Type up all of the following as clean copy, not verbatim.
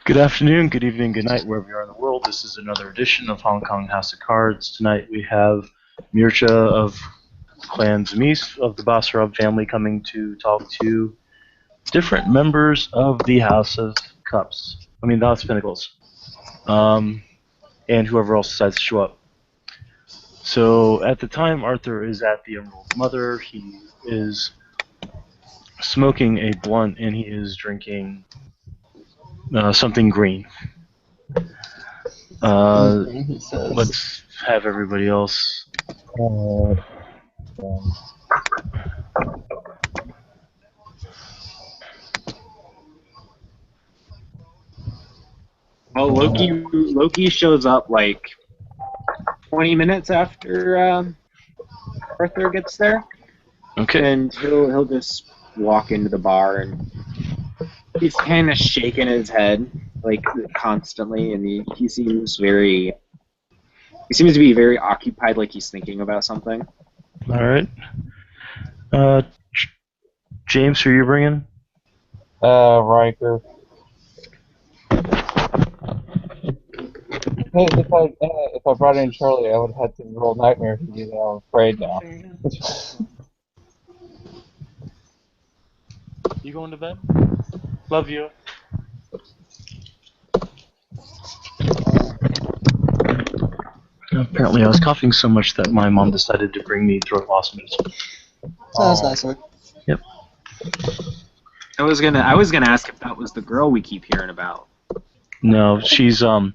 Good afternoon, good evening, good night, wherever you are in the world. This is another edition of Hong Kong House of Cards. Tonight we have Mircha of Clan Zemis of the Basarab family coming to talk to different members of the House of Cups. The House of Pinnacles. And whoever else decides to show up. So at the time, Arthur is at the Emerald Mother. He is smoking a blunt and he is drinking something green. Let's have everybody else. Well, Loki shows up like 20 minutes after Arthur gets there. Okay. And he'll just walk into the bar and he's kind of shaking his head like constantly, and he seems to be very occupied, like he's thinking about something. All right. James, who are you bringing? Riker. If I brought in Charlie, I would have had to roll nightmare to do that. I'm afraid now. You going to bed? Love you. Apparently, I was coughing so much that my mom decided to bring me throat lozenges. That's nice. Yep. I was gonna ask if that was the girl we keep hearing about. No, she's I'm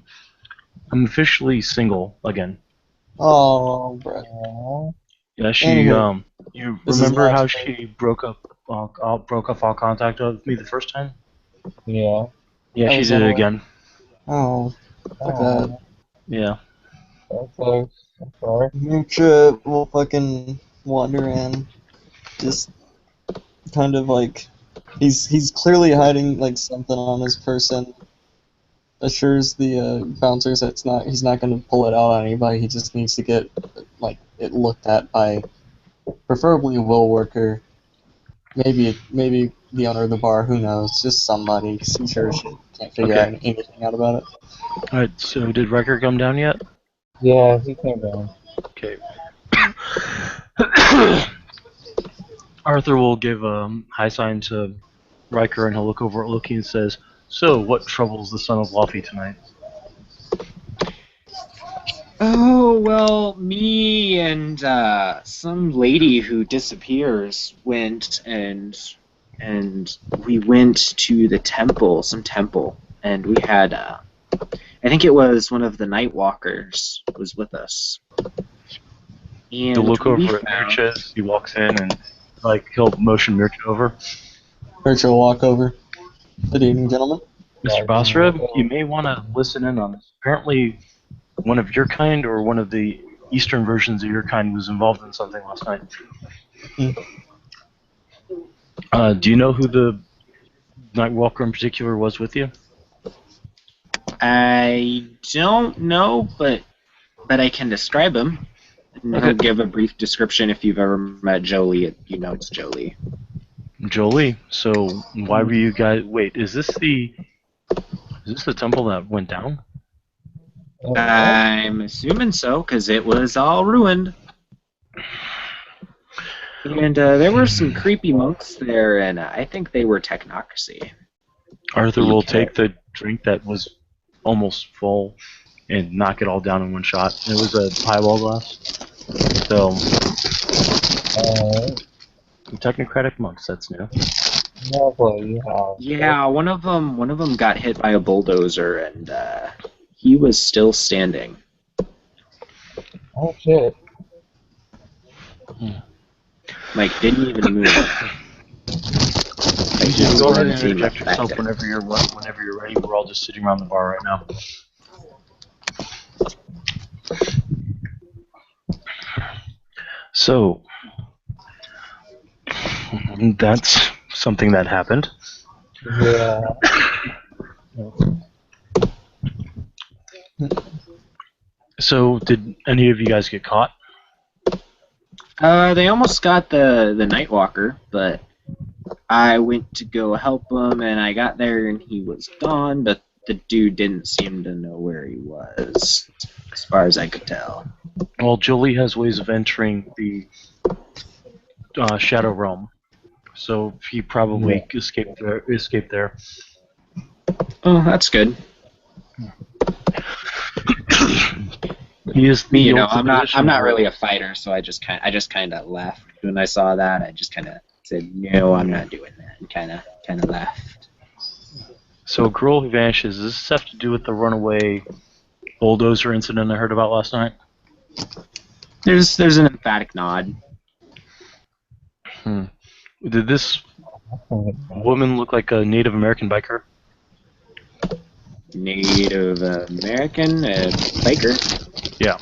officially single again. Oh, bro. Yeah, she you remember how she broke off all contact with me the first time? Yeah. Yeah, she did it again. Oh, fuck that. Yeah. I'm sorry. Mucha will fucking wander in, just kind of like he's clearly hiding like something on his person. Assures the bouncers that he's not going to pull it out on anybody. He just needs to get like it looked at by preferably a will worker, maybe the owner of the bar. Who knows? Just somebody. He sure as shit can't figure out anything out about it. All right. So did Riker come down yet? Yeah, he came down. Okay. Arthur will give a high sign to Riker, and he'll look over at Loki and says, "So, what troubles the son of Luffy tonight?" Oh, well, me and some lady who disappears went and we went to the temple, some temple, and we had I think it was one of the Night Walkers was with us. And To look over at Mircha, he walks in and he'll motion Mircha over. Mircha will walk over. Good evening, gentlemen. Mr. Basarab, you may want to listen in on this. Apparently, one of your kind or one of the eastern versions of your kind was involved in something last night. Do you know who the Nightwalker in particular was with you? I don't know, but I can describe him. And I'll give a brief description. If you've ever met Jolie, you know it's Jolie. Jolie. So why were you guys? Wait, is this the temple that went down? I'm assuming so, because it was all ruined. And there were some creepy monks there, and I think they were technocracy. Arthur will take the drink that was almost full and knock it all down in one shot. It was a highball glass. So, technocratic monks, that's new. Yeah, one of them got hit by a bulldozer, and he was still standing. Oh shit! Like, didn't even move. You go ahead and interject yourself whenever you're ready. We're all just sitting around the bar right now. So, that's something that happened. Yeah. So, did any of you guys get caught? They almost got the Nightwalker, but I went to go help him, and I got there, and he was gone. But the dude didn't seem to know where he was, as far as I could tell. Well, Jolie has ways of entering the Shadow Realm, so he probably escaped there. Oh, that's good. He is Me, the I'm position not where- really a fighter, so I just kind of left when I saw that. I just kind of said, no, I'm not doing that, and kind of left. So, a girl who vanishes. Does this have to do with the runaway bulldozer incident I heard about last night? There's an emphatic nod. Did this woman look like a Native American biker? Native American biker. Yeah.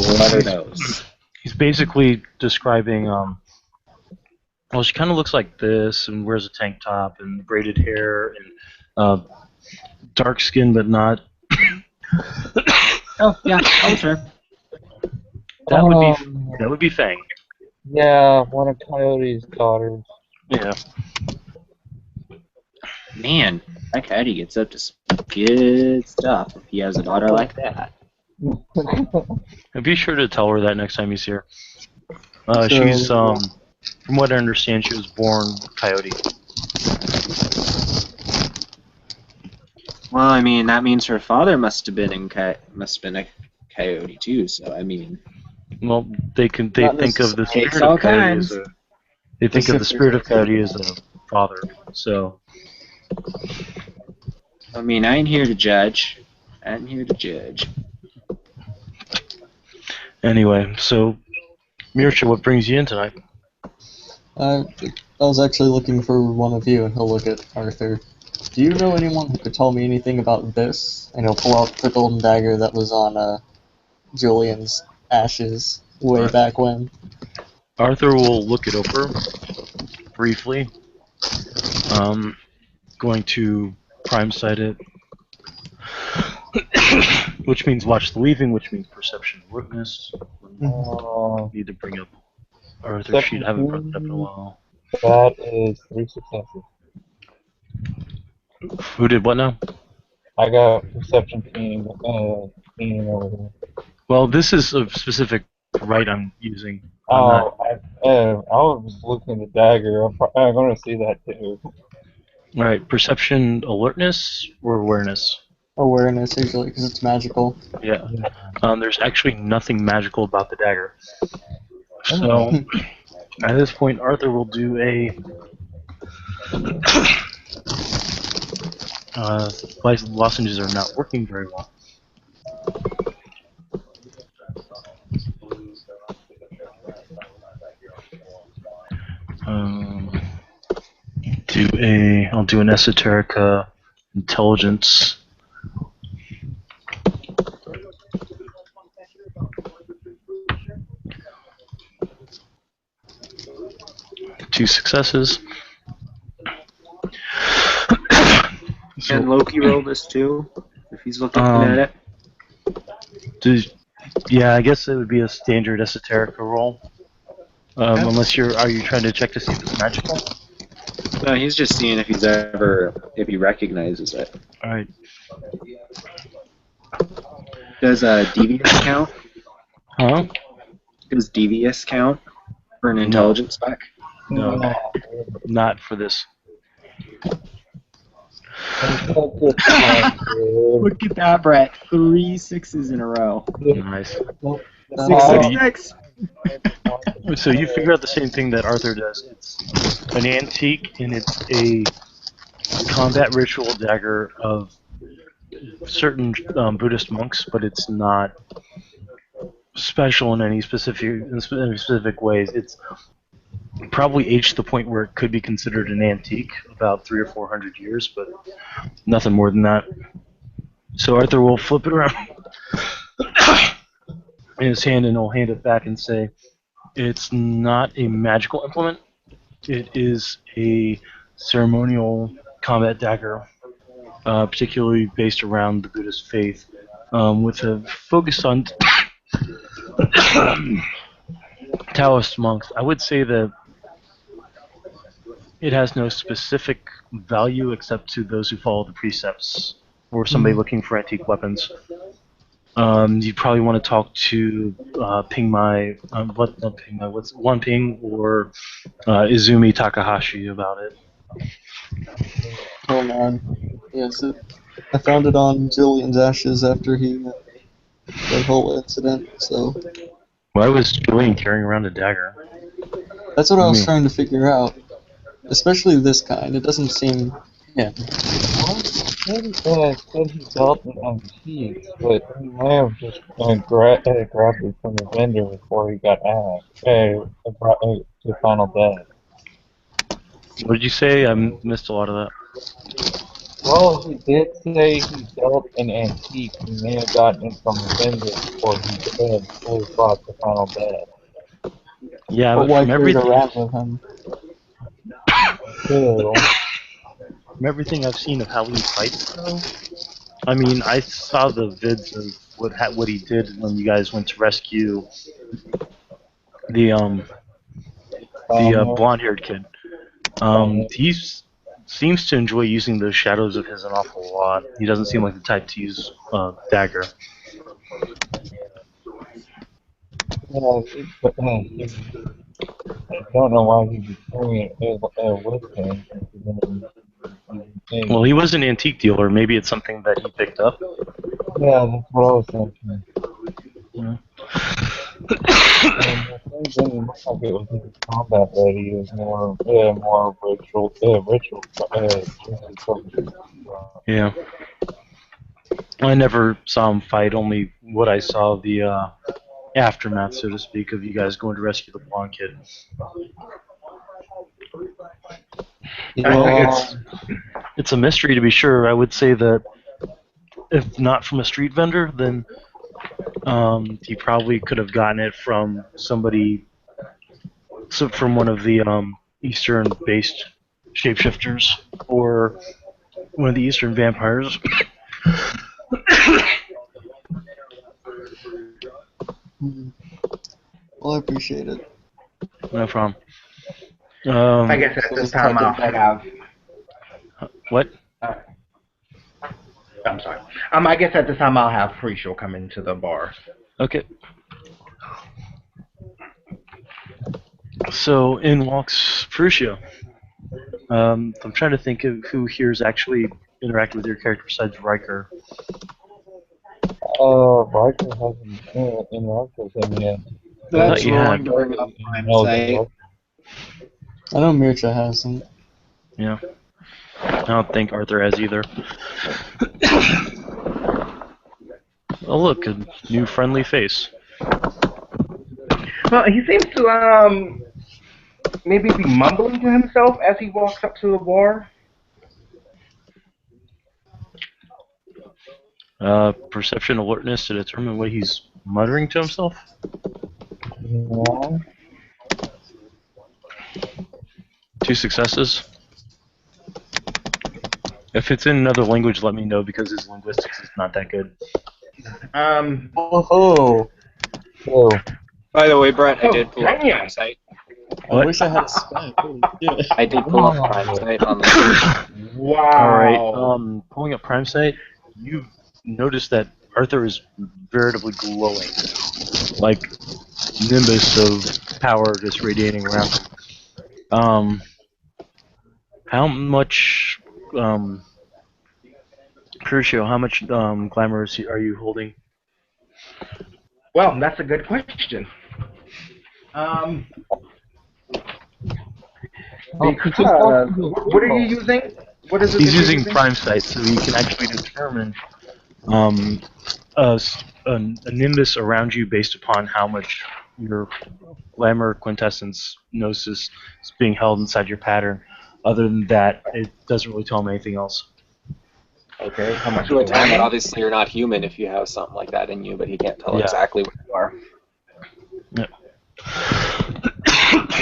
What are those? He's basically describing, well, she kind of looks like this and wears a tank top and braided hair and dark skin, but not. Oh yeah, that was her. That would be Fang. Yeah, one of Coyote's daughters. Yeah. Man, that coyote gets up to some good stuff if he has a daughter like that. And be sure to tell her that next time he's here. Sure. She's, from what I understand, she was born Coyote. Well, I mean, that means her father must have been a coyote too. So I mean, Well, they think of the Takes spirit all of Coyote kinds. as a. They think of the spirit of Coyote as a father. So. I mean, I ain't here to judge. Anyway, so Mircha, what brings you in tonight? I was actually looking for one of you, and he'll look at Arthur. Do you know anyone who could tell me anything about this? And he'll pull out the golden dagger that was on Julian's ashes way back when. Arthur will look it over briefly. Going to prime sight it, which means watch the weaving, which means perception alertness. Need to bring up Arthur's sheet. I haven't brought it up in a while. That is 3 successes. Who did what now? I got perception team over here. Well, this is a specific right I'm using. I was looking at the dagger. I'm going to see that too. Alright, perception alertness or awareness? Awareness, usually, because it's magical. Yeah. There's actually nothing magical about the dagger. So, at this point, Arthur will do a lozenges are not working very well. I'll do an esoterica intelligence. Two successes. Can Loki roll this too, if he's looking at it? Yeah, I guess it would be a standard esoterica roll. Unless are you trying to check to see if it's magical? No, he's just seeing if if he recognizes it. Alright. Does devious count? Huh? Does devious count for an intelligence spec? No, not for this. Look at that, Brett. 3 6s in a row. Nice. Six. So you figure out the same thing that Arthur does. It's an antique, and it's a combat ritual dagger of certain Buddhist monks, but it's not special in any specific ways. It's probably aged to the point where it could be considered an antique, about 300 or 400 years, but nothing more than that. So Arthur will flip it around in his hand, and he'll hand it back and say, "It's not a magical implement. It is a ceremonial combat dagger, particularly based around the Buddhist faith, with a focus on Taoist monks. I would say that it has no specific value except to those who follow the precepts or somebody looking for antique weapons. You probably want to talk to Ping Mai, not Ping Mai, what's One Ping or Izumi Takahashi about it. Oh man. Yes, I found it on Julian's ashes after that whole incident, so Why was Julian carrying around a dagger? that's what I was Me. trying to figure out. Especially this kind. It doesn't seem him. Said he dealt in antiques, but he may have just grabbed it from the vendor before he got brought to final death. What did you say? I missed a lot of that. Well, he did say he dealt in antiques. He may have gotten it from the vendor before he brought to final death. Yeah, But but why carry it around with him? So, from everything I've seen of how he fights, though, I mean, I saw the vids of what he did when you guys went to rescue the blonde-haired kid. He seems to enjoy using those shadows of his an awful lot. He doesn't seem like the type to use dagger. but I don't know why he'd be carrying it with him. Well, he was an antique dealer. Maybe it's something that he picked up. Yeah, that's what I was thinking. Yeah. And the thing didn't look like it was his combat ready. It was more ritual focused. Yeah. I never saw him fight. Only what I saw the aftermath, so to speak, of you guys going to rescue the blonde kid. Well, It's a mystery to be sure. I would say that if not from a street vendor, then he probably could have gotten it from somebody, from one of the Eastern-based shapeshifters or one of the Eastern vampires. Well, I appreciate it. No problem. I guess at this time I'll have. What? I'm sorry. I guess at this time I'll have Preachel come into the bar. Okay. So in walks Ferruccio. I'm trying to think of who here's actually interacted with your character besides Riker. Riker hasn't interacted with him yet. That's you wrong had. to bring up Prime No, Site. I know Mircha hasn't. Yeah. I don't think Arthur has either. Oh look, a new friendly face. Well, he seems to maybe be mumbling to himself as he walks up to the bar. Perception alertness to determine what he's muttering to himself. Yeah. 2 successes. If it's in another language, let me know because his linguistics is not that good. Oh, So, By the way, Brett, I Oh, did pull up damn. Prime Site. I What? wish I had a Skype. Holy shit. I did pull up Prime Site on the. Wow. All right. Pulling up Prime Site, you notice that Arthur is veritably glowing, like nimbus of power just radiating around him. How much, Crucio, how much glamour are you holding? Well, that's a good question. Because what are you using? What is it? He's that you're using Prime Site, so he can actually determine a nimbus around you based upon how much your glamour quintessence gnosis is being held inside your pattern. Other than that, it doesn't really tell him anything else. Okay, how much To a is time that that? obviously you're not human if you have something like that in you, but he can't tell Yeah. exactly what you are.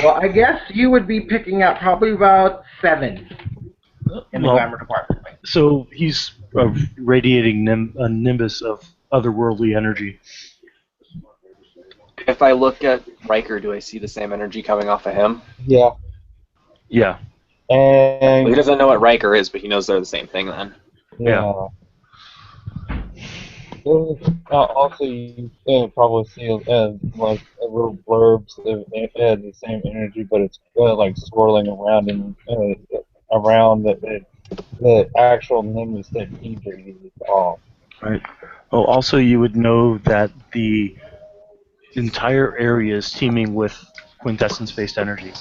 Well, I guess you would be picking up probably about 7 in the Well, glamour department. so he's radiating a nimbus of otherworldly energy. If I look at Riker, do I see the same energy coming off of him? yeah. Yeah. Well, he And doesn't know what Riker is, but he knows they're the same thing then. yeah. Also, you probably see like little blurbs that it had the same energy, but it's like swirling around and around the actual Nimbus that he breathes off. Right. Oh, also you would know that the entire area is teeming with quintessence-based energy.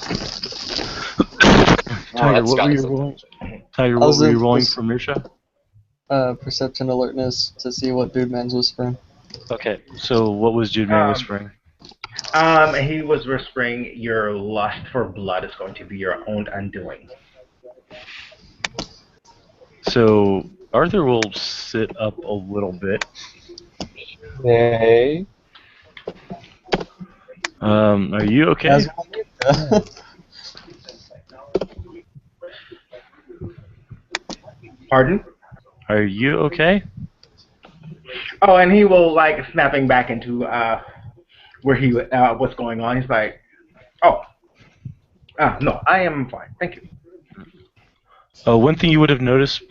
Tiger, that's what were got you some. rolling? Tiger, I what was were a you rolling for Mirsha? perception alertness to see what Dude Man's whispering. Okay, so what was Dude Man Um, whispering? He was whispering, "Your lust for blood is going to be your own undoing." So Arthur will sit up a little bit. Hey, Are you okay? As well, yeah. Pardon? Are you okay? Oh, and he will like snapping back into where he what's going on. He's like, "Oh, no, I am fine, thank you." One thing you would have noticed,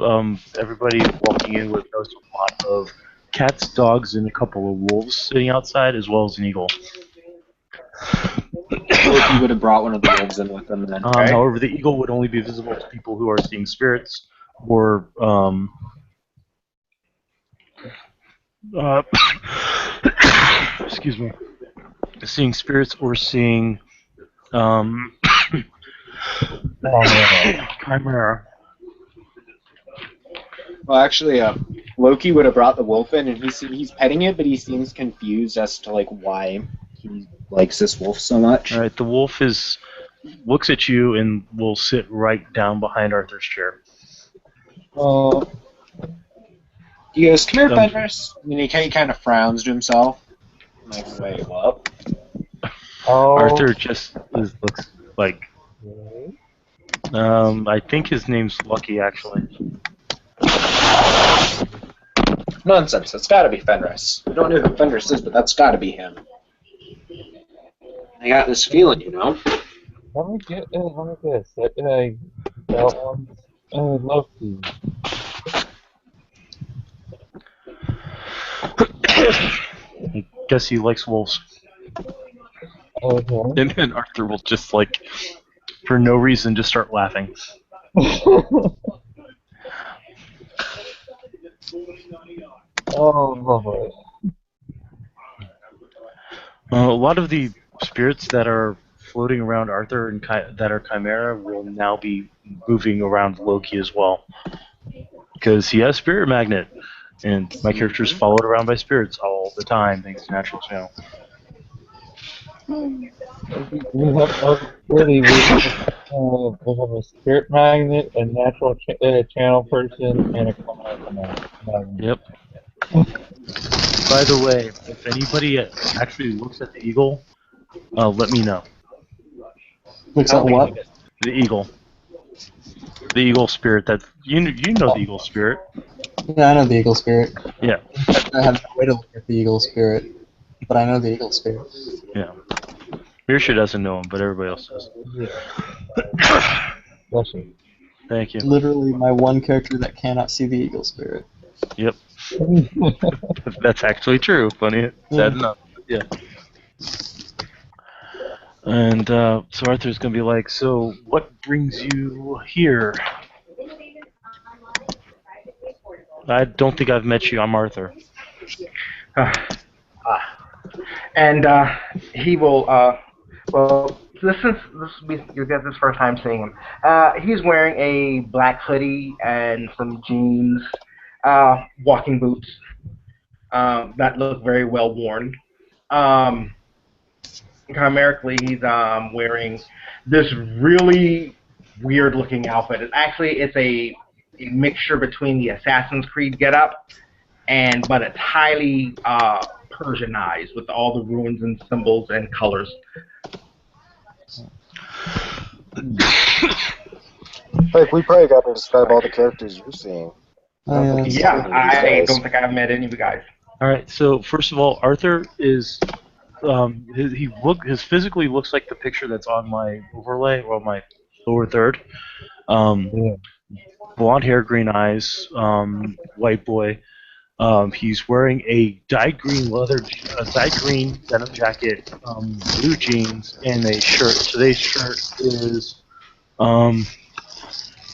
everybody walking in would have noticed a lot of cats, dogs, and a couple of wolves sitting outside, as well as an eagle. Loki would have brought one of the wolves in with him then. Okay. However, the eagle would only be visible to people who are seeing spirits or uh, excuse me, seeing spirits or seeing chimera. Well, actually, Loki would have brought the wolf in, and he's petting it, but he seems confused as to like why he likes this wolf so much. All right, the wolf looks at you and will sit right down behind Arthur's chair. He goes, "Come here, Um, Fenris," and then he kind of frowns to himself. I'm like, wait, what? Arthur just looks like. okay. I think his name's Lucky, actually. Nonsense. That's got to be Fenris. I don't know who Fenris is, but that's got to be him. I got this feeling, you know. Let me get a set. That one's Loki. I guess he likes wolves. Okay. And then Arthur will just, like, for no reason, just start laughing. Oh, lovely. A lot of the spirits that are floating around Arthur and that are Chimera will now be moving around Loki as well. Because he has Spirit Magnet, and my character is followed around by spirits all the time, thanks to Natural Channel. We have already we have a spirit magnet, a natural channel person, and a quiet magnet. Yep. By the way, if anybody actually looks at the eagle, let me know. Looks at what? The eagle. The eagle spirit. That you know the eagle spirit. Yeah, I know the eagle spirit. Yeah. I have no way to look at the eagle spirit, but I know the eagle spirit. Yeah. Mirsha doesn't know him, but everybody else does. Yeah. Bless you. Thank you. Literally my one character that cannot see the eagle spirit. Yep. That's actually true. Funny. Sad enough. Yeah. And so Arthur's gonna be like, "So what brings you here?" I don't think I've met you. I'm Arthur. And he will. Well, you get this first time seeing him. He's wearing a black hoodie and some jeans, walking boots that look very well worn. Um, Chimerically, he's wearing this really weird looking outfit. It's a mixture between the Assassin's Creed getup and but it's highly Persianized with all the runes and symbols and colors. Like, we probably got to describe all the characters you're seeing. Oh, yeah. Yeah, I don't think I've met any of you guys. All right. So first of all, Arthur is his physically looks like the picture that's on my overlay or my lower third. Yeah. Blonde hair, green eyes, white boy. He's wearing a dyed green dyed green denim jacket, blue jeans, and a shirt. Today's shirt is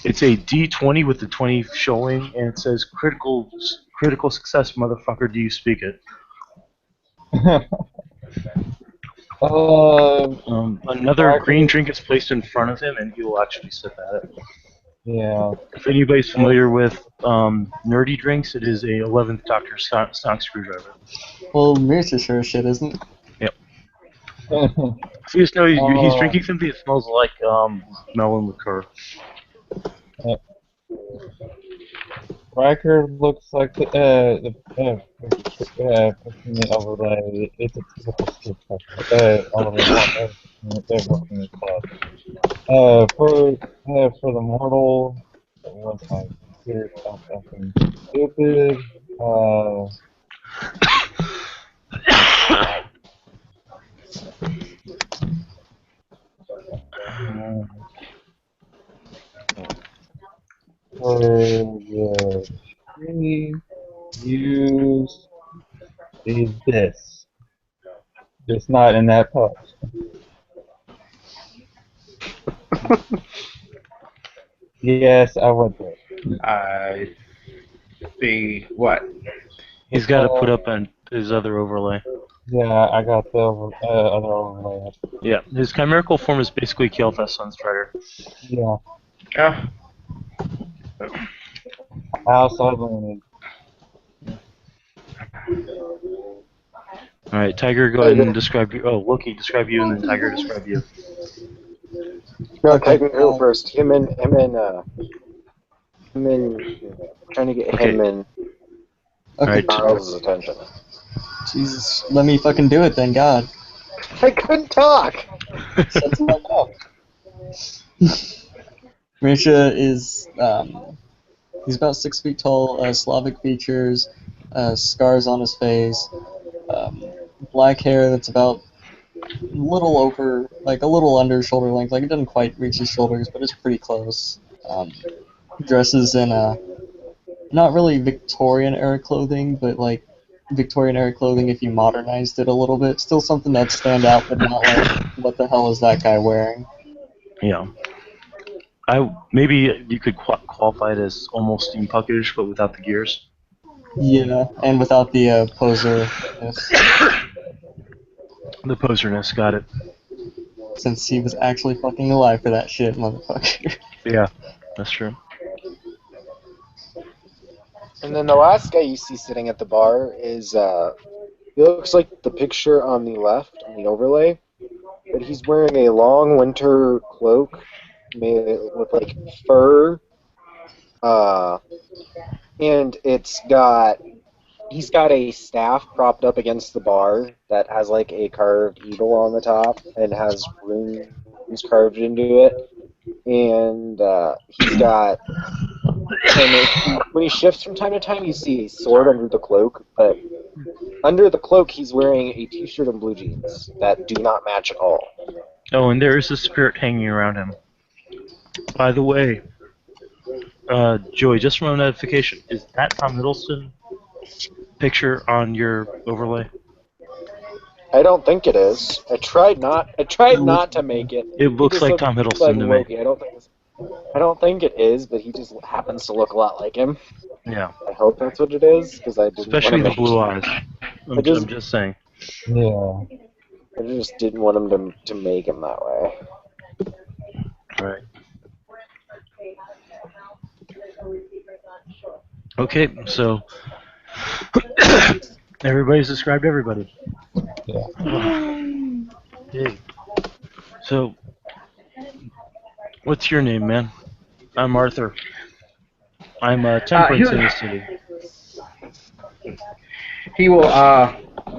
it's a D20 with the 20 showing, and it says critical success, motherfucker. Do you speak it? Another green Cracker. drink is placed in front of him, and he will actually sip at it. Yeah. If anybody's familiar with nerdy drinks, it is a 11th Doctor Sonic screwdriver. Well, Mirza sure as shit, isn't it? Yep. So you just know he's Oh, drinking something that smells like melon liqueur. Riker looks like the overlay. It's a typical street overlay. They're working the club. For the mortal, what's my computer stop acting stupid? For the tree, use this. Just not in that post. Yes, I went there. I see what? He's got to put up on his other overlay. Yeah, I got the other overlay. Yeah, his chimerical form is basically Kael'thas Sunstrider. Yeah, Oh, House I learned. All right, Tiger, go ahead and describe you. Oh, Loki, describe you, and then Tiger, describe you. No, Okay. Tiger Hill first. Trying to get Okay. him in Okay. Alright. Charles' attention. Jesus, let me fucking do it then, God. I couldn't talk! Shut the fuck up. Mirza is, he's about 6 feet tall, Slavic features, scars on his face, black hair that's about a little over, like a little under shoulder length, like it doesn't quite reach his shoulders, but it's pretty close. Dresses in not really Victorian era clothing, but like Victorian era clothing if you modernized it a little bit. Still something that'd stand out, but not like, what the hell is that guy wearing? Yeah. Maybe you could qualify it as almost steampunkish, but without the gears. Yeah, and without the poser-ness, The poserness, got it. since he was actually fucking alive for that shit, motherfucker. Yeah, that's true. And then the last guy you see sitting at the bar is, he looks like the picture on the left, on the overlay, but he's wearing a long winter cloak made with, like, fur, and he's got a staff propped up against the bar that has, like, a carved eagle on the top and has runes carved into it, and, when he shifts from time to time, you see a sword under the cloak, but under the cloak, he's wearing a t-shirt and blue jeans that do not match at all. Oh, and there is a spirit hanging around him. By the way, Joey, just from a notification, is that Tom Hiddleston picture on your overlay? I don't think it is. I tried not to make it. It looks just like looked Tom like Hiddleston to me. Loki. I don't think it is, but he just happens to look a lot like him. Yeah, I hope that's what it is, because I didn't want especially to the make blue eyes. I'm just- just saying. Yeah. I just didn't want him to make him that way. Right. Okay, so everybody's described everybody. Yeah. Hey. So, what's your name, man? I'm Arthur. I'm Temperance in the city. he will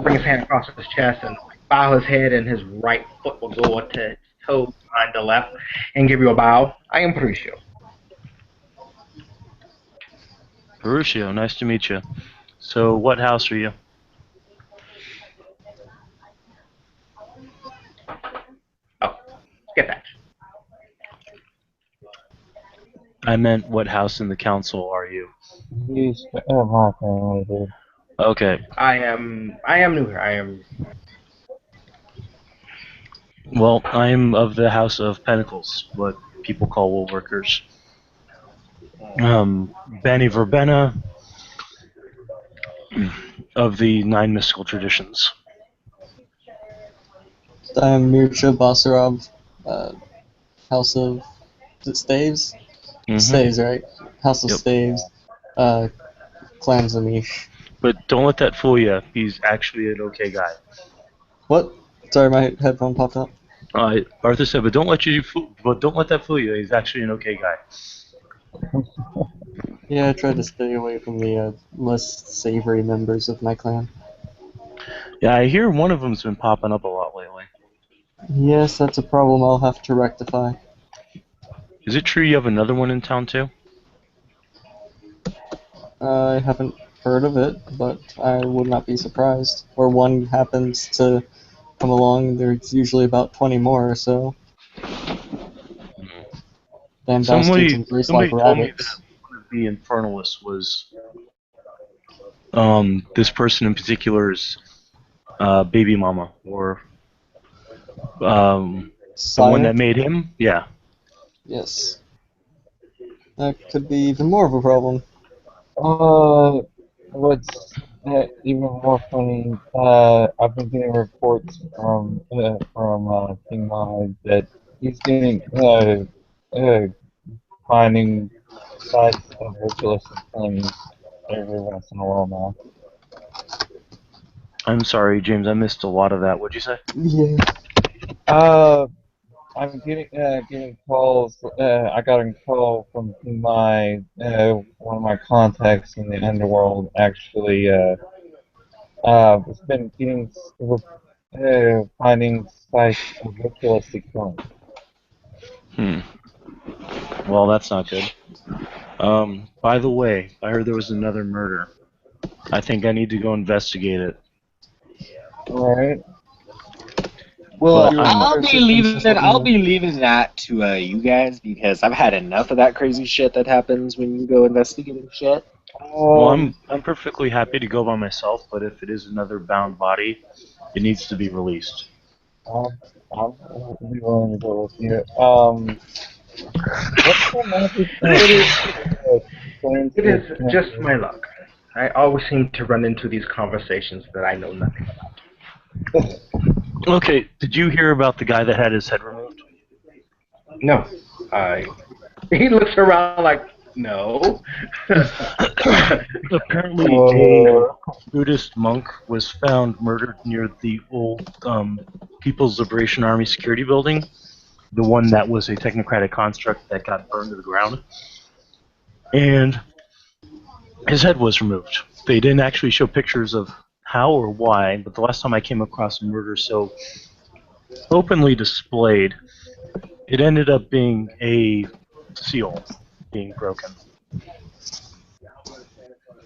bring his hand across his chest and bow his head, and his right foot will go to his toe behind the left and give you a bow. I am Patricio. Horatio, nice to meet you. So, what house are you? Oh, get that. I meant what house in the council are you? He's my family, dude. Okay. I am new here. I am. Well, I'm of the House of Pentacles, what people call wool workers. Bani Verbena of the Nine Mystical Traditions. I am Mircha Basarov, House of is it Staves? Mm-hmm. Staves, right? House of Yep. Staves, Clan Zamish. But don't let that fool you. He's actually an okay guy. What? Sorry, my headphone popped up. Arthur said, but don't let that fool you. He's actually an okay guy. Yeah, I tried to stay away from the less savory members of my clan. Yeah, I hear one of them's been popping up a lot lately. Yes, that's a problem I'll have to rectify. Is it true you have another one in town too? I haven't heard of it, but I would not be surprised. Where one happens to come along, there's usually about 20 more, so. Damn bastards embrace like Somebody told me that rabbits. one of the Infernalists was this person in particular's baby mama, or the one Sire? that made him. Yeah. Yes. That could be even more of a problem. What's even more funny? I've been getting reports from King Mod that he's getting finding sites of ritualistic things every once in a while now. I'm sorry, James. I missed a lot of that. What'd you say? Yeah. I'm getting calls. I got a call from my one of my contacts in the underworld. Actually, has been getting finding sites of ritualistic things. Hmm. Well, that's not good. By the way, I heard there was another murder. I think I need to go investigate it. All right. Well, Well, Your I'm assistance, I'll be leaving that to you guys because I've had enough of that crazy shit that happens when you go investigating shit. I'm perfectly happy to go by myself, but if it is another bound body, it needs to be released. I'm, I'll be willing to go with you. What's the magic It is. cleanse It the is just my luck. I always seem to run into these conversations that I know nothing about. Okay, did you hear about the guy that had his head removed? No, I. He looks around like no. Apparently, a Uh, Buddhist monk was found murdered near the old People's Liberation Army security building, the one that was a technocratic construct that got burned to the ground. And his head was removed. They didn't actually show pictures of how or why, but the last time I came across a murder so openly displayed, it ended up being a seal being broken.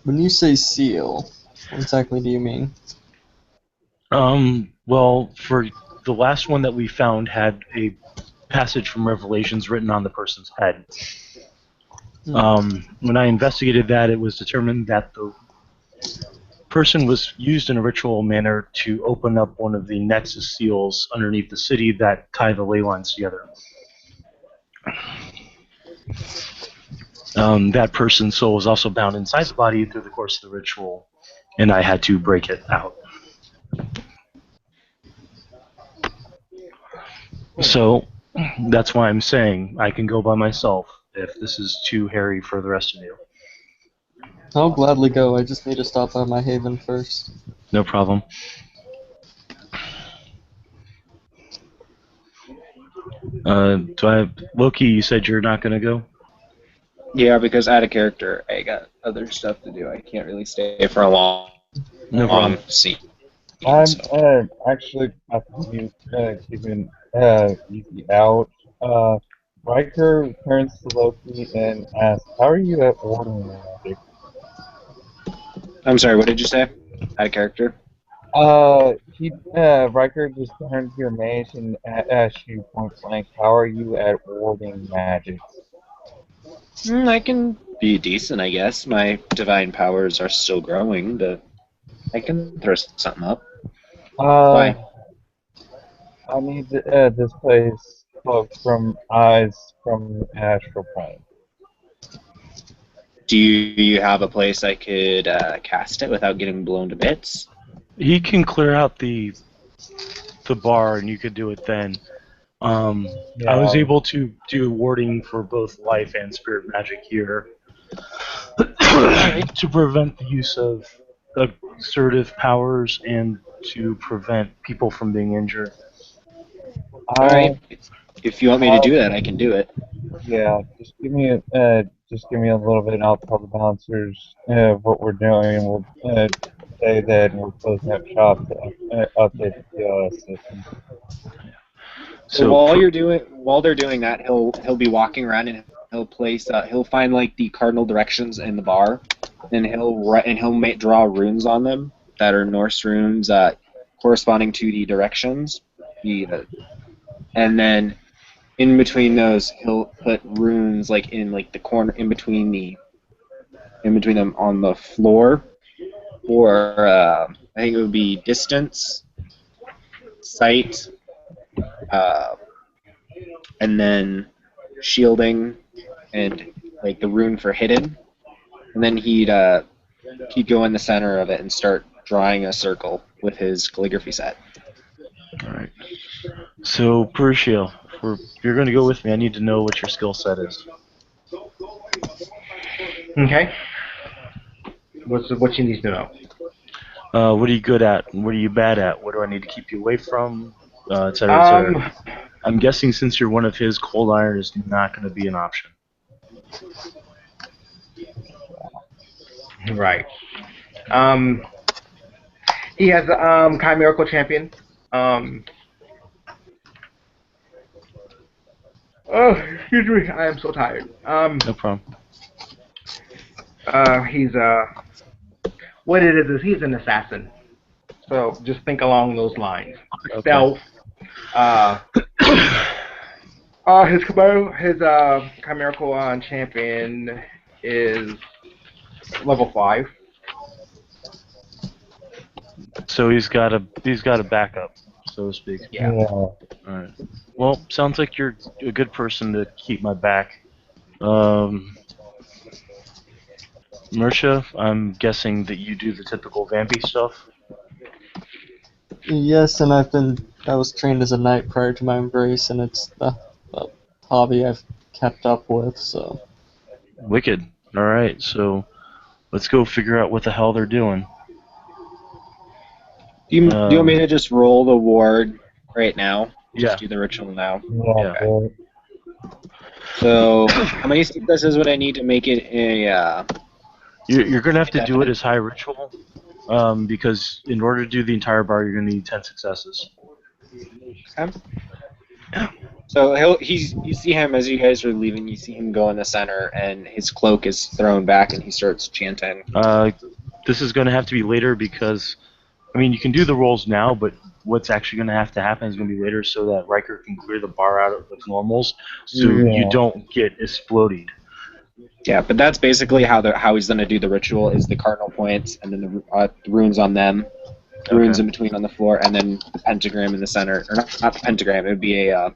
when you say seal, what exactly do you mean? Well, for the last one that we found had a passage from Revelations written on the person's head. When I investigated that, it was determined that the person was used in a ritual manner to open up one of the nexus seals underneath the city that tie the ley lines together. That person's soul was also bound inside the body through the course of the ritual, and I had to break it out. So that's why I'm saying I can go by myself if this is too hairy for the rest of you. I'll gladly go. I just need to stop by my haven first. No problem. Loki, you said you're not going to go? Yeah, because out of character, I got other stuff to do. I can't really stay for a No problem. scene. I'm So. actually about to give you easy out. Riker turns to Loki and asks, "How are you at ordering magic?" I'm sorry, what did you say? Out of character? Riker just turned to your mage and asked you point blank, "How are you at warding magics?" I can be decent, I guess. My divine powers are still growing, but I can throw something up. Uh, Why? I need this place cloaked from eyes from astral plane. Do you have a place I could cast it without getting blown to bits? He can clear out the bar, and you could do it then. I was Yeah. able to do warding for both life and spirit magic here Alright. to prevent the use of assertive powers and to prevent people from being injured. Uh, Alright. If you want me to uh, do that, I can do it. yeah. Just give me a little bit, and I'll tell the bouncers what we're doing, and we'll say that, and we're closing up shop to update the POS system. So So, while they're doing that, he'll be walking around and he'll find like the cardinal directions in the bar, and he'll draw runes on them that are Norse runes corresponding to the directions. And then in between those, he'll put runes like in like the corner in between them on the floor, or I think it would be distance, sight, uh, and then shielding and like the rune for hidden. And then he'd go in the center of it and start drawing a circle with his calligraphy set. all right. So, Perusio, if you're going to go with me, I need to know what your skill set is. Okay. What you need to know? What are you good at? What are you bad at? What do I need to keep you away from? Et cetera, et cetera. Um. I'm guessing since you're one of his, cold iron is not going to be an option. Right. Um. He has a chimerical champion. Um. Oh, excuse me. I am so tired. No problem. He's what it is he's an assassin. So just think along those lines. Okay. Stealth. Uh. His chimerical champion is level 5. So he's got a backup, so to speak. Yeah. All right. Well, sounds like you're a good person to keep my back. Um, Mersha, I'm guessing that you do the typical vampy stuff. Yes, and I was trained as a knight prior to my embrace, and it's the hobby I've kept up with. So Wicked. All right. So let's go figure out what the hell they're doing. Do you want me to just roll the ward right now? Just Yeah. do the ritual now. Yeah. Yeah. So how many successes would I need to make it a? You're gonna have to do it as high ritual, because in order to do the entire bar, you're gonna need 10 successes. Okay. So you see him as you guys are leaving. You see him go in the center, and his cloak is thrown back, and he starts chanting. This is gonna have to be later because, I mean, you can do the rolls now, but what's actually gonna have to happen is gonna be later so that Riker can clear the bar out with normals, so you don't get exploded. Yeah, but that's basically how he's gonna do the ritual is the cardinal points, and then the runes on them, runes in between on the floor, and then the pentagram in the center, or not the pentagram. It would be a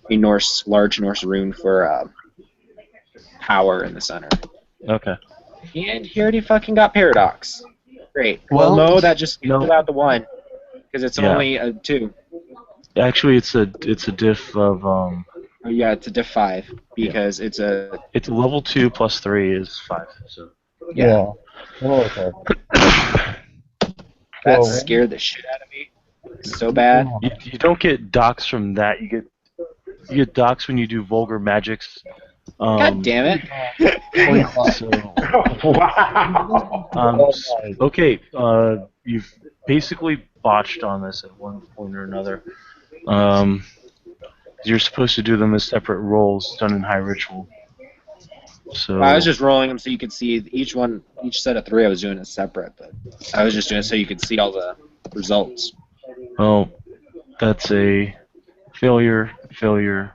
large Norse rune for power in the center. Okay. And he already fucking got paradox. Great. Well, Well, no, that just no. cancels out the one because it's Yeah. only a 2. Actually, it's a diff of Oh, yeah, it's a diff 5 because it's a it's level 2 plus 3 is 5. So Yeah. Oh, okay. that So- scared the shit out of me so bad. you don't get docs from that. You get docs when you do vulgar magics. God damn it! So, Wow. okay, you've basically botched on this at one point or another. You're supposed to do them as separate rolls done in high ritual. So I was just rolling them so you could see each set of 3 I was doing it separate, but I was just doing it so you could see all the results. oh, that's a failure, failure,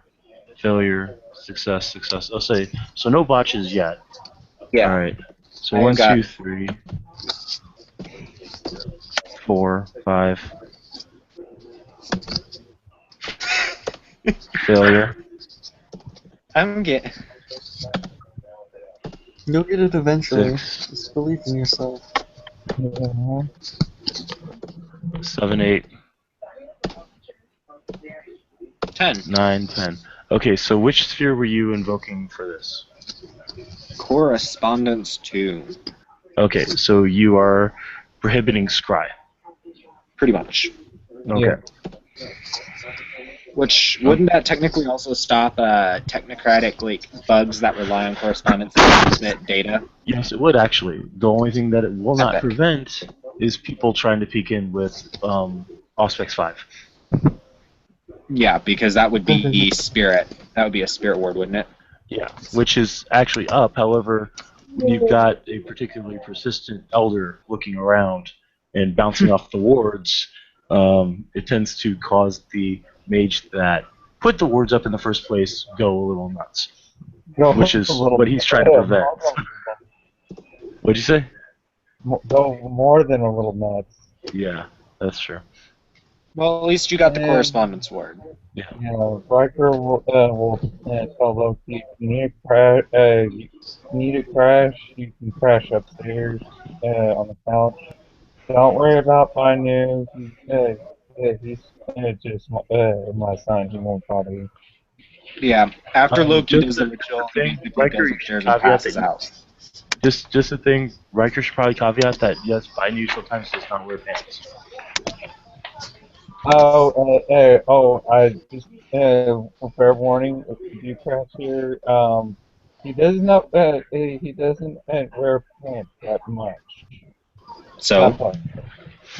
failure, Success. I'll say so. No botches yet. Yeah. All right. So I've one, got- 2, 3, 4, 5. Failure. I'm getting. You'll get it eventually. 6, Just believe in yourself. 7, 8, 10. 9, 10. Okay, so which sphere were you invoking for this? Correspondence 2. Okay, so you are prohibiting scry. Pretty much. Okay. Which, wouldn't that technically also stop technocratic bugs that rely on correspondence and transmit data? Yes, it would actually. The only thing that it will not Epic. prevent is people trying to peek in with Auspex 5. Yeah, because that would be spirit. That would be a spirit ward, wouldn't it? Yeah, which is actually up. However, when you've got a particularly persistent elder looking around and bouncing off the wards, it tends to cause the mage that put the wards up in the first place go a little nuts, which is what he's trying to prevent. What'd you say? Go more than a little nuts. Yeah, that's true. Well, at least you got the correspondence ward. Yeah. You know, Riker will tell Loki, you need to crash, you can crash upstairs on the couch. Don't worry about my new. He's just my son. He won't bother you. Yeah, after Loki does Just the a ritual, thing, he basically Riker, goes you should upstairs and caveat passes that out. just a thing. Riker should probably caveat that yes, Binu sometimes does not wear pants. I just for fair warning, if you do crash here, he does not he doesn't wear pants that much. So,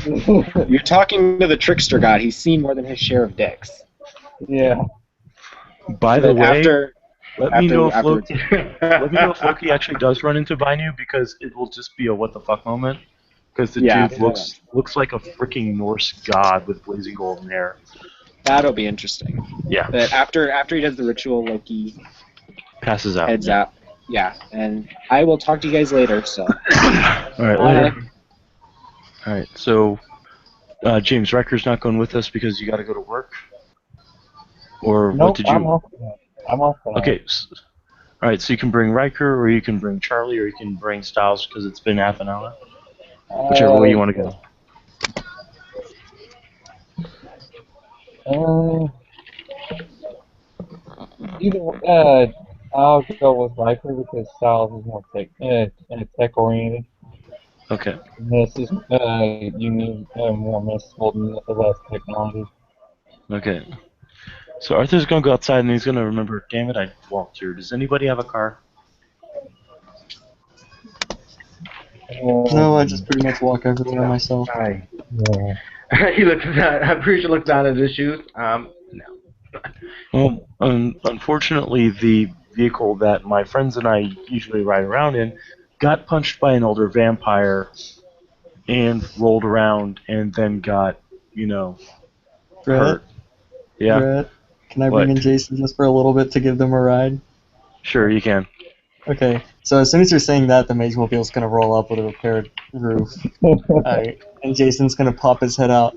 That's you're talking to the trickster god. He's seen more than his share of dicks. yeah. By the But way, let me know if afterwards, Loki actually does run into Binu, because it will just be a what the fuck moment. Because the Yeah. dude looks like a freaking Norse god with blazing golden hair. that'll be interesting. Yeah, But after he does the ritual, Loki passes out. heads out. Yeah, and I will talk to you guys later. So, All right, later. All right, so James Riker's not going with us because you got to go to work, or Nope, what did you? I'm off tonight. Okay. All right, so you can bring Riker, or you can bring Charlie, or you can bring Styles because it's been half an hour. Whichever way you want to go. I'll go with Riker because Styles is more tech oriented. Okay. And this is you need more mystical than less technology. Okay. So Arthur's gonna go outside and he's gonna remember. Damn it, I walked here. Does anybody have a car? No, I just pretty much walk everywhere myself. Hi. Yeah. He looks down. I'm pretty sure looks down at his shoes. No. Well, unfortunately, the vehicle that my friends and I usually ride around in got punched by an older vampire and rolled around and then got, Brett, hurt. Yeah. Brett, can I What? bring in Jason just for a little bit to give them a ride? Sure, you can. Okay, so as soon as you're saying that, the Mage Mobile's gonna roll up with a repaired roof. Alright, and Jason's gonna pop his head out.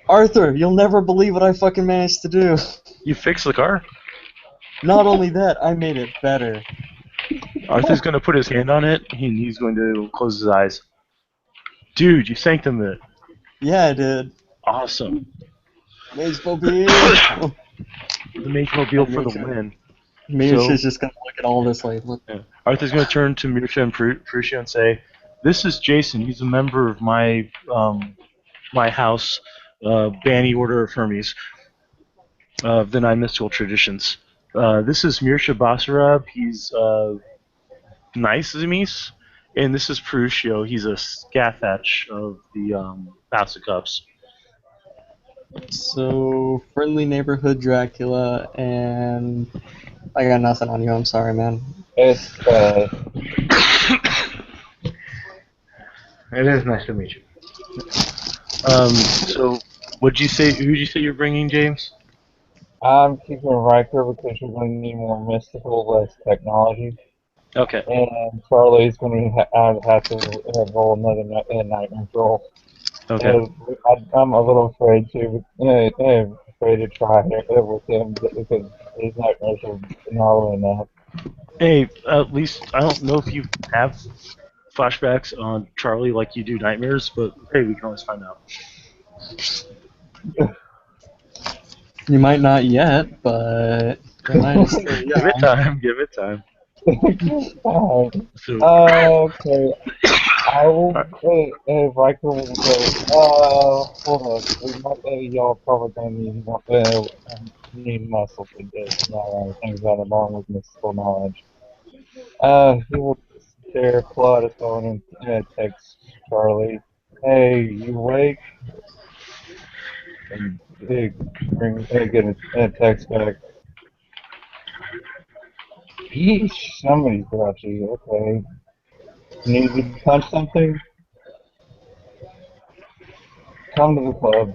Arthur, you'll never believe what I fucking managed to do. You fixed the car? Not only that, I made it better. Arthur's gonna put his hand on it and he's going to close his eyes. Dude, you sanctum it. Yeah, I did. Awesome. Mage Mobile! The Mage Mobile for the win. Mirsha's just gonna look at all this like, look. Yeah. Arthur's going to turn to Mirsha and Prussia and say, "This is Jason. He's a member of my house, Banny Order of Hermes, of the Nine Mystical Traditions. This is Mirsha Basarab. He's nice as a Mies. And this is Pruscio. He's a Scathach of the House of Cups." So, friendly neighborhood Dracula, and I got nothing on you, I'm sorry, man. It's It is nice to meet you. So, who'd you say you're bringing, James? I'm keeping Riker because you're going to need more mystical, less technology. Okay. And Charlie's going to have to roll another nightmare roll. Okay. I'm a little afraid to, afraid to try it with him because his nightmares are gnarly enough. Hey, at least I don't know if you have flashbacks on Charlie like you do nightmares, but hey, we can always find out. You might not yet, but the night is still Give it young. time. Give it time. Fine. So, Okay, I will. Riker will go. Hold on. We might. Y'all probably gonna need muscle for this. Now I think about it along with mystical knowledge. He will tear Claude phone and text Charlie. Hey, you awake? And get a text back. Yeesh, somebody's got you. Okay. Need to punch something? Come to the club.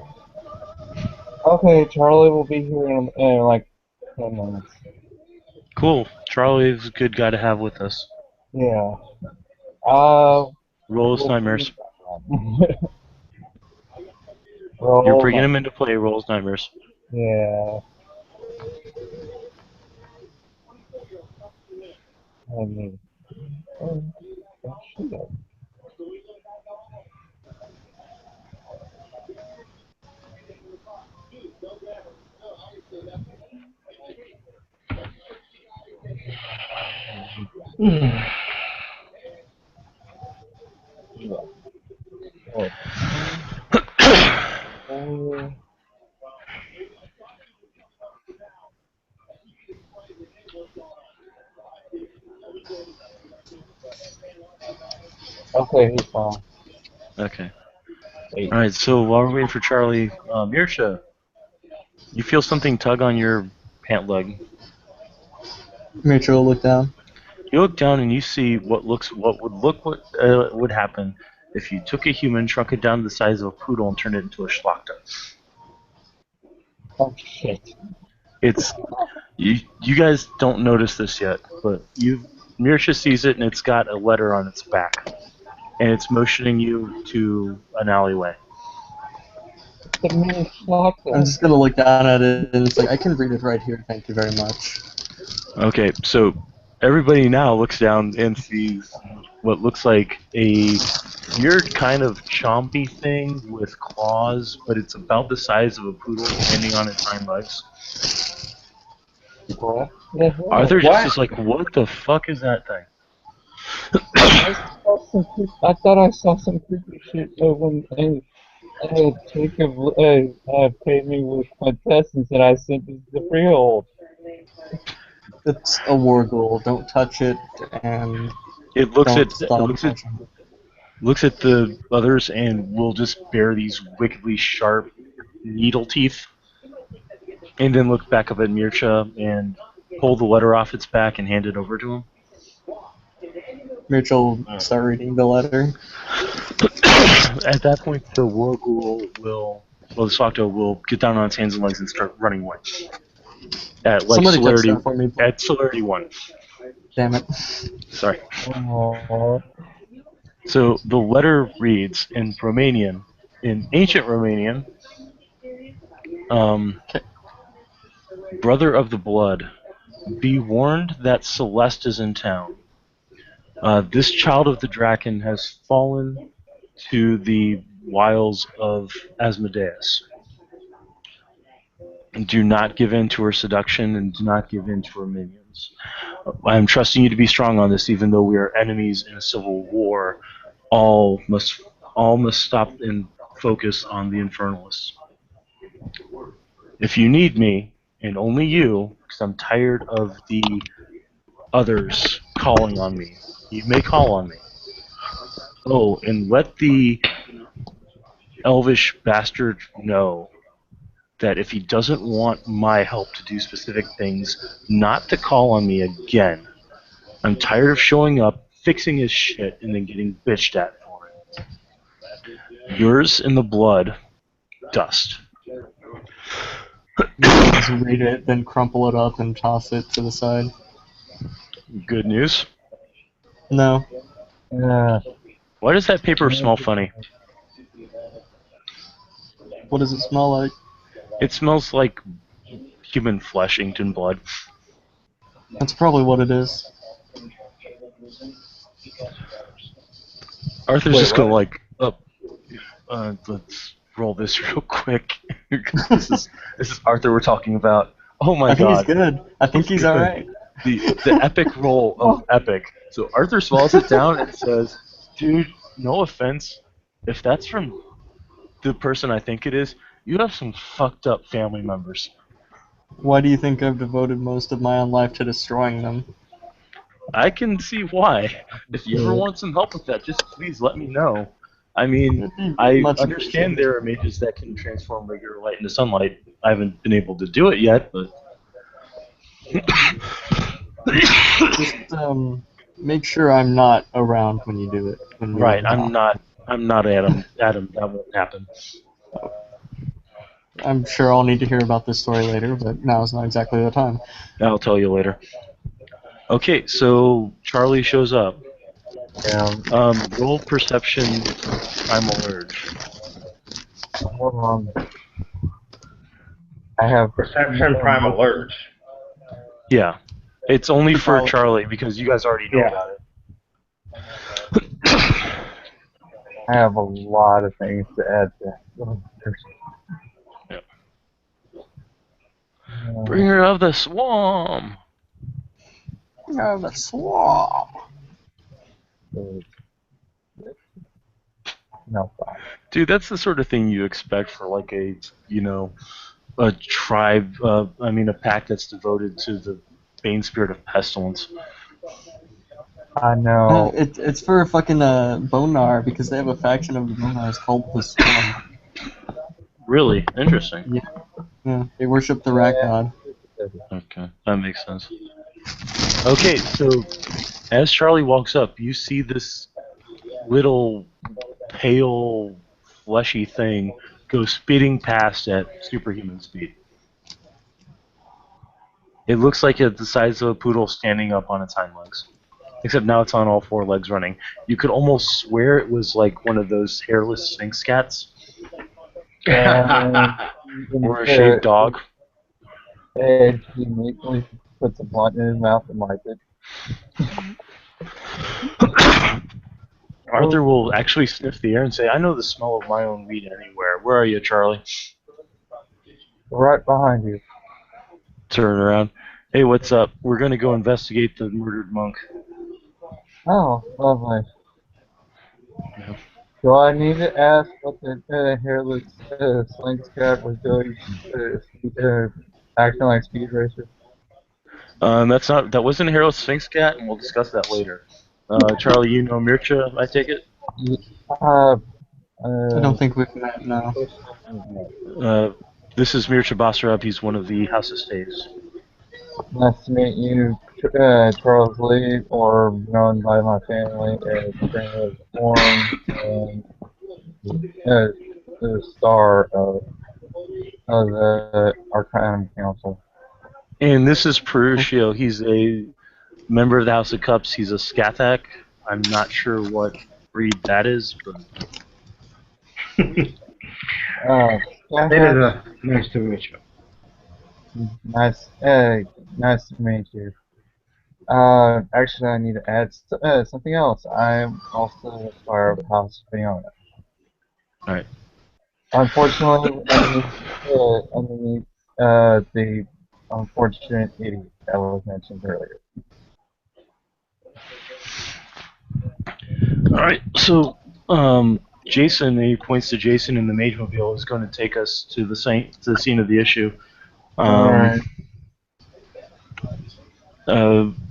Okay, Charlie will be here in like 10 minutes. cool. Charlie's a good guy to have with us. Yeah. Uh, Roll his we'll be nightmares. You're roll. bringing him into play. Roll his nightmares. Yeah. I mean, oh, shit. Yeah. Oh, oh. Okay, he's fine. Okay. 8. All right. So while we're waiting for Charlie, Mirsha, you feel something tug on your pant leg. Mitchell will look down. You look down and you see what would happen if you took a human, shrunk it down to the size of a poodle, and turned it into a schlachta. Oh, shit. It's you guys don't notice this yet, but Mirsha sees it and it's got a letter on its back, and it's motioning you to an alleyway. The mini clock. I'm just gonna look down at it and it's like, I can read it right here, thank you very much. Okay, so everybody now looks down and sees what looks like a weird kind of chompy thing with claws, but it's about the size of a poodle standing on its hind legs. What the Arthur hell? just is like, what the fuck is that thing? I thought I saw some creepy shit when Jacob paid me with quintessence and I sent this to Freehold. It's a war ghoul, don't touch it, and It looks don't at stop touching. the others and will just bear these wickedly sharp needle teeth, and then look back up at Mircha and pull the letter off its back and hand it over to him. Mitchell will start reading the letter. At that point, the war ghoul the Swakto will get down on its hands and legs and start running away. At like Somebody text celerity, that for me, please. at celerity 1. Damn it. Sorry. Oh, So the letter reads in Romanian, in ancient Romanian, brother of the blood, be warned that Celeste is in town. This child of the Draken has fallen to the wiles of Asmodeus. Do not give in to her seduction and do not give in to her minions. I am trusting you to be strong on this, even though we are enemies in a civil war. All must stop and focus on the Infernalists. If you need me, and only you, because I'm tired of the others calling on me, you may call on me. Oh, and let the elvish bastard know that if he doesn't want my help to do specific things, not to call on me again. I'm tired of showing up, fixing his shit, and then getting bitched at for it. Yours in the blood, Dust. You just read it, then crumple it up and toss it to the side. Good news. No. Yeah. Why does that paper smell funny? What does it smell like? It smells like human flesh inked in blood. That's probably what it is. Arthur's Wait, just gonna what? let's roll this real quick. this is Arthur we're talking about. Oh my I think he's god. good. I think he's alright. The epic roll of epic. So Arthur swallows it down and says, "Dude, no offense, if that's from the person I think it is, you have some fucked up family members." Why do you think I've devoted most of my own life to destroying them? I can see why. If you ever want some help with that, just please let me know. I mean, It'd be I much understand appreciated. there are mages that can transform regular light into sunlight. I haven't been able to do it yet, but Just make sure I'm not around when you do it. When you're right, in the I'm not Adam. Adam, that won't happen. I'm sure I'll need to hear about this story later, but now is not exactly the time. I'll tell you later. Okay, so Charlie shows up. Yeah. Roll perception, primal urge. Hold on. I have Perception primal urge. Yeah, it's only for Charlie. Charlie because you guys already know Yeah. about it. I have a lot of things to add to. Yep. Bringer of the Swarm. Oh, the swamp. No, fine. Dude, that's the sort of thing you expect for like a tribe. A pack that's devoted to the bane spirit of pestilence. I know. It's for fucking Bonar because they have a faction of the Bonars called the Swarm. Really interesting. Yeah, they worship the rat god. Okay, that makes sense. Okay, so as Charlie walks up, you see this little pale, fleshy thing go speeding past at superhuman speed. It looks like it's the size of a poodle standing up on its hind legs. Except now it's on all four legs running. You could almost swear it was like one of those hairless sphinx cats. Or a shaved dog. And he immediately puts a blunt in his mouth and lights it. Arthur will actually sniff the air and say, "I know the smell of my own weed anywhere. Where are you, Charlie?" Right behind you. Turn around. "Hey, what's up? We're gonna go investigate the murdered monk." Oh, lovely. Yeah. Do I need to ask what the hairless Slinks cat was doing, acting like Speed Racer? That wasn't a Harold Sphinx cat, and we'll discuss that later. Charlie, you know Mircha, I take it? I don't think we've met now. This is Mircha Basarab. He's one of the House of Stays. Nice to meet you, Charles Lee, or known by my family as Bringer of the Forum, and the star of the Arcanum Council. And this is Peruccio. He's a member of the House of Cups. He's a Skathak. I'm not sure what breed that is, but It is nice to meet you. Nice to meet you. Actually, I need to add something else. I'm also a star of the House of Fiona. Alright. Unfortunately, underneath the unfortunate idiot that was mentioned earlier. Alright, so Jason, he points to Jason in the Mage Mobile, is going to take us to the scene of the issue. Alright.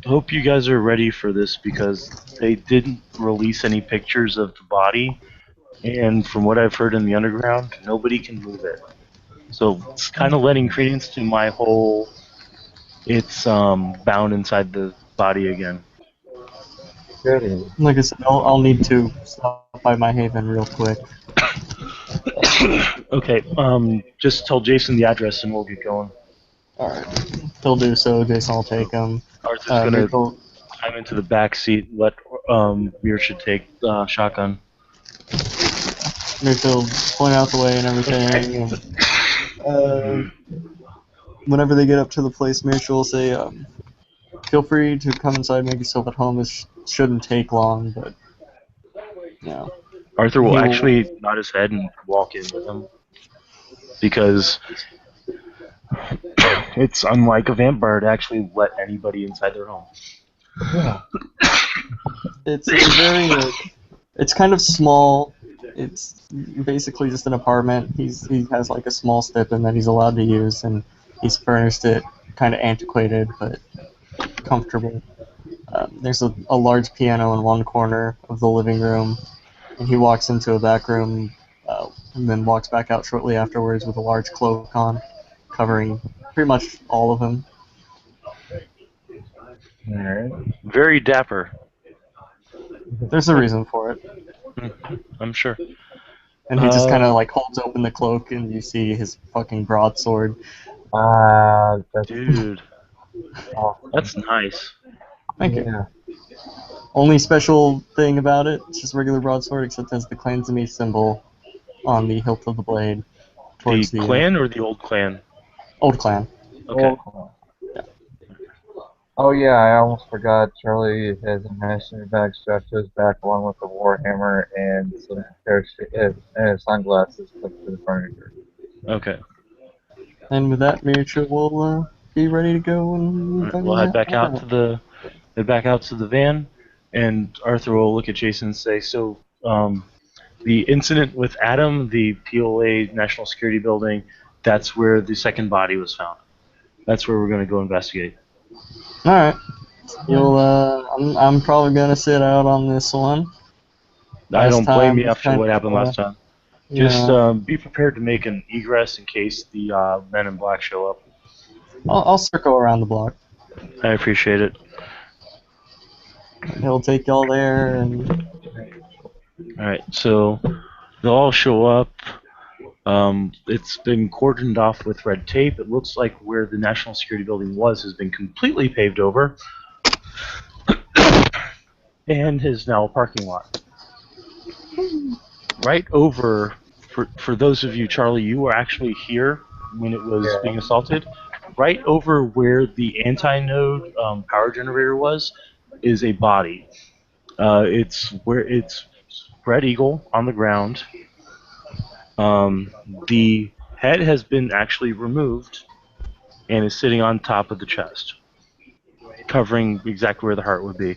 Hope you guys are ready for this because they didn't release any pictures of the body, and from what I've heard in the underground, nobody can move it. So it's kind of letting credence to my whole it's bound inside the body again. Good. Like I said, I'll need to stop by my haven real quick. Okay, just tell Jason the address and we'll get going. Alright. He'll do so. Jason will take him. Arthur's gonna Mutual, climb into the back seat. Let Mir should take shotgun. Mutual point out the way and everything. And, whenever they get up to the place, Mutual will say, feel free to come inside, make yourself at home. This shouldn't take long, but, you know. Arthur will He actually nod his head and walk in with him because it's unlike a vampire to actually let anybody inside their home. Yeah. It's a very, it's kind of small. It's basically just an apartment. He has like a small stipend that he's allowed to use, and he's furnished it kind of antiquated but comfortable. There's a large piano in one corner of the living room, and he walks into a back room and then walks back out shortly afterwards with a large cloak on, covering pretty much all of him. Alright. Very dapper, There's a reason for it. I'm sure. And he just kind of like holds open the cloak, and you see his fucking broadsword. That's Dude, awesome. that's nice. Thank you. Yeah. Only special thing about it, it's just a regular broadsword, except it has the Clans of Me symbol on the hilt of the blade. The Towards the clan or the old clan? old clan. Okay. Oh yeah, I almost forgot. Charlie has a master bag strapped to his back, along with a warhammer and some and sunglasses clipped to the furniture. Okay. And with that, Miniature will be ready to go and All right, we'll head back out to the van, and Arthur will look at Jason and say, "So, the incident with Adam, the PLA National Security Building, that's where the second body was found. That's where we're going to go investigate." All right. You'll. I'm probably gonna sit out on this one. I Last don't blame time you was after kind what of, happened last time. Just yeah. be prepared to make an egress in case the men in black show up. I'll circle around the block. I appreciate it. He'll take y'all there, and All right, so they'll all show up. It's been cordoned off with red tape. It looks like where the National Security Building was has been completely paved over and is now a parking lot. Right over, for those of you, Charlie, you were actually here when it was being assaulted. Right over where the anti-node power generator was is a body. It's spread eagle on the ground. The head has been actually removed and is sitting on top of the chest, covering exactly where the heart would be.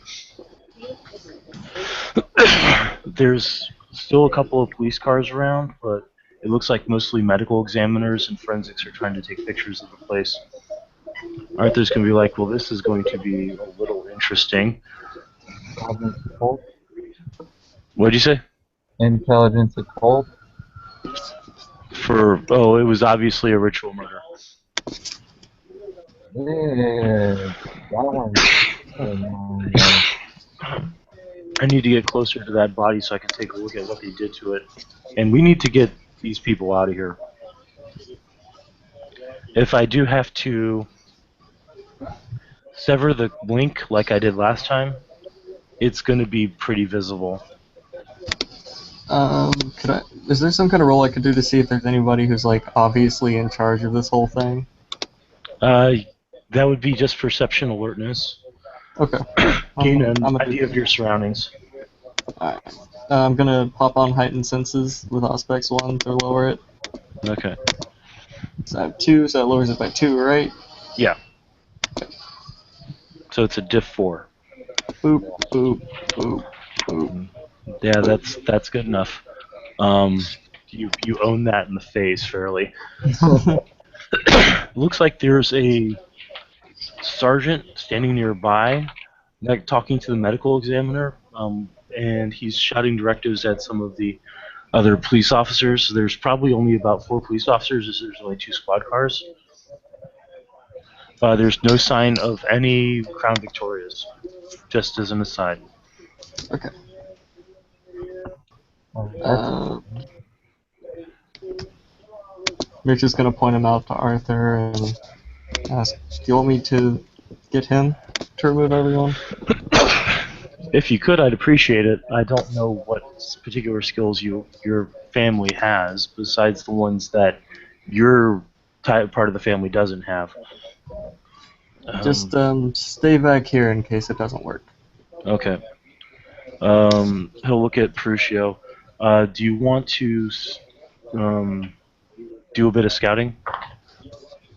There's still a couple of police cars around, but it looks like mostly medical examiners and forensics are trying to take pictures of the place. Arthur's going to be like, well, this is going to be a little interesting. What'd you say? Intelligence occult. It was obviously a ritual murder. Yeah, I need to get closer to that body so I can take a look at what they did to it. And we need to get these people out of here. If I do have to sever the link like I did last time, it's going to be pretty visible. is there some kind of role I could do to see if there's anybody who's like obviously in charge of this whole thing? That would be just perception alertness. Okay. Gain an idea of your surroundings. Alright. I'm gonna pop on heightened senses with Auspex 1 to lower it. Okay. So I have 2, so that lowers it by 2, right? Yeah. So it's a diff 4. Boop, boop, boop, boop. Yeah, that's good enough. You own that in the face fairly. Looks like there's a sergeant standing nearby, like talking to the medical examiner, and he's shouting directives at some of the other police officers. There's probably only about 4 police officers, as there's only 2 squad cars. There's no sign of any Crown Victorias, just as an aside. Okay. We're just gonna point him out to Arthur and ask, "Do you want me to get him to remove everyone?" If you could, I'd appreciate it. I don't know what particular skills your family has besides the ones that your part of the family doesn't have. Just stay back here in case it doesn't work. Okay. He'll look at Peruccio. Do you want to um, do a bit of scouting?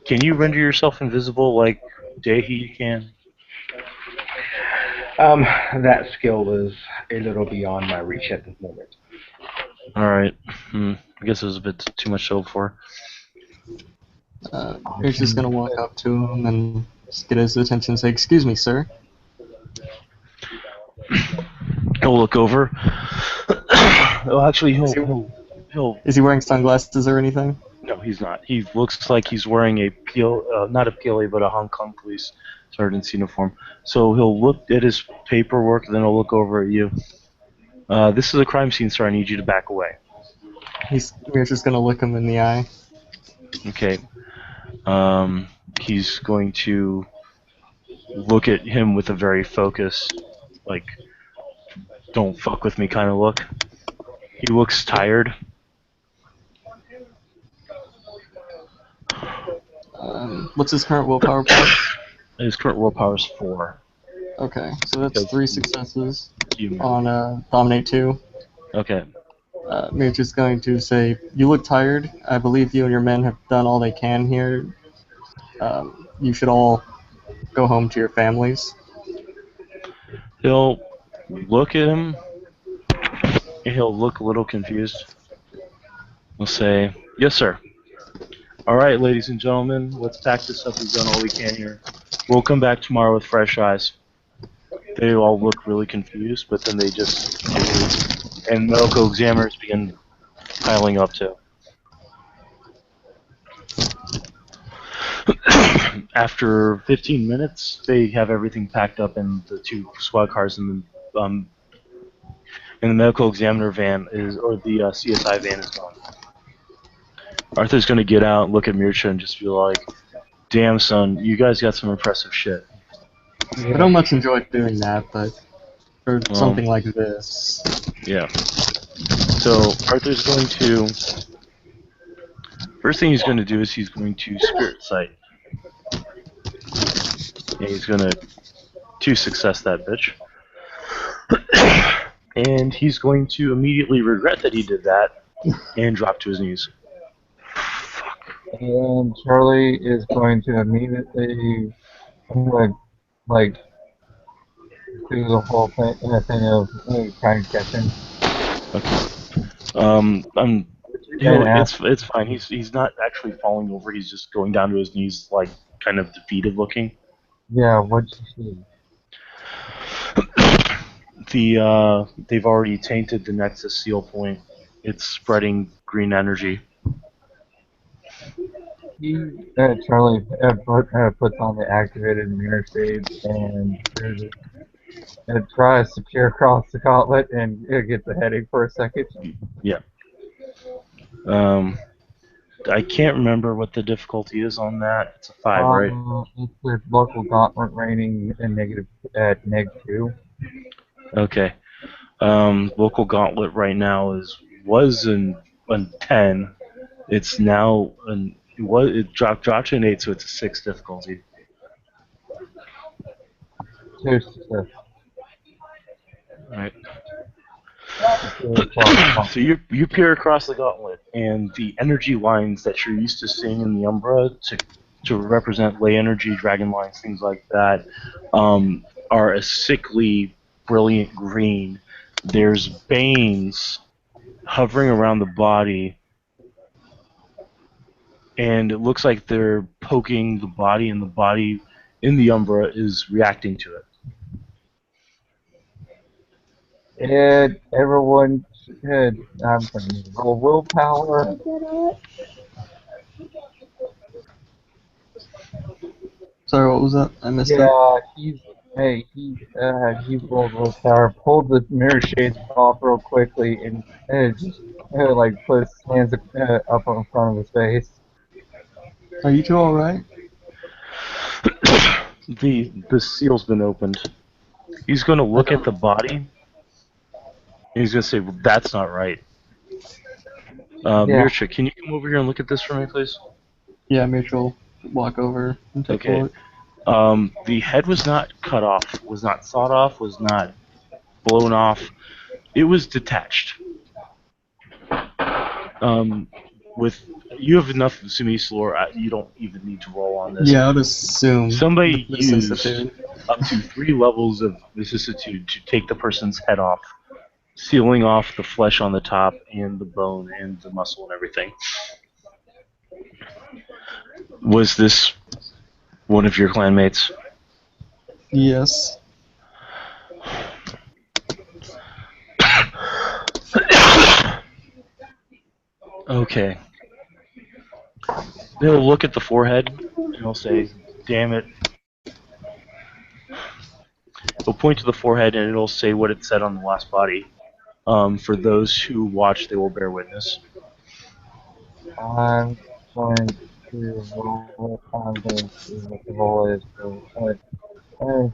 Can you render yourself invisible like Dehi can? That skill is a little beyond my reach at the moment. All right. I guess it was a bit too much to hope for. We're just gonna walk up to him and just get his attention and say, "Excuse me, sir." He'll look over. Oh, actually, he'll. Is he wearing sunglasses or anything? No, he's not. He looks like he's wearing a not a PLA, but a Hong Kong police sergeant's uniform. So he'll look at his paperwork, then he'll look over at you. This is a crime scene, sir. I need you to back away. We're just gonna look him in the eye. Okay. He's going to look at him with a very focused, like, don't fuck with me kind of look. He looks tired. What's his current willpower plus? His current willpower is 4. Okay, so that's 3 successes You on Dominate 2. Okay. We're just going to say, "You look tired. I believe you and your men have done all they can here. You should all go home to your families." He'll look at him, and he'll look a little confused. He'll say, "Yes, sir. All right, ladies and gentlemen, let's pack this up. We've done all we can here. We'll come back tomorrow with fresh eyes." They all look really confused, but then they just leave. And medical examiners begin piling up too. After 15 minutes, they have everything packed up in the 2 squad cars, and the medical examiner van or the CSI van is gone. Arthur's gonna get out, look at Mircha, and just be like, "Damn, son, you guys got some impressive shit." I don't much enjoy doing that, but for something like this. Yeah. So Arthur's going to. First thing he's going to do is he's going to spirit sight. And he's going to success that bitch. And he's going to immediately regret that he did that and drop to his knees. And Charlie is going to immediately like do the whole thing of trying to catch him. Okay. It's fine. He's not actually falling over. He's just going down to his knees, like kind of defeated looking. Yeah, what'd you see? They've already tainted the Nexus seal point. It's spreading green energy. Charlie puts on the activated mirror shades and tries to peer across the gauntlet and gets a headache for a second. Yeah. I can't remember what the difficulty is on that. It's a 5, right? It's with local gauntlet rating and at -2. Okay. Local gauntlet right now was in 10. It's now it dropped to an 8, so it's a 6 difficulty. 2 success. Right. So you peer across the gauntlet, and the energy lines that you're used to seeing in the Umbra to represent ley energy, dragon lines, things like that, are a sickly, brilliant green. There's banes hovering around the body, and it looks like they're poking the body, and the body in the Umbra is reacting to it. And everyone should, I'm going to roll willpower. Sorry, what was that? I missed that. Yeah, he rolled willpower, pulled the mirror shades off real quickly, and just like put his hands up in front of his face. Are you two alright? The seal's been opened. He's going to look at the body, and he's going to say, well, that's not right. Yeah. Mircha, can you come over here and look at this for me, please? Yeah, Mitchell walk over and take a Okay. look. The head was not cut off, was not sawed off, was not blown off. It was detached. With you have enough Sumise lore, you don't even need to roll on this. Yeah, I would assume. Somebody used vicissitude. up to 3 levels of vicissitude to take the person's head off, sealing off the flesh on the top and the bone and the muscle and everything. Was this one of your clanmates? Yes. Okay. They'll look at the forehead and they'll say, damn it. They'll point to the forehead and it'll say what it said on the last body. For those who watch, they will bear witness. I'm going to roll. I'm going to see what the roll is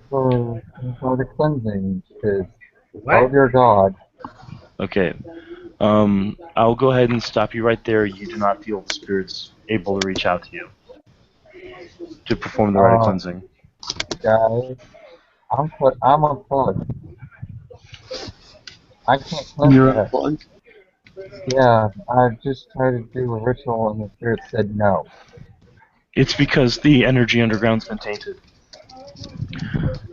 for the cleansing, because What? love your God. Okay. I'll go ahead and stop you right there. You do not feel the spirits able to reach out to you to perform the rite of cleansing. Guys, I'm unplugged. I can't cleanse You're that. unplugged. Yeah, I just tried to do a ritual and the spirit said no. It's because the energy underground's been tainted.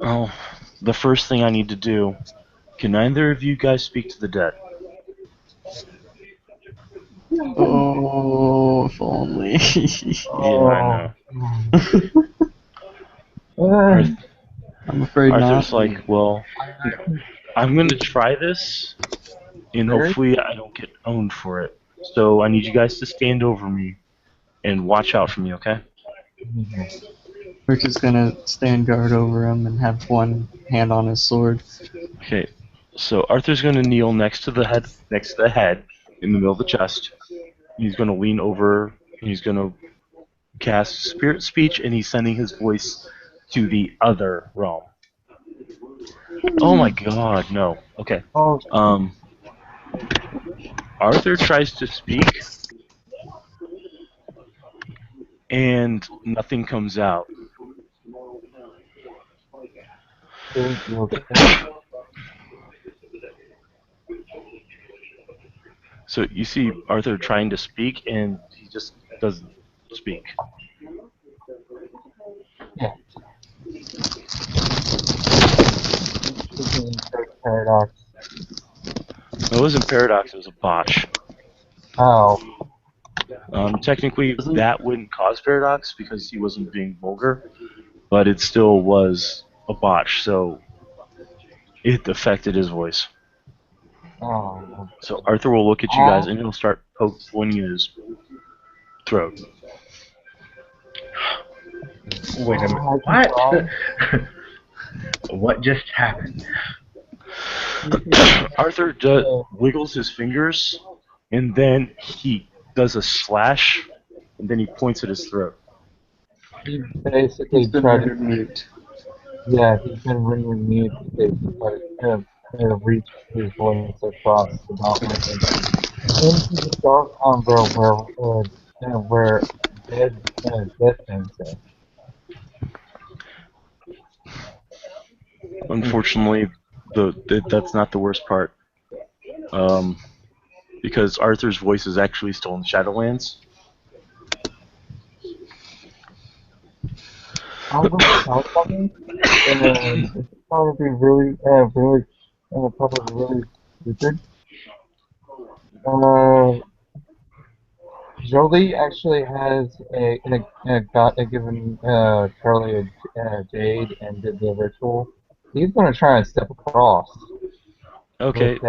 Oh, the first thing I need to do. Can either of you guys speak to the dead? Oh, if only. Yeah, I know. I'm afraid Arthur's not. like, well, I'm going to try this, and hopefully I don't get owned for it. So I need you guys to stand over me and watch out for me, okay? Rick is gonna stand guard over him and have one hand on his sword. Okay. So Arthur's going to kneel next to the head, in the middle of the chest. He's going to lean over, and he's going to cast Spirit Speech, and he's sending his voice to the other realm. Oh my god, no. Okay. Arthur tries to speak, and nothing comes out. So you see Arthur trying to speak, and he just doesn't speak. Yeah. Paradox. It wasn't Paradox, it was a botch. Oh. Technically, that wouldn't cause Paradox because he wasn't being vulgar, but it still was a botch, so it affected his voice. Oh. So Arthur will look at you guys, and he'll start pointing at his throat. Wait a minute. What? What just happened? Arthur wiggles his fingers, and then he does a slash, and then he points at his throat. He basically He's been tried to rendered mute. Yeah, he's been rendered mute to basically try to reach his voice across the gauntlet into the dark umbra where death things are. Unfortunately, that's not the worst part. Because Arthur's voice is actually still in Shadowlands. I'm going to tell something, and it's probably probably really stupid. Jolie actually has got a given Charlie a jade and did the ritual. He's going to try and step across. Okay,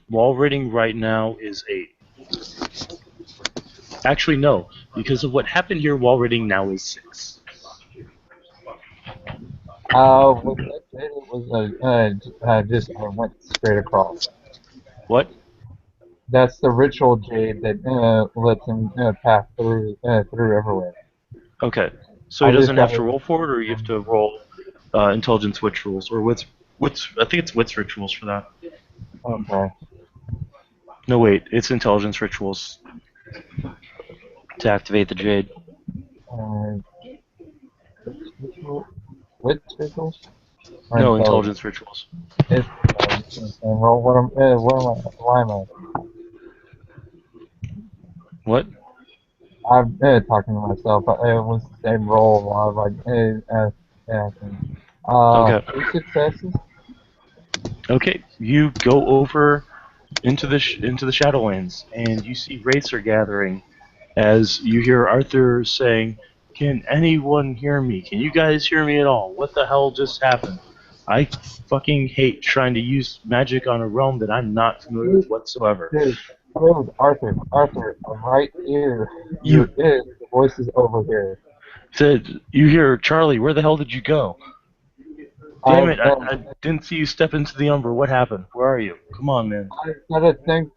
wall rating right now is 8. Actually, no, because of what happened here, wall rating now is 6. With that jade, it was just I went straight across. What? That's the ritual jade that lets him pass through everywhere. Okay. So he I just doesn't have gotta. to roll for it, or you have to roll intelligence witch rules, or what's I think it's wits rituals for that. Okay. No, wait, it's intelligence rituals to activate the jade. Uh, which rituals? Or No, intelligence? intelligence rituals. It's intelligence. And roll what am I? Why am I? What? I'm talking to myself. It was the same roll. I was like, asking. Okay. 2 successes. Okay. You go over into into the Shadowlands, and you see wraiths are gathering. As you hear Arthur saying, "Can anyone hear me? Can you guys hear me at all? What the hell just happened? I fucking hate trying to use magic on a realm that I'm not familiar with Dude, whatsoever." dude, Arthur, I'm right here. You The voice is over here. said, "You hear Charlie? Where the hell did you go? I Damn it! I didn't see you step into the Umber. What happened? Where are you? Come on, man." I got a thing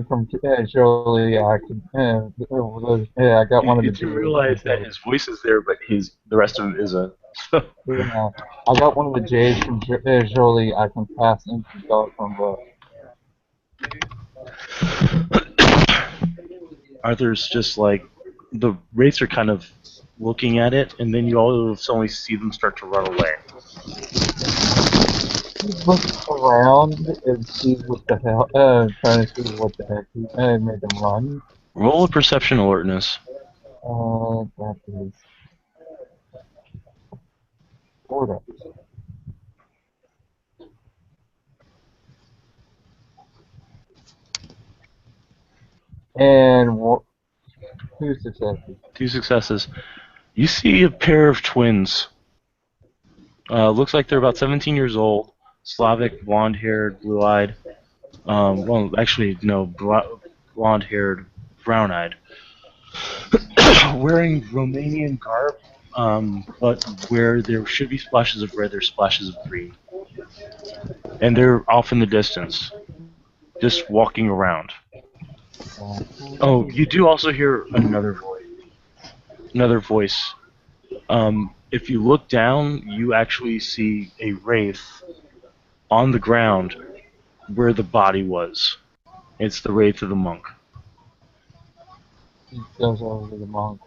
from Jolie. I can, I got one of You the do J's from realize that Jolie. his voice is there, but the rest of it isn't. So Yeah, I got one of the J's from Jolie. I can pass into the dark from book. Arthur's just like, the wraiths are kind of looking at it, and then you all suddenly see them start to run away. He looks around and sees what the hell, trying to see what the heck he made them run. Roll a perception alertness. That is order. And 2 successes. 2 successes. You see a pair of twins. Looks like they're about 17 years old. Slavic, blonde-haired, blue-eyed. Well, actually, no, blonde-haired, brown-eyed. Wearing Romanian garb, but where there should be splashes of red, there's splashes of green. And they're off in the distance, just walking around. Oh, you do also hear another voice. Another voice. If you look down, you actually see a wraith on the ground where the body was. It's the wraith of the monk. He goes over to the monk.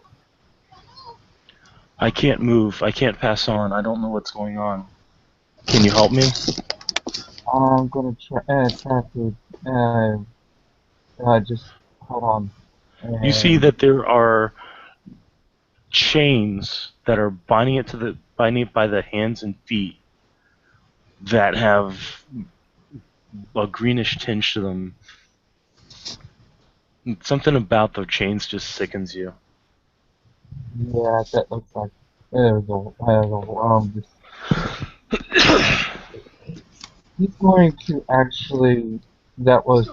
I can't move. I can't pass on. I don't know what's going on. Can you help me? I'm gonna try to just hold on. You see And that there are chains that are binding it by the hands and feet that have a greenish tinge to them. Something about the chains just sickens you. yeah, that looks like just he's going to actually. That was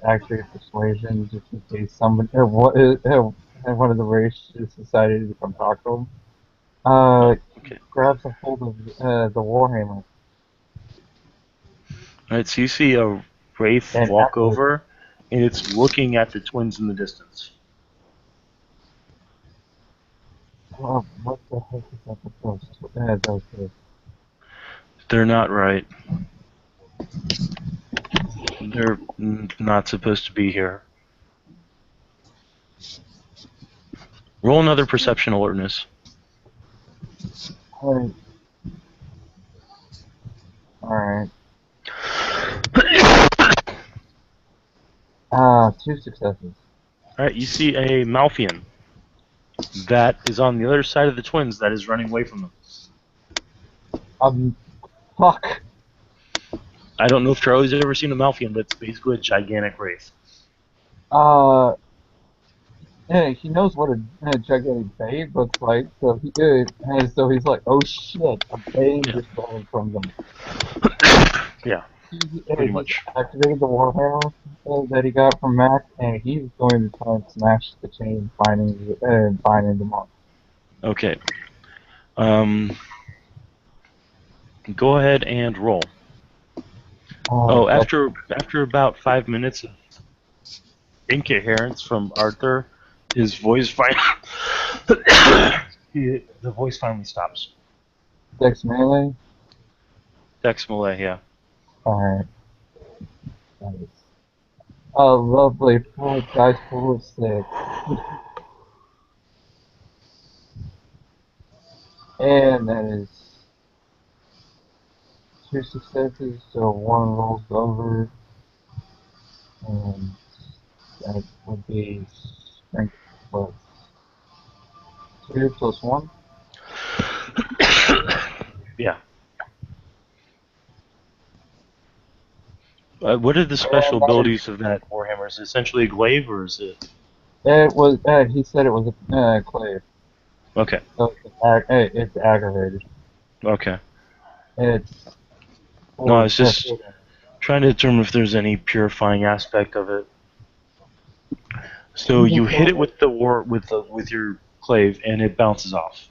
actually a persuasion, just in case someone, one of the races decided to come talk to him. Oh, okay. Grabs a hold of the warhammer Alright, so you see a wraith and walk activates. over, and it's looking at the twins in the distance. What the heck is that supposed to? Those two. They're not right. They're not supposed to be here. Roll another perception alertness. Alright. Alright. 2 successes. Alright, you see a Malfian that is on the other side of the twins that is running away from them. Fuck. I don't know if Charlie's ever seen a Malfian, but it's basically a gigantic wraith. Yeah, he knows what a gigantic babe looks like, so he's like, oh shit, a babe Yeah. just running from them. Yeah, He's pretty much. activated the warhammer that he got from Mac, and he's going to try and smash the chain binding them up. Okay. Go ahead and roll. Oh, after about 5 minutes of incoherence from Arthur, his voice The voice finally stops. Dex melee. Dex Malay, yeah. Alright. Nice. Oh, lovely. 5 dice pool of 6. And that is 2 successes, so 1 rolls over. And that would be strength plus 2 plus 1. Yeah. What are the special And that is, abilities of that Warhammer? Is it essentially a glaive, or is it... it was, he said it was a clave. Okay, So it's aggravated. okay. It's No, I 4, was just trying to determine if there's any purifying aspect of it. So you hit it with with your clave, and it bounces off.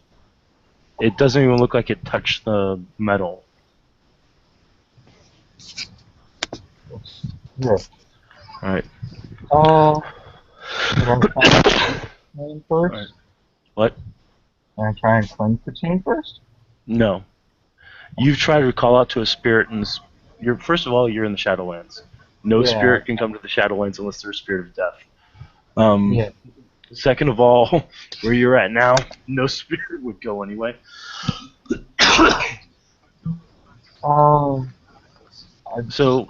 It doesn't even look like it touched the metal. Yeah. Alright. Should I try and cleanse the chain Alright. first? What? Can I try and cleanse the chain first? No. You've tried to call out to a spirit, and you're first of all, you're in the Shadowlands. No Yeah. spirit can come to the Shadowlands unless they're a spirit of death. Yeah. Second of all, where you're at now, no spirit would go anyway. I So,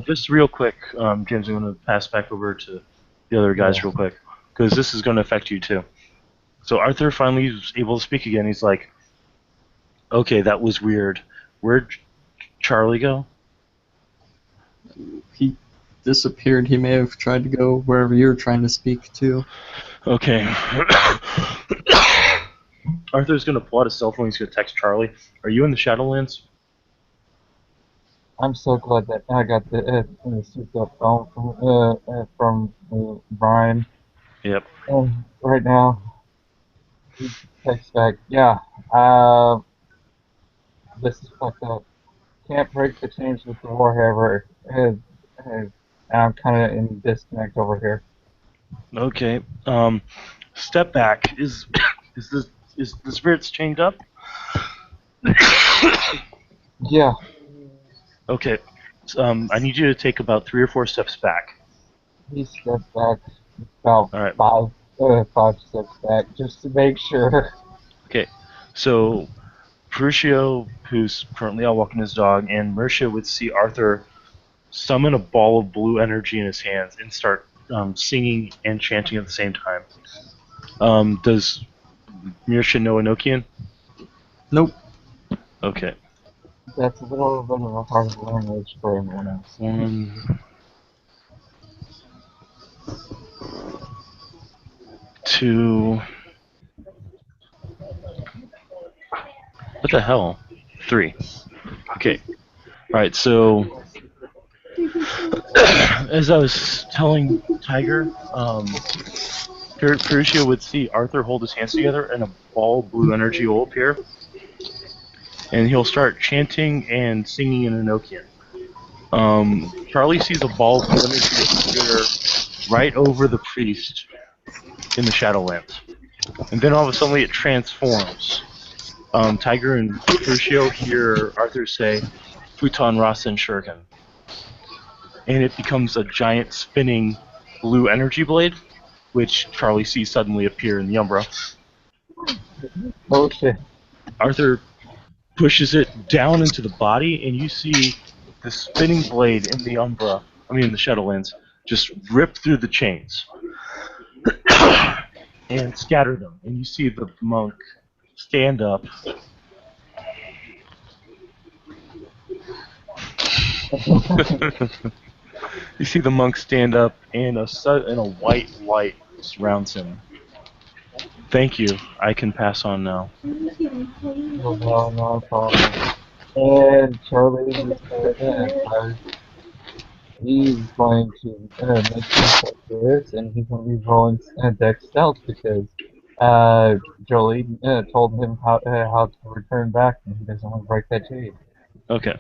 just real quick, James, I'm going to pass back over to the other guys yeah. real quick, because this is going to affect you too. So Arthur finally was able to speak again. He's like, okay, that was weird. Where'd Charlie go? He disappeared. He may have tried to go wherever you're trying to speak to. Okay. Arthur's going to pull out his cell phone. He's going to text Charlie. Are you in the Shadowlands? I'm so glad that I got the souped up phone from Brian. Yep. And right now, he texts back, yeah, this is fucked up. Can't break the chains with the Warhammer. I'm kind of in disconnect over here. Okay. Step back. Is the spirits chained up? Yeah. Okay. I need you to take about 3 or 4 steps back. He stepped back about All right. 5 steps back just to make sure. Okay. So, Crucio, who's currently out walking his dog, and Mercia would see Arthur summon a ball of blue energy in his hands and start singing and chanting at the same time. Does Mercia know Enochian? Nope. Okay. That's a little bit of a hard language for anyone else. 1, 2. What the hell? 3. Okay. Alright, so as I was telling Tiger, Perusia would see Arthur hold his hands together and a ball of blue energy will appear. And he'll start chanting and singing in Enochian. Charlie sees a ball of blue energy appear right over the priest in the Shadowlands. And then all of a sudden it transforms. Tiger and Crucio hear Arthur say, Futon, Rasa, and Shuriken. And it becomes a giant spinning blue energy blade, which Charlie sees suddenly appear in the Umbra. Oh shit. Arthur pushes it down into the body, and you see the spinning blade in the Umbra, in the Shadowlands, just rip through the chains and scatter them. And you see the monk stand up. You see the monk stand up, and a white light surrounds him. Thank you. I can pass on now. No, no problem. And Charlie he's going to make himself this, and he's going to be rolling deck stealth because Jolie told him how to return back, and he doesn't want to break that chain. Okay.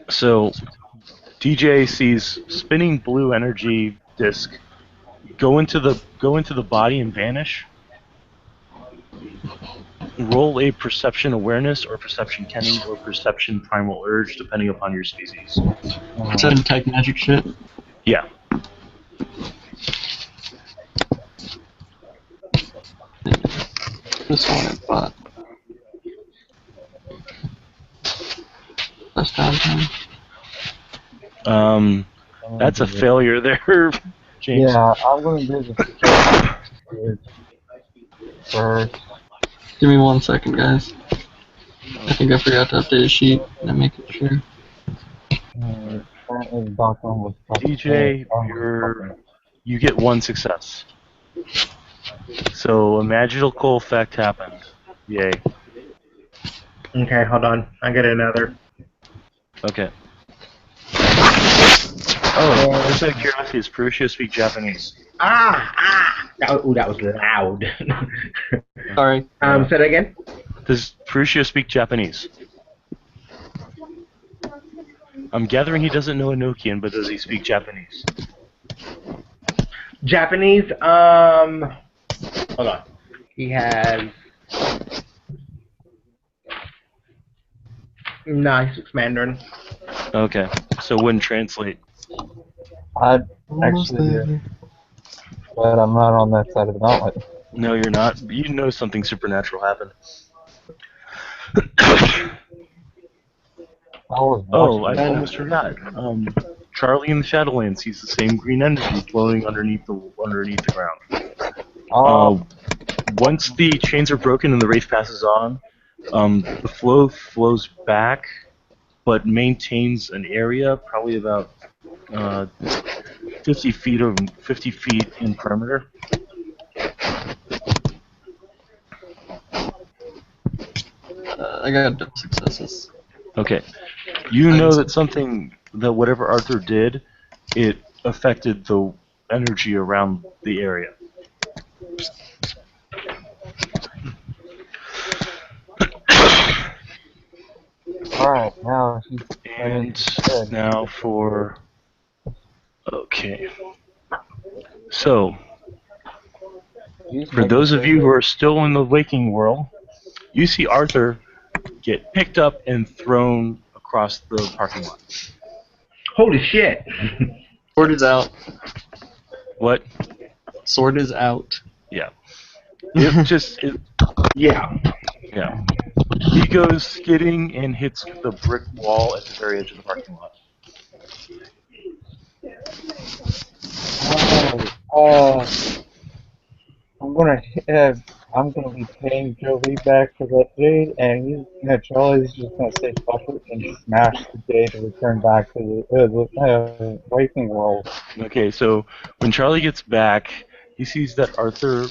So DJ sees spinning blue energy disc go into the body and vanish. Roll a perception awareness or perception kenning or perception primal urge, depending upon your species. Is that type magic shit? Yeah. This one I bought. Last time. That's a failure there, James. Yeah, I'm going to do the first. Give me 1 second, guys. I think I forgot to update a sheet. I'm making sure. DJ, you get 1 success. So a magical effect happened. Yay. Okay, hold on. I get another. Okay. Oh, just out of curiosity, does Perushio speak Japanese? That was loud. Sorry. Say that again? Does Perushio speak Japanese? I'm gathering he doesn't know Enochian, but does he speak Japanese? Japanese, hold on. He has... No, he speaks Mandarin. Okay, so wouldn't translate. I actually do, but I'm not on that side of the mountain. No, you're not. You know something supernatural happened. I almost forgot. Charlie in the Shadowlands sees the same green energy flowing underneath the ground. Once the chains are broken and the wraith passes on, the flow flows back, but maintains an area probably about 50 feet in perimeter. I got double successes. Okay. You know that whatever Arthur did, it affected the energy around the area. Alright, now And now for... Okay. So, for those of you who are still in the waking world, you see Arthur get picked up and thrown across the parking lot. Holy shit! Sword is out. What? Sword is out. Yeah. Yeah. Yeah. He goes skidding and hits the brick wall at the very edge of the parking lot. I'm gonna be paying Joey back for that jade, and Charlie's just gonna say fuck it and smash the jade to return back to the waking world. Okay, so when Charlie gets back, he sees that Arthur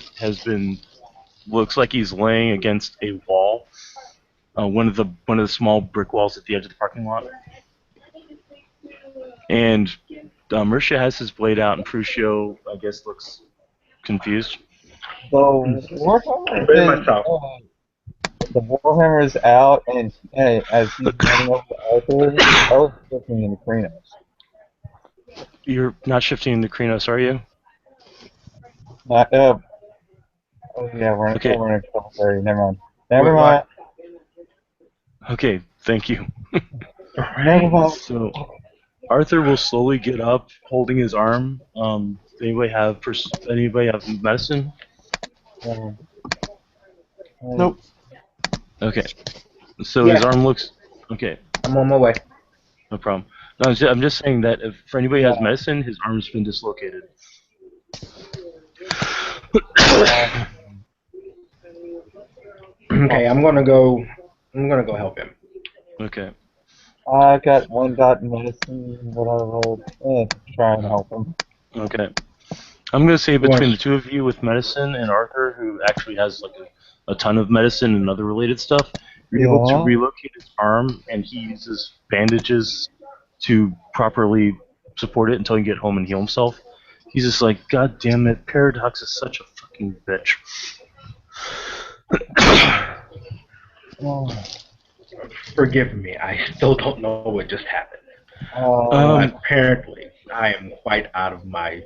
looks like he's laying against a wall, one of the small brick walls at the edge of the parking lot. And Mersha has his blade out, and Crucio, I guess, looks confused. So Very much so. The Warhammer is out, and as he's running over to Arthur, I was looking in the Krynos. You're not shifting the Krynos, are you? Oh yeah, we're Okay. in a trouble area. Never mind. Okay, thank you. Never mind. So Arthur will slowly get up, holding his arm. Anybody have medicine? Nope. Okay. So his arm looks okay. I'm on my way. No problem. No, I'm just saying that if for anybody who has medicine, his arm's been dislocated. Okay, I'm gonna go help him. Okay. I got 1 dot in medicine, but I rolled to try and help him. Okay. I'm gonna say between the two of you with medicine and Arthur, who actually has like a ton of medicine and other related stuff, you're able to relocate his arm, and he uses bandages to properly support it until he can get home and heal himself. He's just like, God damn it, Paradox is such a fucking bitch. Forgive me, I still don't know what just happened. Apparently, I am quite out of my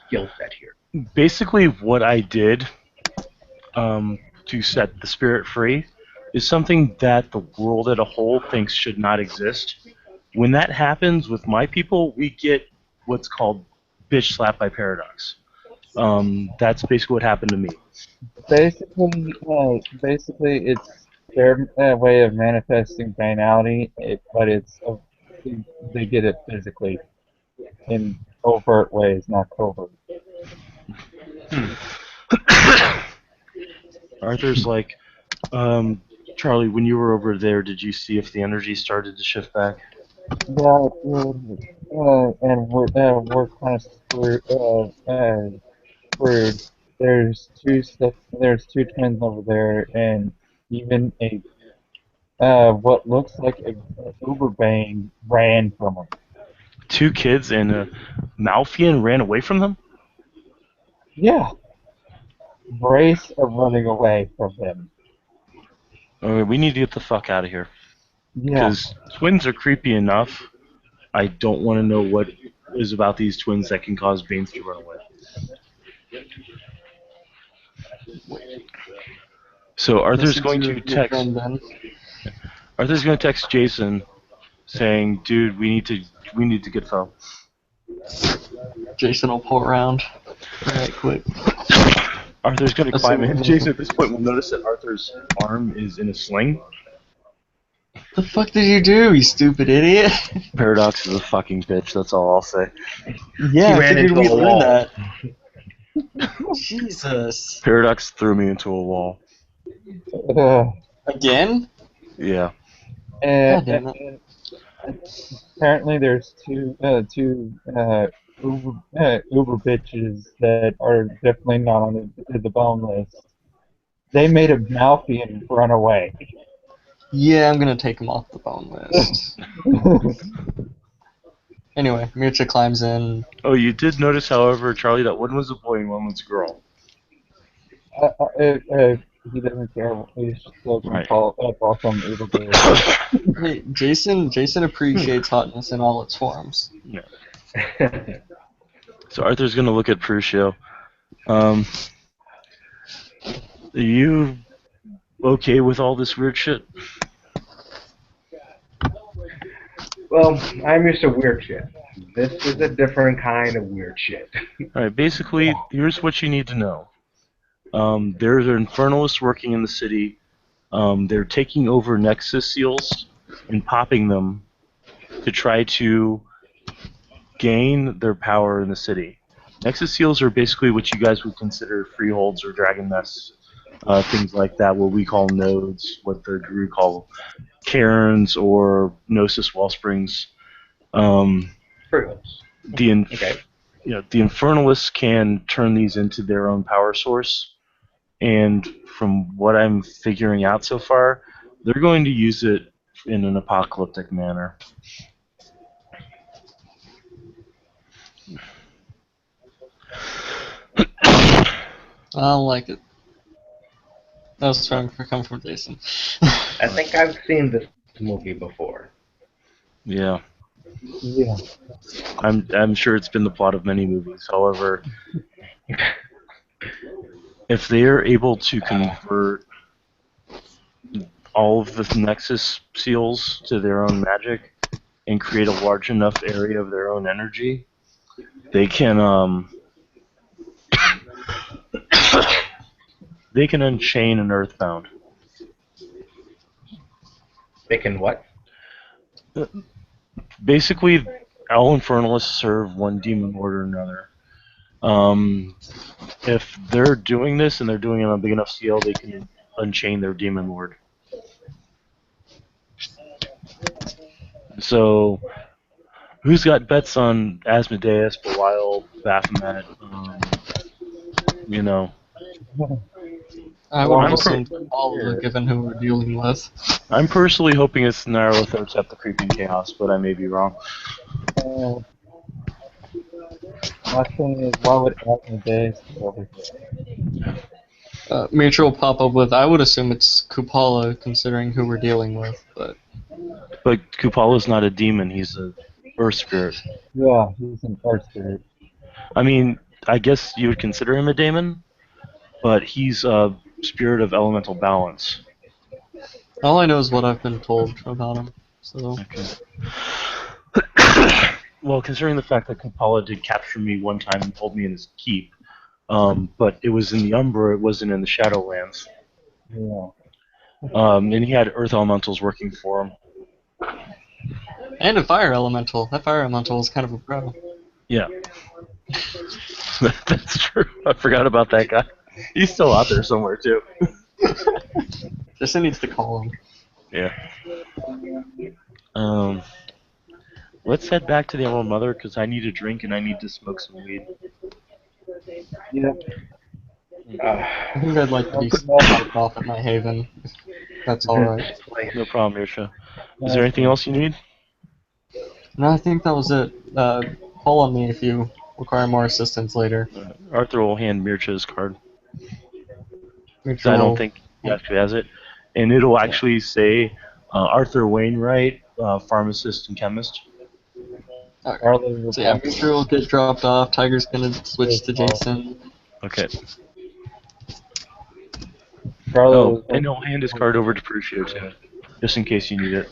skill set here. Basically, what I did to set the spirit free is something that the world as a whole thinks should not exist. When that happens with my people, we get what's called bitch slap by paradox. That's basically what happened to me. Basically, it's their way of manifesting banality, but they get it physically in overt ways, not covert. Arthur's like, Charlie, when you were over there, did you see if the energy started to shift back? Yeah, and we're kind of screwed. There's two twins over there, and even a what looks like a Uberbane ran from them. Two kids and a Malfian ran away from them? Yeah, brace are running away from them. We need to get the fuck out of here. Yeah, Because twins are creepy enough. I don't want to know what is about these twins that can cause Banes to run away. So This is your friend then. Arthur's going to text Jason saying, "Dude, we need to get fell." Jason will pull around. Alright, quick. Arthur's going to That's climb what in. we're Jason at this point will notice that Arthur's arm is in a sling. The fuck did you do, you stupid idiot? Paradox is a fucking bitch. That's all I'll say. Yeah, I ran figured into we a learned wall. that. Jesus. Paradox threw me into a wall. uh, Again? Yeah. God and, damn it. and apparently there's two Uber bitches that are definitely not on the bone list. They made a Malfian run away. Yeah, I'm gonna take him off the bone list. Anyway, Mircha climbs in. Oh, you did notice, however, Charlie, that one was a boy and one was a girl. He doesn't care. He's still gonna Right. call some Uber bitch. Hey, Jason appreciates hotness in all its forms. Yeah. So Arthur's gonna look at Crucio. Are you okay with all this weird shit? Well, I'm used to weird shit. This is a different kind of weird shit. Alright, basically, here's what you need to know. There's an infernalist working in the city. They're taking over Nexus seals and popping them to try to gain their power in the city. Nexus seals are basically what you guys would consider freeholds or dragon nests, things like that, what we call nodes, what the guru call cairns or gnosis wellsprings. Fruits. The Okay. the infernalists can turn these into their own power source, and from what I'm figuring out so far, they're going to use it in an apocalyptic manner. I don't like it. That was strong for come from Jason. I think I've seen this movie before. Yeah, Yeah. I'm sure it's been the plot of many movies. However, if they are able to convert all of the Nexus seals to their own magic and create a large enough area of their own energy, they can they can unchain an Earthbound. They can what? Basically, all Infernalists serve one demon lord or another. If they're doing this and they're doing it on a big enough scale, they can unchain their demon lord. So, who's got bets on Asmodeus, Belial, Baphomet? You know, I Well, would have I'm assumed all given who we're dealing with. I'm personally hoping it's Nyarlathotep, the Creeping Chaos, but I may be wrong. My thing is, why would Asmodeus be over here? Mircha will pop up with, I would assume it's Kupala, considering who we're dealing with, but... But Kupala's not a demon, he's a earth spirit. Yeah, he's an earth spirit. I mean, I guess you would consider him a daemon, but he's a spirit of elemental balance. All I know is what I've been told about him. So Okay. Well, considering the fact that Kapala did capture me one time and hold me in his keep, but it was in the Umbra, it wasn't in the Shadowlands. Yeah. And he had Earth Elementals working for him. and a fire elemental. That fire elemental is kind of a pro. Yeah. That's true. I forgot about that guy. He's still out there somewhere, too. Just needs to call him. Yeah. Let's head back to the Emerald Mother, because I need a drink and I need to smoke some weed. Yep. I think I'd like to be Welcome back. dropped off at my haven. If that's alright. This place. No problem, Yrsha. Is there anything else you need? No, I think that was it. Call on me if you require more assistance later. Arthur will hand Mircha his card. Make 'Cause I don't we'll- think he actually has it. And it'll actually say Arthur Wainwright, pharmacist and chemist. Carly, So yeah, Mitra will get dropped off. Tiger's gonna switch to Jason. Okay. Carly Oh, was and he'll hand his card over to Crucio, too. Just in case you need it.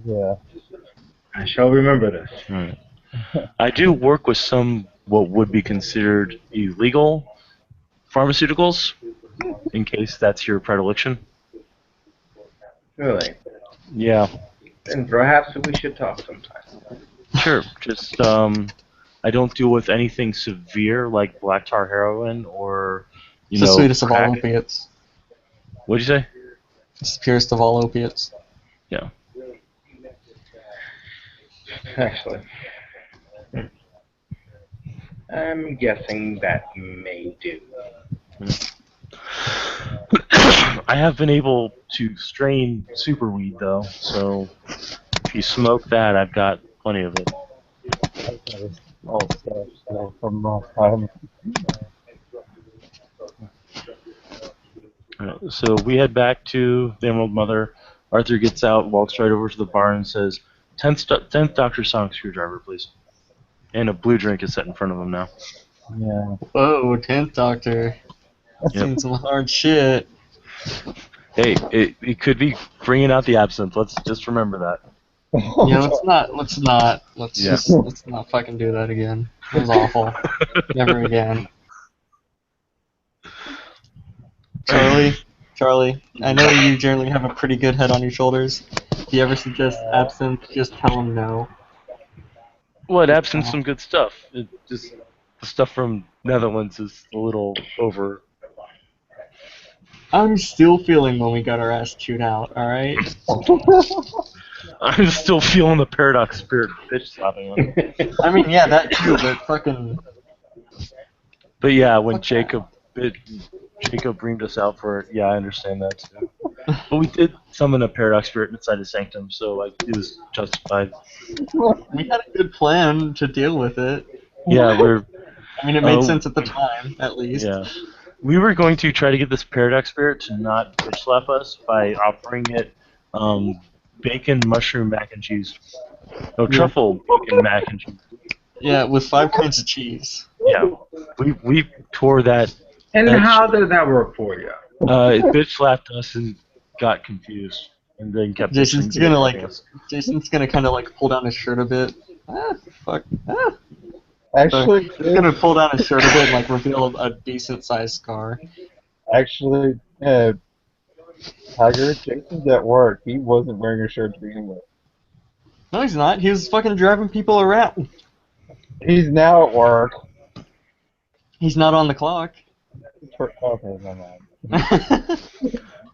yeah. I shall remember this. Alright. I do work with some what would be considered illegal pharmaceuticals, in case that's your predilection. Really. Yeah, And perhaps we should talk sometime. sure. Just, I don't deal with anything severe like black tar heroin or, It's the sweetest of all crack. opiates. What'd you say? It's the purest of all opiates. Yeah. Actually. I'm guessing that may do. I have been able to strain super weed, though, so if you smoke that, I've got plenty of it. All stuff so from last time. Alright, so we head back to the Emerald Mother. Arthur gets out, walks right over to the bar, and says, 10th Dr. Sonic screwdriver, please. And a blue drink is set in front of him now. Yeah. Whoa, 10th Doctor. Yep. Seen some hard shit. Hey, it could be bringing out the absinthe. Let's just remember that. Yeah, let's not fucking do that again. It was awful. Never again. Charlie, I know you generally have a pretty good head on your shoulders. If you ever suggest absinthe, just tell him no. What, absinthe, some good stuff. It just the stuff from Netherlands is a little over. I'm still feeling when we got our ass chewed out, alright? I'm still feeling the paradox spirit bitch slapping him. I mean, yeah, that too, but fucking... But yeah, when Fuck Jacob reamed us out for it, yeah, I understand that too. But we did summon a paradox spirit inside his sanctum, so like it was justified. We had a good plan to deal with it. Yeah, I mean, it made Oh. sense at the time, at least. yeah. We were going to try to get this paradox spirit to not bitch slap us by offering it bacon, mushroom, mac and cheese. No, Yeah. truffle, bacon, mac and cheese. Yeah, with 5 kinds of cheese. Yeah, we tore that. And That's- how did that work for you? It bitch slapped us and got confused, and then kept. Jason's bitching gonna at like, us. Jason's gonna kind of like pull down his shirt a bit. Fuck. Actually, He's gonna pull down his shirt a bit and like reveal a decent sized scar. Tiger, Jason's at work. He wasn't wearing a shirt to begin with. No, he's not. He was fucking driving people around. He's now at work. He's not on the clock. Okay, never mind.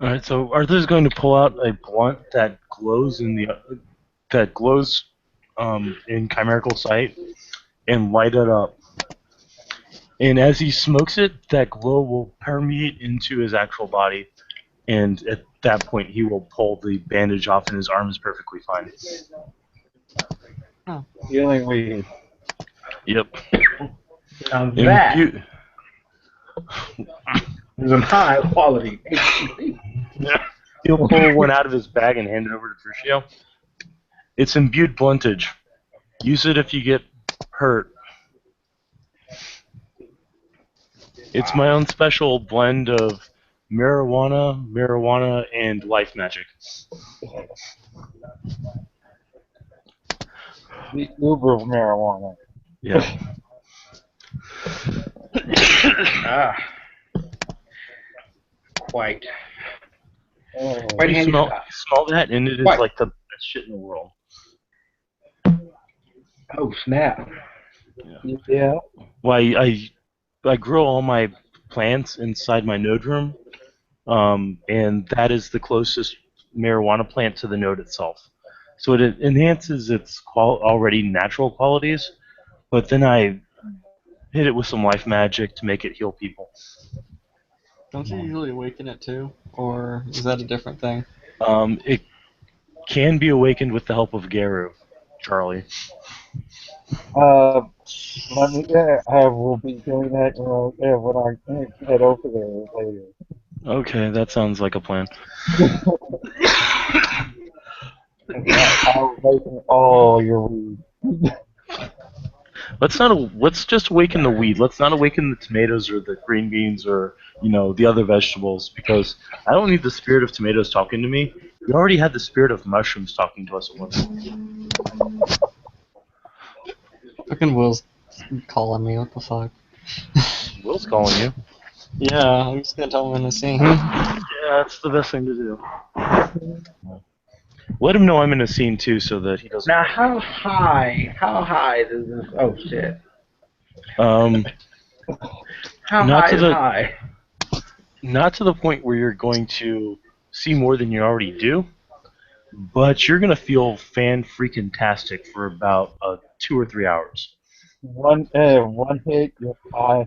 All right, so Arthur's going to pull out a blunt that glows in chimerical sight, and light it up. And as he smokes it, that glow will permeate into his actual body, and at that point, he will pull the bandage off, and his arm is perfectly fine. Feeling weed. Yep. Now that Imbu- is a high quality HCC. He'll pull one out of his bag and hand it over to Crucio. It's imbued bluntage. Use it if you get hurt. It's my own special blend of marijuana, and life magic. The Uber marijuana. Yeah. Ah, quite Oh, quite You handy smell stuff. that, and it is What? like the best shit in the world. Oh snap! yeah. Well, I grow all my plants inside my node room, and that is the closest marijuana plant to the node itself. So it enhances its already natural qualities, but then I hit it with some life magic to make it heal people. Don't you usually awaken it too? Or is that a different thing? It can be awakened with the help of Garu, Charlie. Uh, Let me. I will be doing that. When I head over there later. Okay, that sounds like a plan. I'll awaken all your weed. Let's just awaken the weed. Let's not awaken the tomatoes or the green beans or the other vegetables because I don't need the spirit of tomatoes talking to me. We already had the spirit of mushrooms talking to us at one point. Fucking Will's calling me, what the fuck? Will's calling you. Yeah, I'm just gonna tell him in the scene. Yeah, that's the best thing to do. Let him know I'm in a scene too, so that he doesn't. Now, how high? How high does this? Oh shit! Um, How not high to is the high? not to the point where you're going to see more than you already do, but you're gonna feel fan freaking tastic for about 2 or 3 hours. One hit, you're high.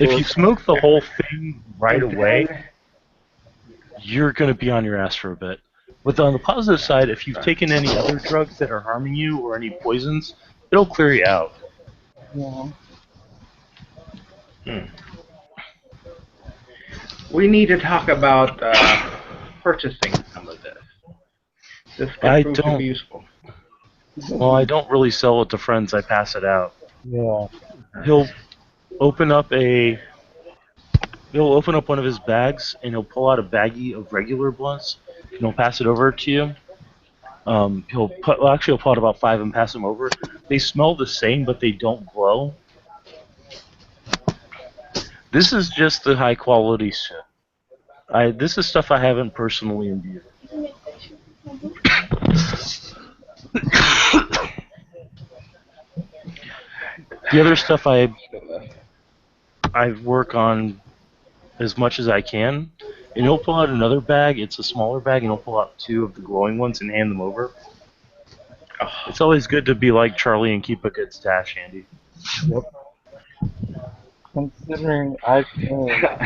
If you smoke the whole thing right And away, then, you're going to be on your ass for a bit. But on the positive side, if you've taken any other drugs that are harming you or any poisons, it'll clear you out. Yeah. we need to talk about purchasing some of this. This I could prove to be don't. useful. Well, I don't really sell it to friends. I pass it out. Yeah. He'll open up a. He'll open up one of his bags and he'll pull out a baggie of regular blunts and he'll pass it over to you. He'll pull out about 5 and pass them over. They smell the same, but they don't glow. This is just the high quality shit. This is stuff I haven't personally imbued. The other stuff I work on as much as I can, and he'll pull out another bag. It's a smaller bag, and he'll pull out 2 of the glowing ones and hand them over. It's always good to be like Charlie and keep a good stash handy. Yep. Considering I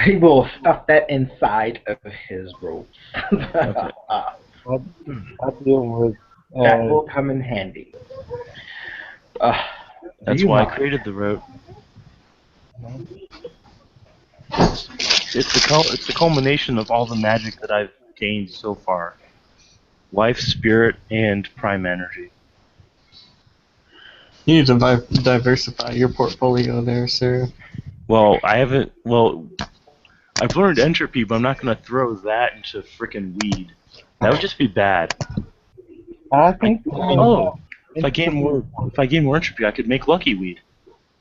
He will stuff that inside of his robe. Okay. I deal with That will come in handy. That's why I created the rope. It's the culmination of all the magic that I've gained so far. Life, spirit, and prime energy. You need to diversify your portfolio there, sir. Well, I haven't. Well, I've learned entropy, but I'm not going to throw that into frickin' weed. That would just be bad. I think If I gain more entropy, I could make lucky weed.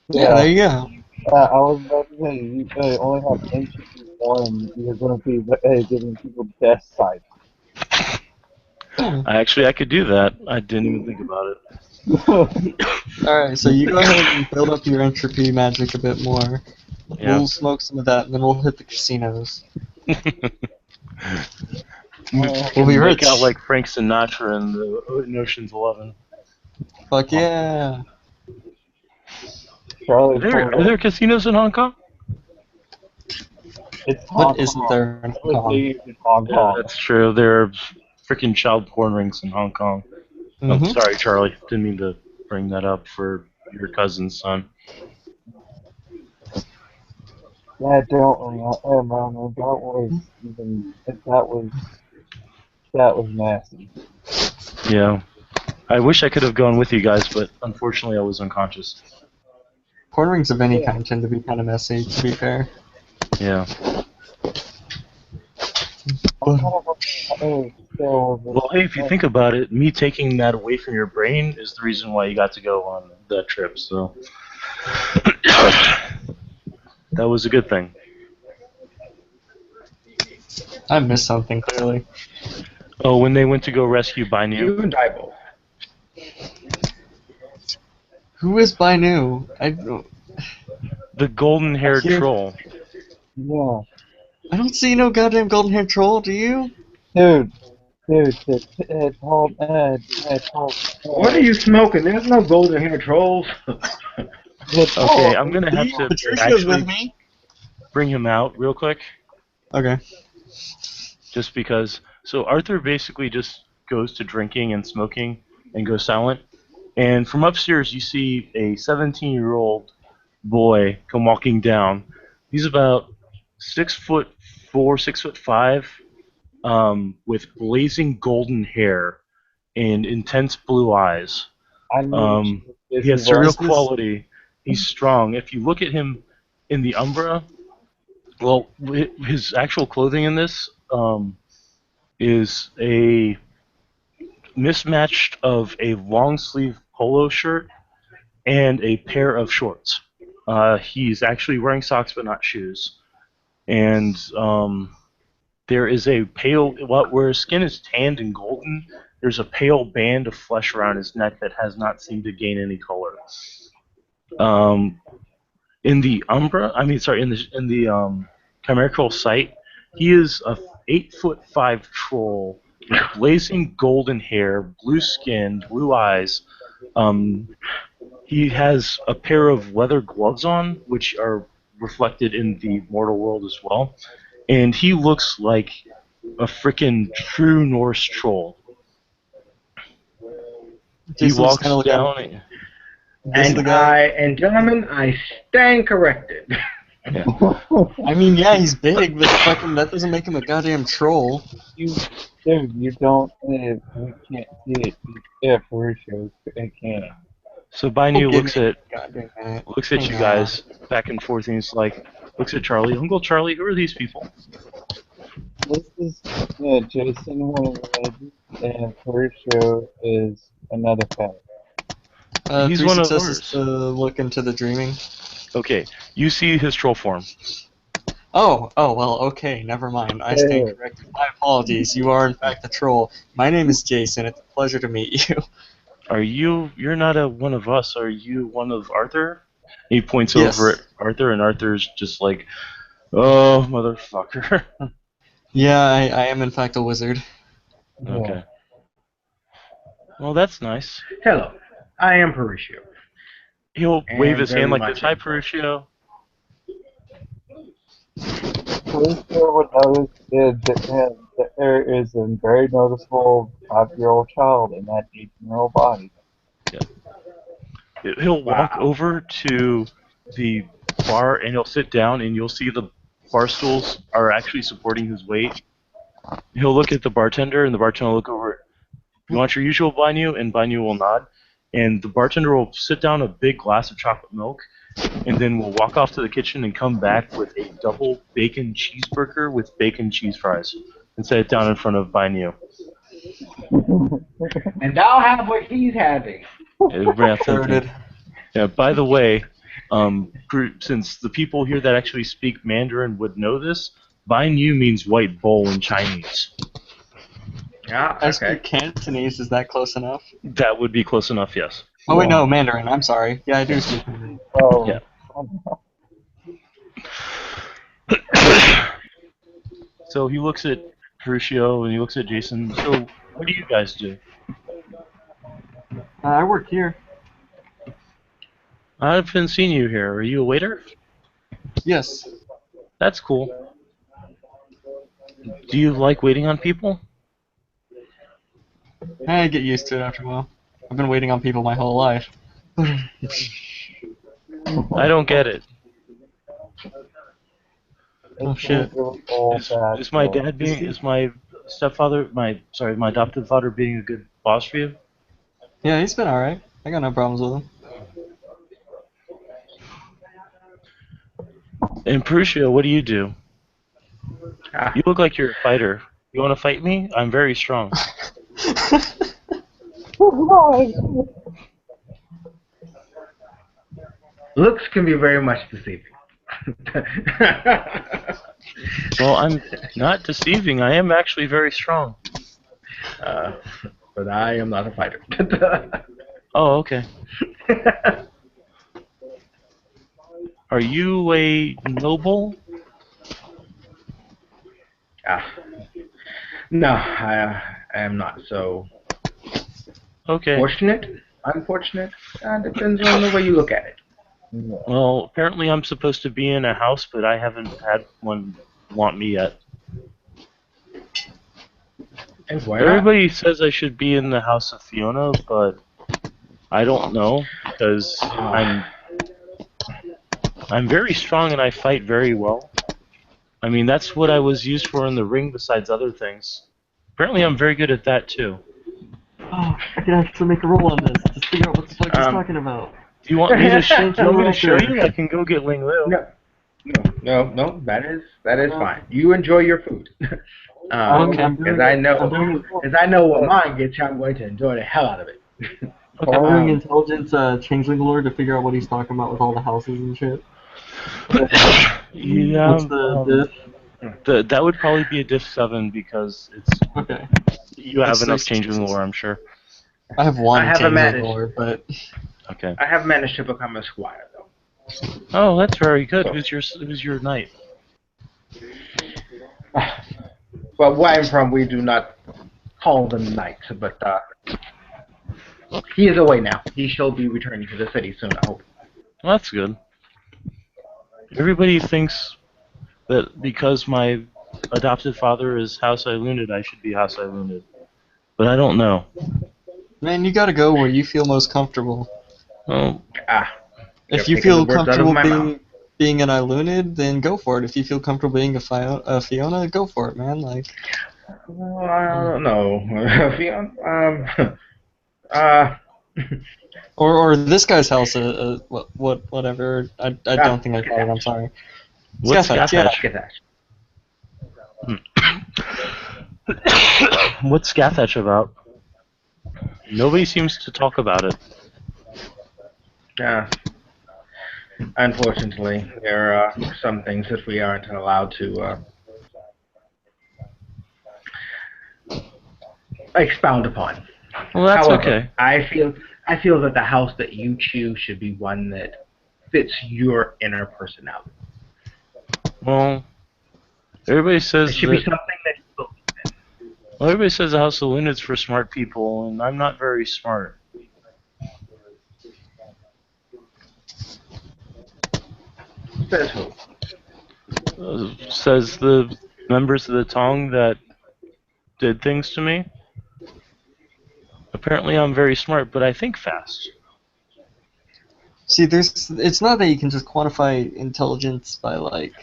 Yeah, there you go. I was about to say you only have entropy 1. You're going to be giving people death sight. Yeah. I could do that. I didn't even think about it. Alright, so you go ahead and build up your entropy magic a bit more. Yeah. We'll smoke some of that, and then we'll hit the casinos. We'll be Make rich. out like Frank Sinatra in the Ocean's 11. Fuck yeah. Charlie, Are there casinos in Hong Kong? it's What Hong isn't Kong. there in Hong Kong? Everything is in Hong Yeah, Kong. that's true. There are freaking child porn rings in Hong Kong. Mm-hmm. Oh, sorry, Charlie. Didn't mean to bring that up for your cousin's son. Yeah, don't worry. Even that was nasty. Yeah. I wish I could have gone with you guys, but unfortunately I was unconscious. Porn rings of any kind tend to be kind of messy, to be fair. Yeah. I'm kind of still. Well, hey, if you think about it, me taking that away from your brain is the reason why you got to go on that trip. So that was a good thing. I missed something, clearly. Oh, when they went to go rescue Bainu, You and Daibo. Who is Bainu? the golden-haired Here. troll. Yeah, I don't see no goddamn golden haired troll, do you? dude, told What are you smoking? There's no golden hair trolls. Okay, I'm gonna have See? to Patricia's with actually me. bring him out real quick, Okay. just because. So Arthur basically just goes to drinking and smoking and goes silent. And from upstairs, you see a 17-year-old boy come walking down. He's about 6'4", 6'5", with blazing golden hair and intense blue eyes. I knew He he has cereal was. quality. He's strong. If you look at him in the Umbra, well, his actual clothing in this is a mismatched of a long sleeve polo shirt and a pair of shorts. He's actually wearing socks but not shoes. And there is a pale, where his skin is tanned and golden, there's a pale band of flesh around his neck that has not seemed to gain any color. In the Umbra, in the chimerical site, he is a 8'5" troll with blazing golden hair, blue skin, blue eyes. He has a pair of leather gloves on, which are reflected in the mortal world as well. And he looks like a freaking true Norse troll. He Jason's walks kinda looking at down. this the guy. And gentlemen, I stand corrected. Yeah. I mean, yeah, he's big, but fucking that doesn't make him a goddamn troll. Dude, you don't. We can't see it. Yeah, for sure, it can't. So Don't Bainu give looks me at a goddamn minute. looks at Hang you on. guys back and forth, and he's like, looks at Charlie. Uncle Charlie, who are these people? This is Jason, one of the legends, and Horatio is another fan. He's Three one of successes ours. to look into the dreaming. Okay, you see his troll form. Oh, well, okay, never mind. I stand Hey. corrected. My apologies. You are, in fact, a troll. My name is Jason. It's a pleasure to meet you. You're not one of us, are you one of Arthur? He points Yes. over at Arthur, and Arthur's just like, oh, motherfucker. Yeah, I am, in fact, a wizard. Okay. Well, that's nice. Hello, I am Horatio. He'll wave his very hand like much this. Hi, impressed. Peruccio. Horatio would notice that there is a very noticeable 5-year-old child in that 18-year-old body. He'll walk Wow. over to the bar, and he'll sit down, and you'll see the bar stools are actually supporting his weight. He'll look at the bartender, and the bartender will look over. You want your usual Bainu? And Bainu will nod. And the bartender will sit down a big glass of chocolate milk, and then we'll walk off to the kitchen and come back with a double bacon cheeseburger with bacon cheese fries and set it down in front of Bainu. And I'll have what he's having. Yeah, thank you. Third. Yeah, by the way, since the people here that actually speak Mandarin would know this, Bainu means white bowl in Chinese. Yeah, I okay. speak Cantonese. Is that close enough? That would be close enough, yes. Oh, wait, no, Mandarin. I'm sorry. Yeah, I do speak Mandarin. Oh, Yeah. So he looks at Crucio and he looks at Jason. So what do you guys do? I work here. I haven't seen you here. Are you a waiter? Yes. That's cool. Do you like waiting on people? I get used to it after a while. I've been waiting on people my whole life. I don't get it. Oh, shit. Is my dad being, is my stepfather, my adopted father being a good boss for you? Yeah, he's been alright. I got no problems with him. And Perusia, what do you do? Ah, You look like you're a fighter. You want to fight me? I'm very strong. looks can be very much deceiving. Well, I'm not deceiving. I am actually very strong. uh, but I am not a fighter. Oh, okay. Are you a noble? ah, no, I am not so Okay. fortunate. Unfortunate. Depends on the way you look at it. Yeah. Well, apparently I'm supposed to be in a house, but I haven't had one want me yet. And why not? Everybody says I should be in the house of Fiona, but I don't know because Ah, I'm very strong and I fight very well. I mean, that's what I was used for in the ring besides other things. Apparently I'm very good at that too. Oh, I can actually make a roll on this. Just figure out what the fuck he's um, talking about. Do you want me to Thank you, want me to show Walter. you? I can go get Ling Lu. no, no. That is fine. You enjoy your food. Okay. I'm Because doing I it. I'm know, doing, because I know what mine gets you, I'm going to enjoy the hell out of it. Okay. I'm doing Um, intelligence changeling lore to figure out what he's talking about with all the houses and shit. Yeah. What's the That would probably be a diff 7 because it's diff? Okay. you have That's enough 6. changeling lore, I'm sure. I have I one haven't changeling managed. lore, but Okay. I have managed to become a squire though. Oh, that's very good. So, Who's your knight? well, where I'm from, we do not call them knights, but he is away now. He shall be returning to the city soon, I hope. Well, that's good. Everybody thinks that because my adopted father is House Ilunid, I should be House Ilunid. But I don't know. man, you gotta go where you feel most comfortable. Well, Ah, If you're you taking the feel words out of comfortable my mouth. being an Ilunid, then go for it. If you feel comfortable being a Fiona, go for it, man. Like, Well, I don't know. uh, or this guy's house, whatever. I don't think I caught it. I'm Skitash. sorry. what's Scathach, yeah. Scathach? What's Scathach about? Nobody seems to talk about it. Yeah. Unfortunately, there are some things that we aren't allowed to expound upon. Well, that's However, okay. I feel that the house that you choose should be one that fits your inner personality. Well, everybody It says should be that. something that you believe Well, everybody says the House of Lunid's for smart people, and I'm not very smart. in. Says who? Says the members of the Tong that did things to me. Apparently, I'm very smart, but I think fast. See, it's not that you can just quantify intelligence by like,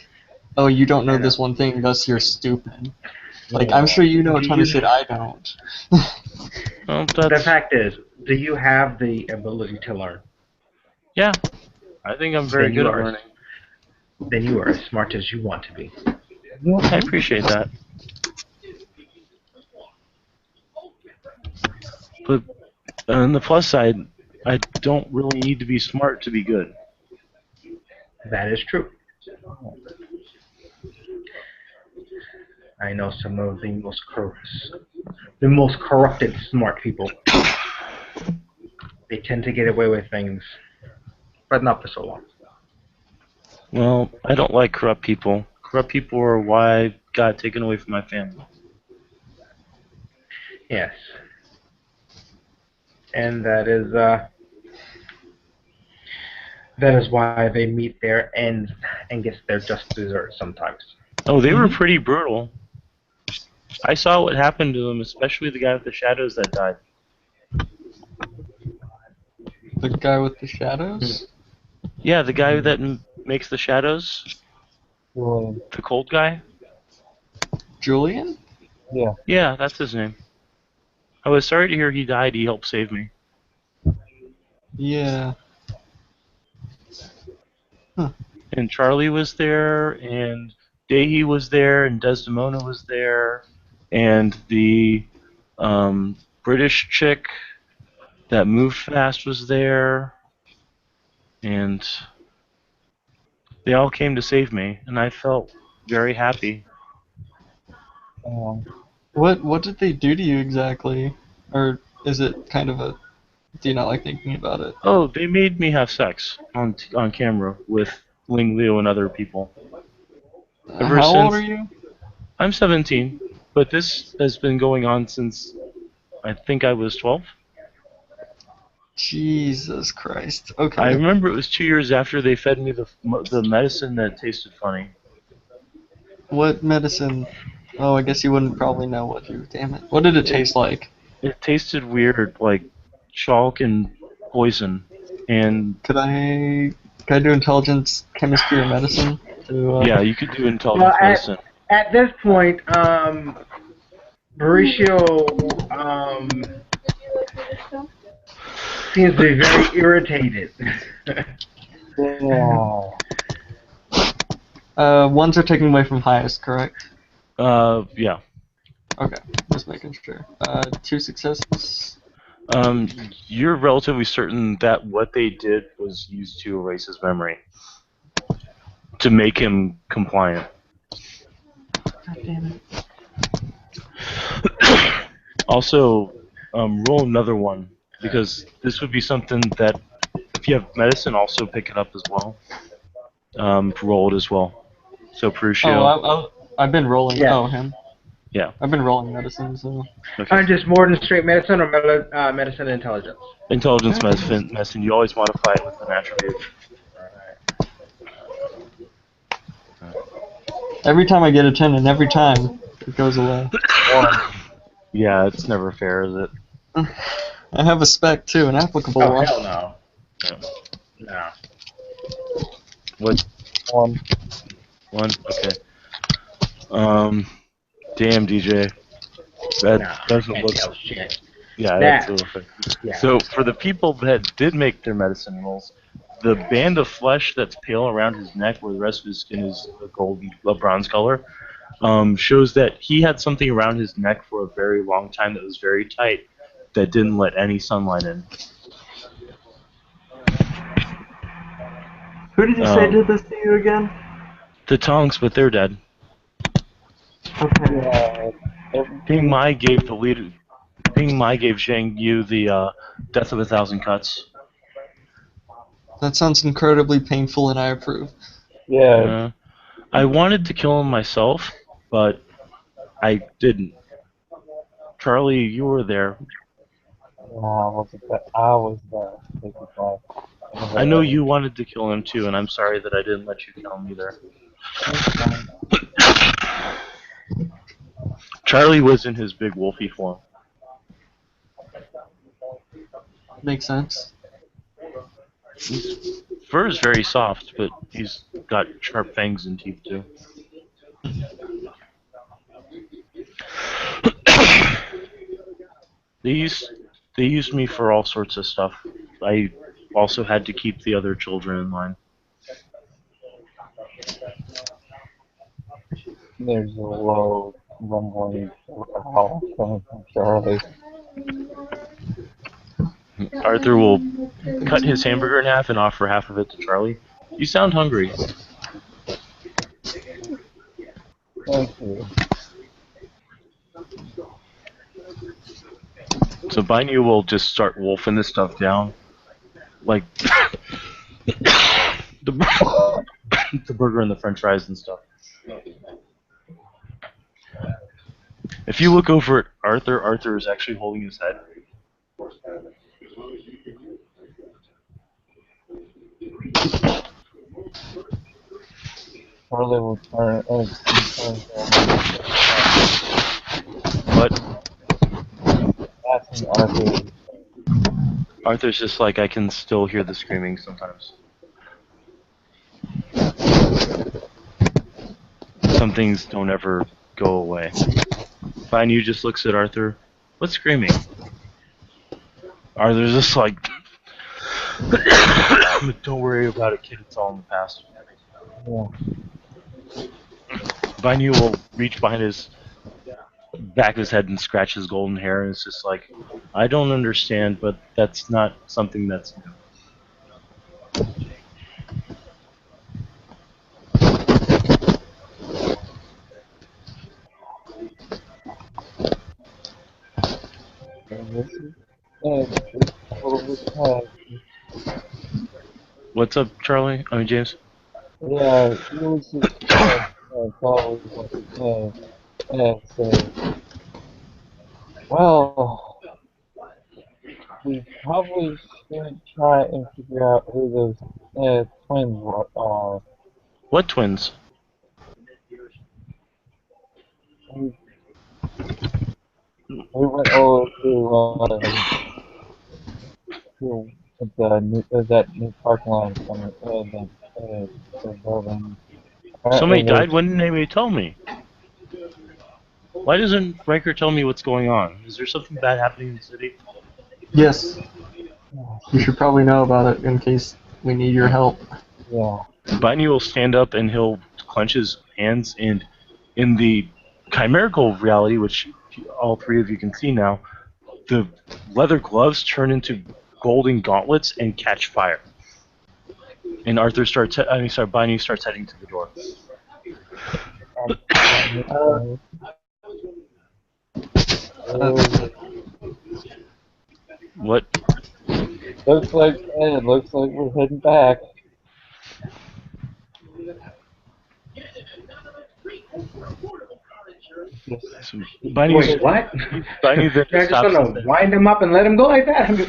oh, you don't know I know. this one thing, thus you're stupid. Like, I'm sure you know a Do ton of you? shit I don't. Well, The that's fact is, do you have the ability to learn? yeah. I think I'm very Then good you at are. learning. Then you are as smart as you want to be. I appreciate that. But on the plus side, I don't really need to be smart to be good. That is true. I know some of the most corrupted smart people. They tend to get away with things, but not for so long. Well, I don't like corrupt people. Corrupt people are why I got taken away from my family. Yes, and that is why they meet their ends and get their just desserts sometimes. Oh, they were pretty brutal. I saw what happened to them, especially the guy with the shadows that died. The guy with the shadows? Yeah, the guy that makes the shadows, Well, the cold guy. Julian? yeah. Yeah, that's his name. I was sorry to hear he died. He helped save me. Yeah. And and Charlie was there, and Dehi was there, and Desdemona was there, and the British chick that moved fast was there, and they all came to save me, and I felt very happy. Um, What did they do to you exactly? Or is it kind of a, do you not like thinking about it? Oh, they made me have sex on camera with Ling Liu and other people. Ever How old are since you? I'm 17, but this has been going on since I think I was 12. Jesus Christ. I Okay. remember it was 2 years after they fed me the medicine that tasted funny. What medicine? Oh, I guess you wouldn't probably know what you. Damn it. What did it taste like? It tasted weird, like chalk and poison. And Could I do intelligence, chemistry, or medicine? yeah, you could do Well, intelligence medicine. at this point, Mauricio seems to be very irritated. yeah. Ones are taken away from highest, correct? Yeah. Okay, just making sure. 2 successes. You're relatively certain that what they did was used to erase his memory to make him compliant. God damn it. Also, roll another one because this would be something that if you have medicine, also pick it up as well. Roll it as well. So Crucio. I've been rolling. Yeah. Oh, him. Yeah. I've been rolling medicine, so. Okay. Just more than straight medicine or medicine and intelligence? Intelligence medicine. You always modify it with an attribute. Every time I get a 10, and every time it goes away. Yeah, it's never fair, is it? I have a spec too, an applicable Oh, one. hell no. Yeah. No. What? One. Okay. Damn, DJ. That No, doesn't can't look. tell shit. Yeah, That- that's terrific. Yeah. So for the people that did make their medicine rolls, the band of flesh that's pale around his neck, where the rest of his skin is a bronze color, shows that he had something around his neck for a very long time that was very tight, that didn't let any sunlight in. Who did you say did this to you again? The tongues, but they're dead. Okay. Yeah. Ping Mai gave the leader. Ping Mai gave Zhang Yu the death of 1,000 cuts. That sounds incredibly painful, and I approve. Yeah. I wanted to kill him myself, but I didn't. Charlie, you were there. I was there. Basically. I know you wanted to kill him too, and I'm sorry that I didn't let you kill him either. Charlie was in his big wolfy form. Makes sense. His fur is very soft, but he's got sharp fangs and teeth too. They used me for all sorts of stuff. I also had to keep the other children in line. There's a low rumbling howl coming from Charlie. Arthur will cut his hamburger in half and offer half of it to Charlie. You sound hungry. Thank you. So Bainu will just start wolfing this stuff down. Like the burger and the french fries and stuff. If you look over at Arthur, Arthur is actually holding his head. Charlie will turn. But Asking Arthur. Arthur's just like, I can still hear the screaming sometimes. Some things don't ever go away. Bainu just looks at Arthur. What's screaming? Arthur's just like, don't worry about it, kid. It's all in the past. Yeah. Vinu will reach behind his back of his head and scratch his golden hair, and it's just like, I don't understand, but that's not something that's new. And this is it's a little bit What's up, Charlie? I mean, James? yeah, he was just probably going to say, well, we probably should try and figure out who those twins are. What twins? We, we went over to that new parking lot in front of the building. Somebody And died? When didn't anybody tell me? Why doesn't Riker tell me what's going on? Is there something bad happening in the city? Yes, you should probably know about it in case we need your help. yeah, Vinu will stand up and he'll clench his hands, and in the chimerical reality, which all three of you can see now, the leather gloves turn into golden gauntlets and catch fire. And Arthur starts. Vinu starts heading to the door. Uh, What? looks like we're heading back. Just, So Wait, what? Vinu then You're just stops and gonna wind him up and let him go like that? says,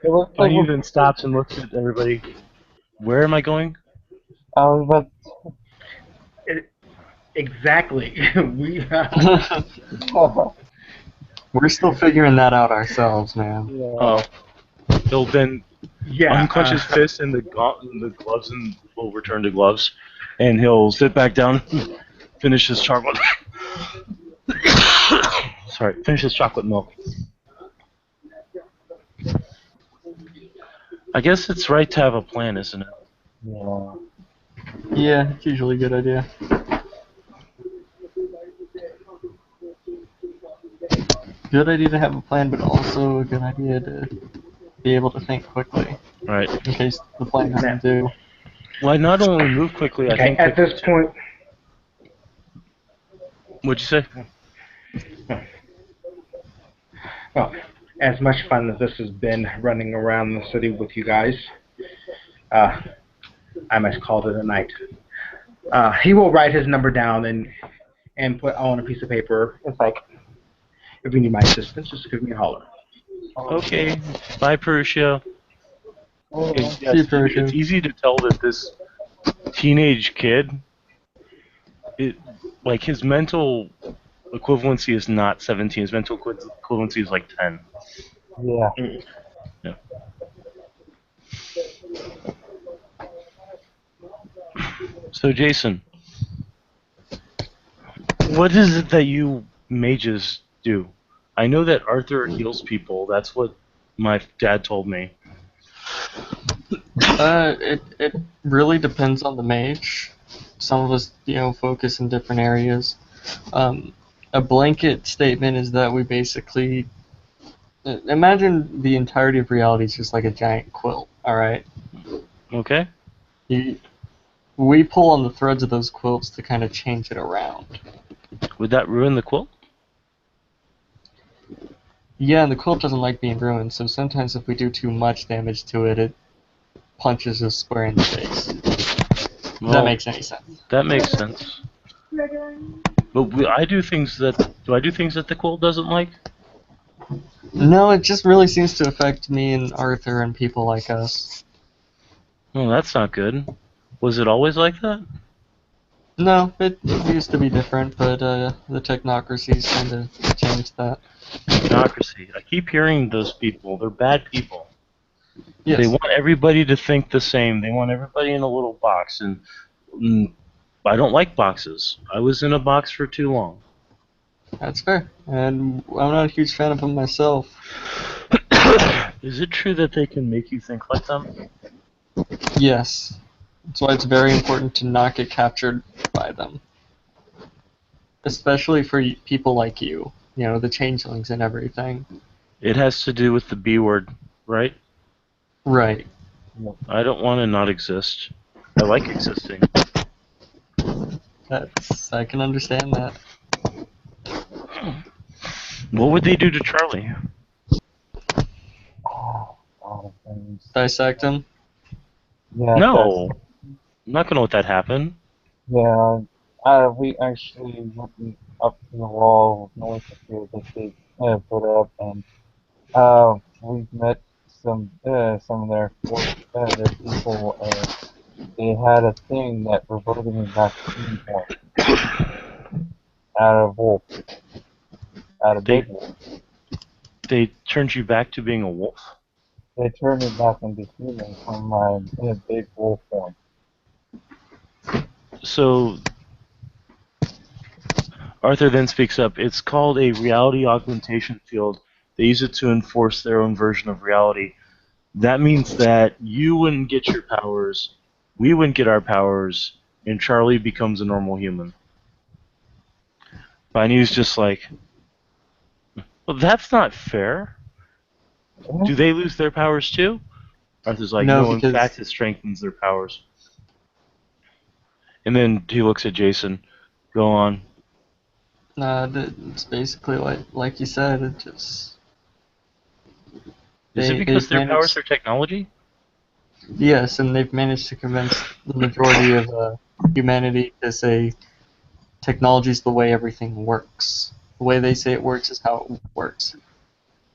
it looks like Vinu we're. then stops and looks at everybody. Where am I going? I was about. Exactly. We. We're still figuring that out ourselves, man. Yeah. He'll then Yeah. unclench his fist, and the gloves and will return to gloves, and he'll sit back down, finish his chocolate. Finish his chocolate milk. I guess it's right to have a plan, isn't it? Yeah. Yeah, it's usually a good idea. Good idea to have a plan, but also a good idea to be able to think quickly Right. in case the plan doesn't do. Well, I not only move quickly, I Okay, think at quickly this too. point. What'd you say? Well, as much fun as this has been running around the city with you guys, I must call it a night. He will write his number down and put on a piece of paper. It's like, if you need my assistance, just give me a holler. Okay. Bye, Perushio. Yes, See you, Perushio. it's easy to tell that this teenage kid, like his mental equivalency is not 17. His mental equivalency is like 10. Yeah. Yeah. So, Jason, what is it that you mages do? I know that Arthur heals people. That's what my dad told me. It really depends on the mage. Some of us, focus in different areas. A blanket statement is that we basically imagine the entirety of reality is just like a giant quilt. All right. Okay. We pull on the threads of those quilts to kind of change it around. Would that ruin the quilt? Yeah, and the quilt doesn't like being ruined, so sometimes if we do too much damage to it, it punches us square in the face. If that makes any sense. That makes sense. But do I do things that the quilt doesn't like? No, it just really seems to affect me and Arthur and people like us. Well, that's not good. Was it always like that? No, it used to be different, but the technocracies kind of changed that. Technocracy. I keep hearing those people. They're bad people. Yes. They want everybody to think the same. They want everybody in a little box, and I don't like boxes. I was in a box for too long. That's fair, and I'm not a huge fan of them myself. Is it true that they can make you think like them? Yes. That's why it's very important to not get captured by them. Especially for people like you. You know, the changelings and everything. It has to do with the B word, right? Right. I don't want to not exist. I like existing. I can understand that. What would they do to Charlie? Oh, a lot of things. Dissect them? Yeah, No, I'm not gonna let that happen. yeah. We actually went up to the wall north of here that they put up, and we've met some of their people, and they had a thing that reverted me back to human form, out of wolf, out of They big wolf. they turned you back to being a wolf. They turned me back into human from my big wolf form. So Arthur then speaks up. It's called a reality augmentation field. They use it to enforce their own version of reality. That means that you wouldn't get your powers, we wouldn't get our powers, and Charlie becomes a normal human. Biney's just like, well, that's not fair. Do they lose their powers too? Arthur's like, No, no, in because fact, it strengthens their powers. And then he looks at Jason. Go on. it's basically like you said. It just Is it they've because their powers managed. are technology? Yes, and they've managed to convince the majority of humanity to say technology is the way everything works. The way they say it works is how it works.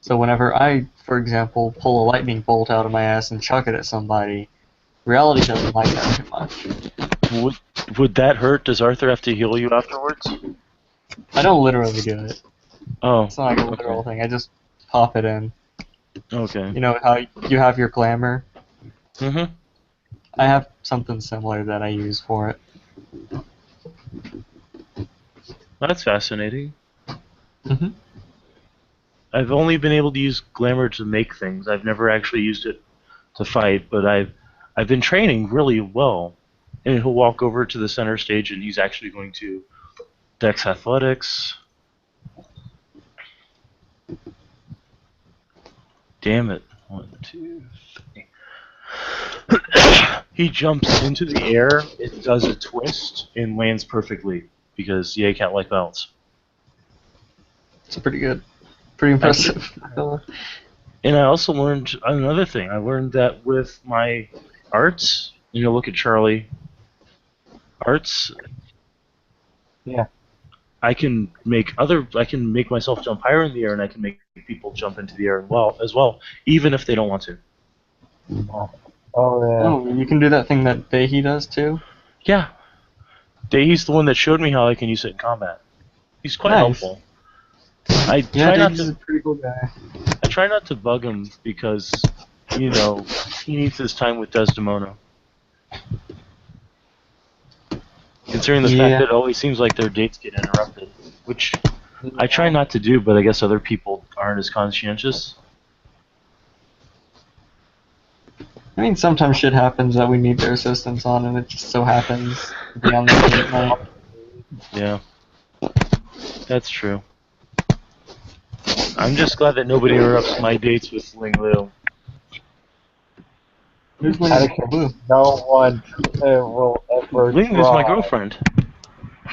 So whenever I, for example, pull a lightning bolt out of my ass and chuck it at somebody, reality doesn't like that too much. Would that hurt? Does Arthur have to heal you afterwards? I don't literally do it. Oh, It's not like a literal thing. I just pop it in. okay. You know how you have your glamour? Mm-hmm. I have something similar that I use for it. That's fascinating. Mm-hmm. I've only been able to use glamour to make things. I've never actually used it to fight, but I've been training really well. And he'll walk over to the center stage, and he's actually going to Dex Athletics. Damn it. 1, 2, 3. He jumps into the air, it does a twist, and lands perfectly, because yay, cat like bounce. It's pretty good. Pretty impressive. And I also learned another thing. I learned that with my arts, look at Charlie. Arts. Yeah. I can make myself jump higher in the air, and I can make people jump into the air as well, even if they don't want to. Oh yeah. Oh, you can do that thing that Dehi does too? Yeah. He's the one that showed me how I can use it in combat. He's quite helpful. Dehi's a pretty cool guy. I try not to bug him because, he needs his time with Desdemona. Considering the fact that it always seems like their dates get interrupted, which I try not to do, but I guess other people aren't as conscientious. I mean, sometimes shit happens that we need their assistance on, and it just so happens to be on the date night. Yeah, that's true. I'm just glad that nobody interrupts my dates with Ling Lu. Who's Ling Lu? No one will ever Ling Lu's my girlfriend.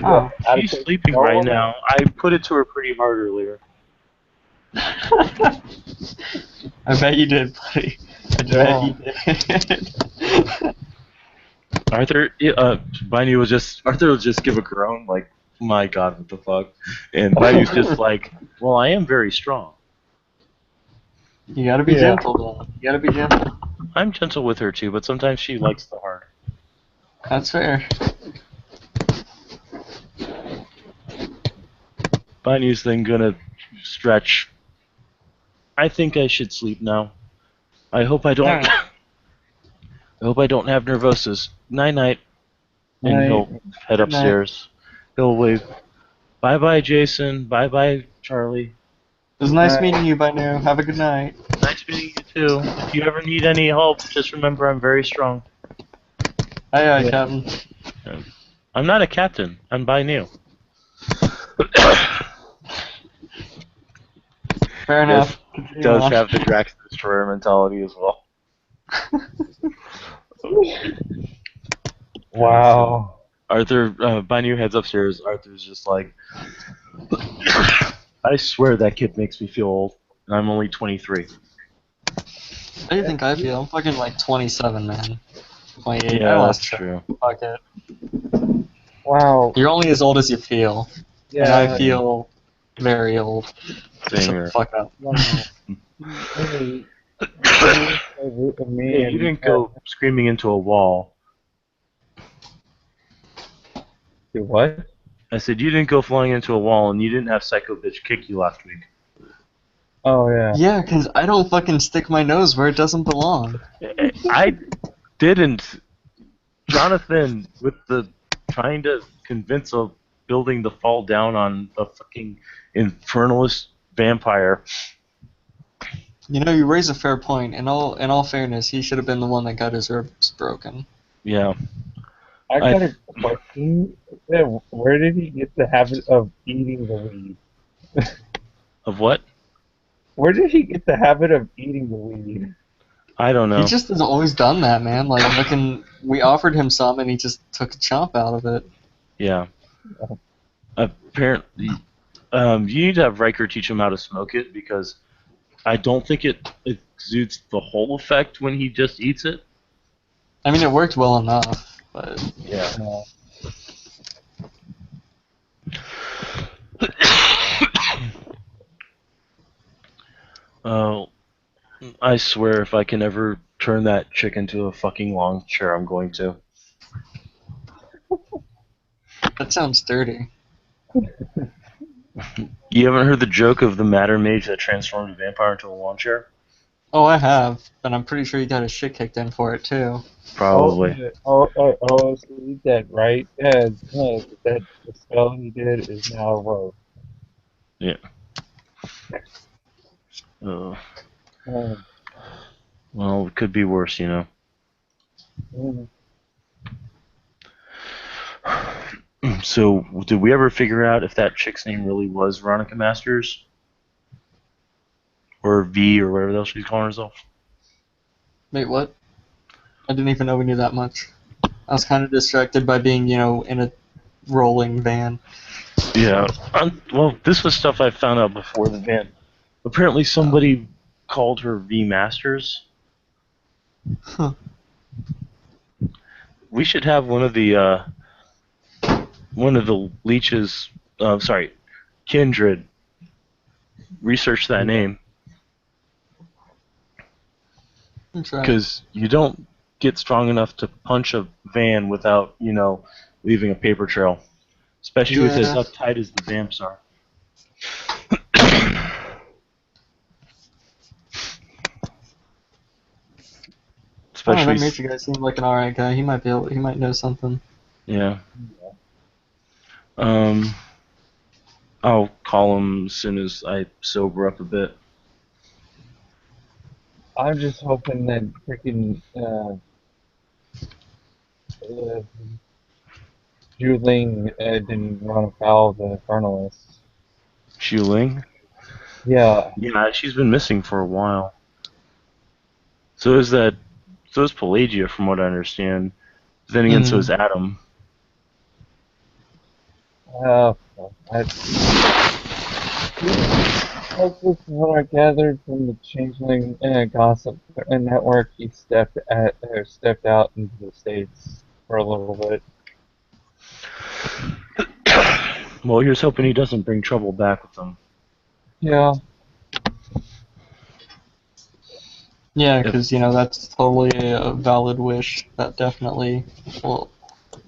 Oh. She's sleeping right now. I put it to her pretty hard earlier. I bet you did, buddy. I bet you did. Arthur will just give a groan, like, my god, what the fuck? And Baidu's just like, well, I am very strong. You gotta be gentle, though. You gotta be gentle. I'm gentle with her, too, but sometimes she likes the hard. That's fair. Baidu's then gonna stretch. I think I should sleep now. I hope I don't... I hope I don't have nervosis. Night-night. And he'll head upstairs. He'll wave. Bye-bye, Jason. Bye-bye, Charlie. It was nice meeting you, Binu. Have a good night. Nice meeting you, too. If you ever need any help, just remember I'm very strong. Aye, aye, Yeah. Captain. I'm not a captain. I'm by new. Fair Does enough. Continue does on. have the Drax the Destroyer mentality as well. Wow. Arthur, Binu heads upstairs. Arthur's just like, I swear that kid makes me feel old, and I'm only 23. How do you think I feel? I'm fucking like 27, man. 28. I Yeah, lost that's track. true. Fuck it. Wow. You're only as old as you feel. And I Yeah. feel very old. Same Shut the here. fuck up. Wow. Hey, of me Hey, you and didn't go screaming into a wall. do what? I said you didn't go flying into a wall, and you didn't have Psycho Bitch kick you last week. Oh yeah. Yeah, 'cause I don't fucking stick my nose where it doesn't belong. I didn't. Jonathan, with the trying to convince a building to fall down on a fucking infernalist vampire. You know, you raise a fair point. In all fairness, he should have been the one that got his ribs broken. Yeah. I got a question. Where did he get the habit of eating the weed? Of what? Where did he get the habit of eating the weed? I don't He know. just has always done that, man. Like, fucking, we offered him some and he just took a chomp out of it. Yeah. Apparently, you need to have Riker teach him how to smoke it because I don't think it exudes the whole effect when he just eats it. I mean, it worked well enough, but Yeah. Oh, I swear if I can ever turn that chick into a fucking lawn chair, I'm going to. that sounds dirty. You haven't heard the joke of the Matter Mage that transformed a vampire into a lawn chair? Oh, I have, but I'm pretty sure he got his shit kicked in for it, too. Probably. So he did, right? That the spell he did is now a rogue. Yeah. Uh, Um, well, it could be worse, you know. So, did we ever figure out if that chick's name really was Veronica Masters? Or V, or whatever the hell she's calling herself? Wait, what? I didn't even know we knew that much. I was kind of distracted by being, in a rolling van. Yeah. Well, this was stuff I found out before the van. Apparently, somebody called her V Masters. Huh. We should have one of the leeches. Sorry, Kindred. Research that name That's right. because you don't get strong enough to punch a van without leaving a paper trail, especially with as Yeah. uptight as the vamps are. Oh, that Especially, major guy seemed like an alright guy. He might know something. yeah. I'll call him as soon as I sober up a bit. I'm just hoping that freaking Juling didn't run afoul of the Infernalists. Xiuling? Yeah, Yeah, she's been missing for a while. So is that. So is Pelagia, from what I understand. Then again, so is Adam. Like this is what I gathered from the Changeling gossip network. He stepped out into the states for a little bit. Well, here's hoping he doesn't bring trouble back with them. Yeah, Yeah, because, that's totally a valid wish. That definitely will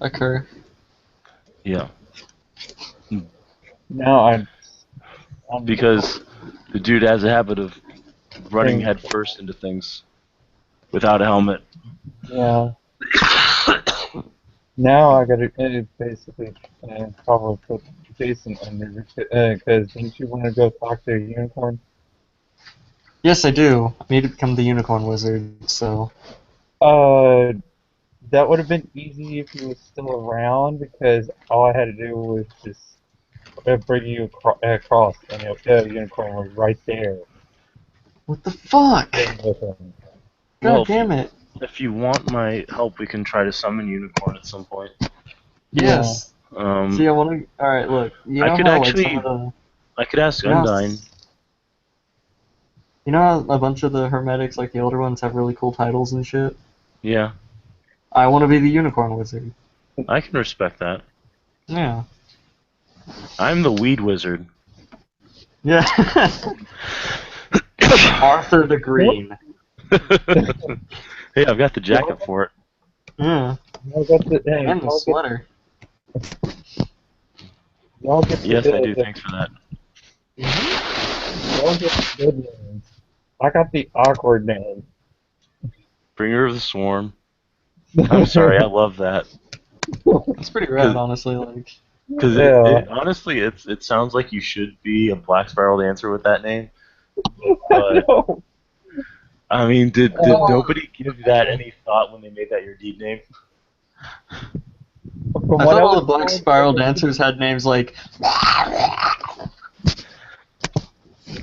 occur. Yeah. now I'm Because the dude has a habit of running Thing- headfirst into things without a helmet. yeah. Now I gotta basically probably put Jason under because didn't you want to go talk to a unicorn? Yes, I do. I need to become the unicorn wizard, so... Uh, that would have been easy if he was still around because all I had to do was just bring you across, and the unicorn was right there, What the fuck? sitting with him. Well, God damn it. if you want my help, we can try to summon Unicorn at some point. Yeah. Yes. See, Um, I want to. All right, look. You I know could how like some of actually, the. I could ask You know, Undyne. you know how a bunch of the hermetics, like the older ones, have really cool titles and shit. Yeah, I want to be the unicorn wizard. I can respect that. Yeah. I'm the weed wizard. Yeah. Arthur the Green. Hey, I've got the jacket for it. Yeah. Y'all got the, And the sweater. y'all get Yes, I do. Thanks for that. y'all get the good names. I got the awkward name. Bringer of the Swarm. I'm sorry, I love that. That's pretty rad, honestly. Like. Because Yeah. honestly, it sounds like you should be a Black Spiral Dancer with that name. But No. I mean, did nobody give that any thought when they made that your deed name? From I what thought I all the was Black told, Spiral dancers had names like.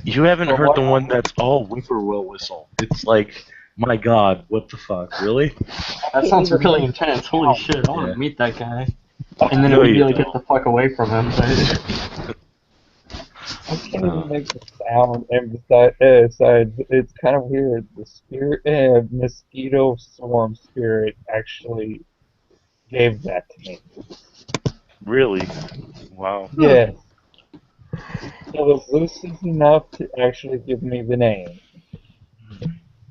You haven't from heard what the one that's all whippoorwill whistle. It's like, my God, what the fuck, really? That sounds really intense. Holy shit! I want Yeah. to meet that guy. And then it No, would be you like, get don't. the fuck away from him. But I can't even make the sound, and besides, it's kind of weird. The spirit, mosquito swarm spirit actually gave that to me. Really? Wow. Yes, it was lucid enough to actually give me the name.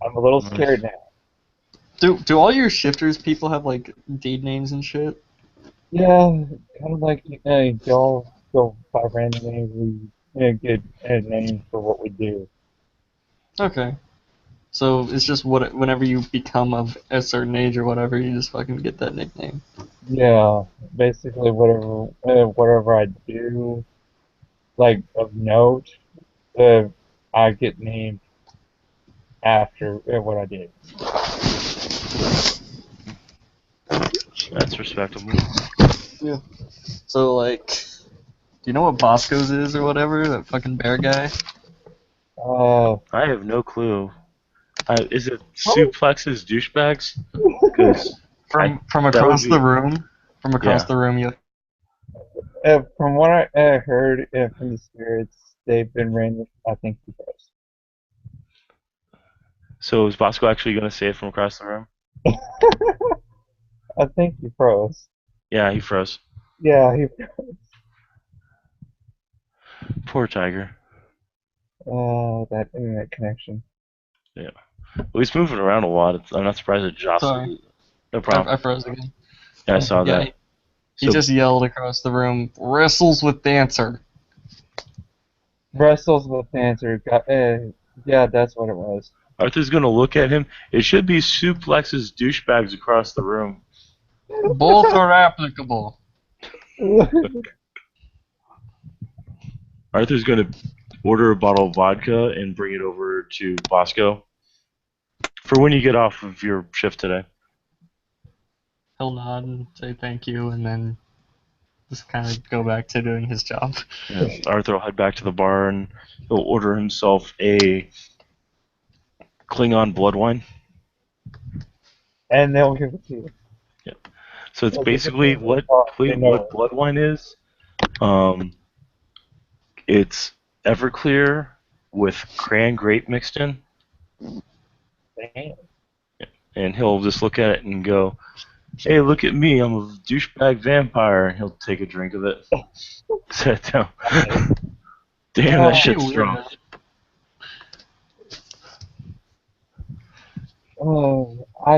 I'm a little Nice. scared now. do all your shifters people have like deed names and shit? Yeah, kind of like y'all go by random names. We get names for what we do. Okay. So it's just whenever you become of a certain age or whatever, you just fucking get that nickname. Yeah, basically whatever I do, like of note, uh, I get named after what I did. That's respectable. Yeah. So like, do you know what Bosco's is or whatever? That fucking bear guy. I have no clue. Is it Probably, suplexes douchebags? Because From that would across the be, room. From across yeah. the room, you. from what I heard from the spirits, they've been random. I think because. So is Bosco actually going to say it from across the room? I think he froze. Yeah, he froze. Yeah, he. Poor Tiger. That internet connection. Yeah. Well, he's moving around a lot. I'm not surprised it jostled. Sorry, No problem. I froze again. Yeah, I saw Yeah, that. he So just yelled across the room, "Wrestles with dancer." Wrestles with Dancer. Yeah, that's what it was. Arthur's going to look at him. It should be suplexes douchebags across the room. Both are applicable. Arthur's going to order a bottle of vodka and bring it over to Bosco for when you get off of your shift today. He'll nod and say thank you, and then just kind of go back to doing his job. Yeah, Arthur will head back to the bar and he'll order himself a Klingon blood wine. And they'll give it to you. Yeah. So it's They'll give it to basically you they know what blood wine is. It's Everclear with cran grape mixed in, it. Damn. and he'll just look at it and go, "Hey, look at me! I'm a douchebag vampire." And he'll take a drink of it, set it down. Damn, that Oh, shit's Pretty strong. weird. I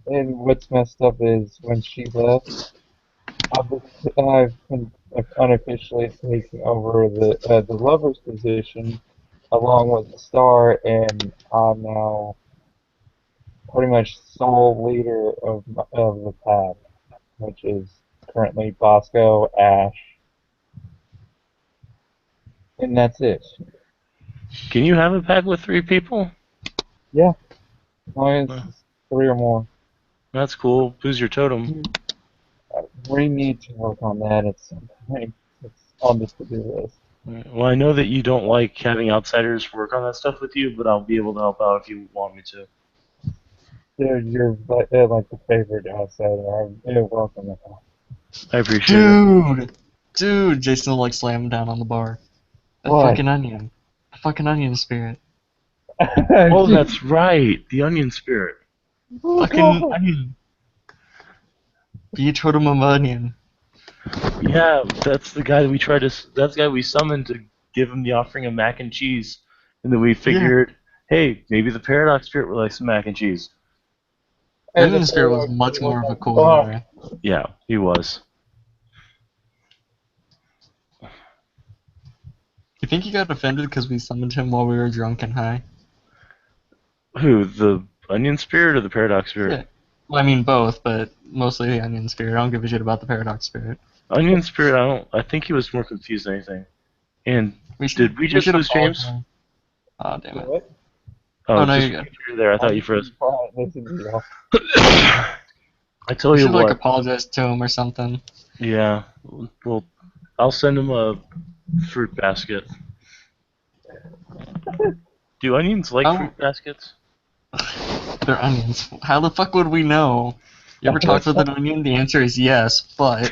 and what's messed up is when she left, I've been unofficially taking over the lover's position along with the star, and I'm now pretty much sole leader of the pack, which is currently Bosco, Ash, and that's it. Can you have a pack with 3 people? Yeah, as long as Uh, it's three or more. That's cool. Who's your totem? We need to work on that at some point. It's on the to-do list. Well, I know that you don't like having outsiders work on that stuff with you, but I'll be able to help out if you want me to. Dude, you're like the favorite outsider. You're welcome. I appreciate it. Dude, Jason will like slam down on the bar. That What? fucking onion. The fucking onion spirit. Oh, that's right. The onion spirit. Fucking onion. Be a totem of onion. Yeah, that's the guy that we tried to. That's the guy we summoned to give him the offering of mac and cheese, and then we figured, hey, maybe the paradox spirit would like some mac and cheese. The onion spirit was much more of a cool guy. Yeah, he was. You think he got offended because we summoned him while we were drunk and high? Who, the onion spirit or the paradox spirit? Yeah. Well, I mean both, but mostly the onion spirit. I don't give a shit about the paradox spirit. Onion spirit, I think he was more confused than anything. And did we just lose James? Oh, damn it. What? Oh, no, just you're good. you're there. I thought you froze. Listen to y'all. I tell We you should what. like apologize to him or something. Yeah. Well, I'll send him a fruit basket. Do onions like Oh. fruit baskets? They're onions. How the fuck would we know? You ever talked with an onion? The answer is yes, but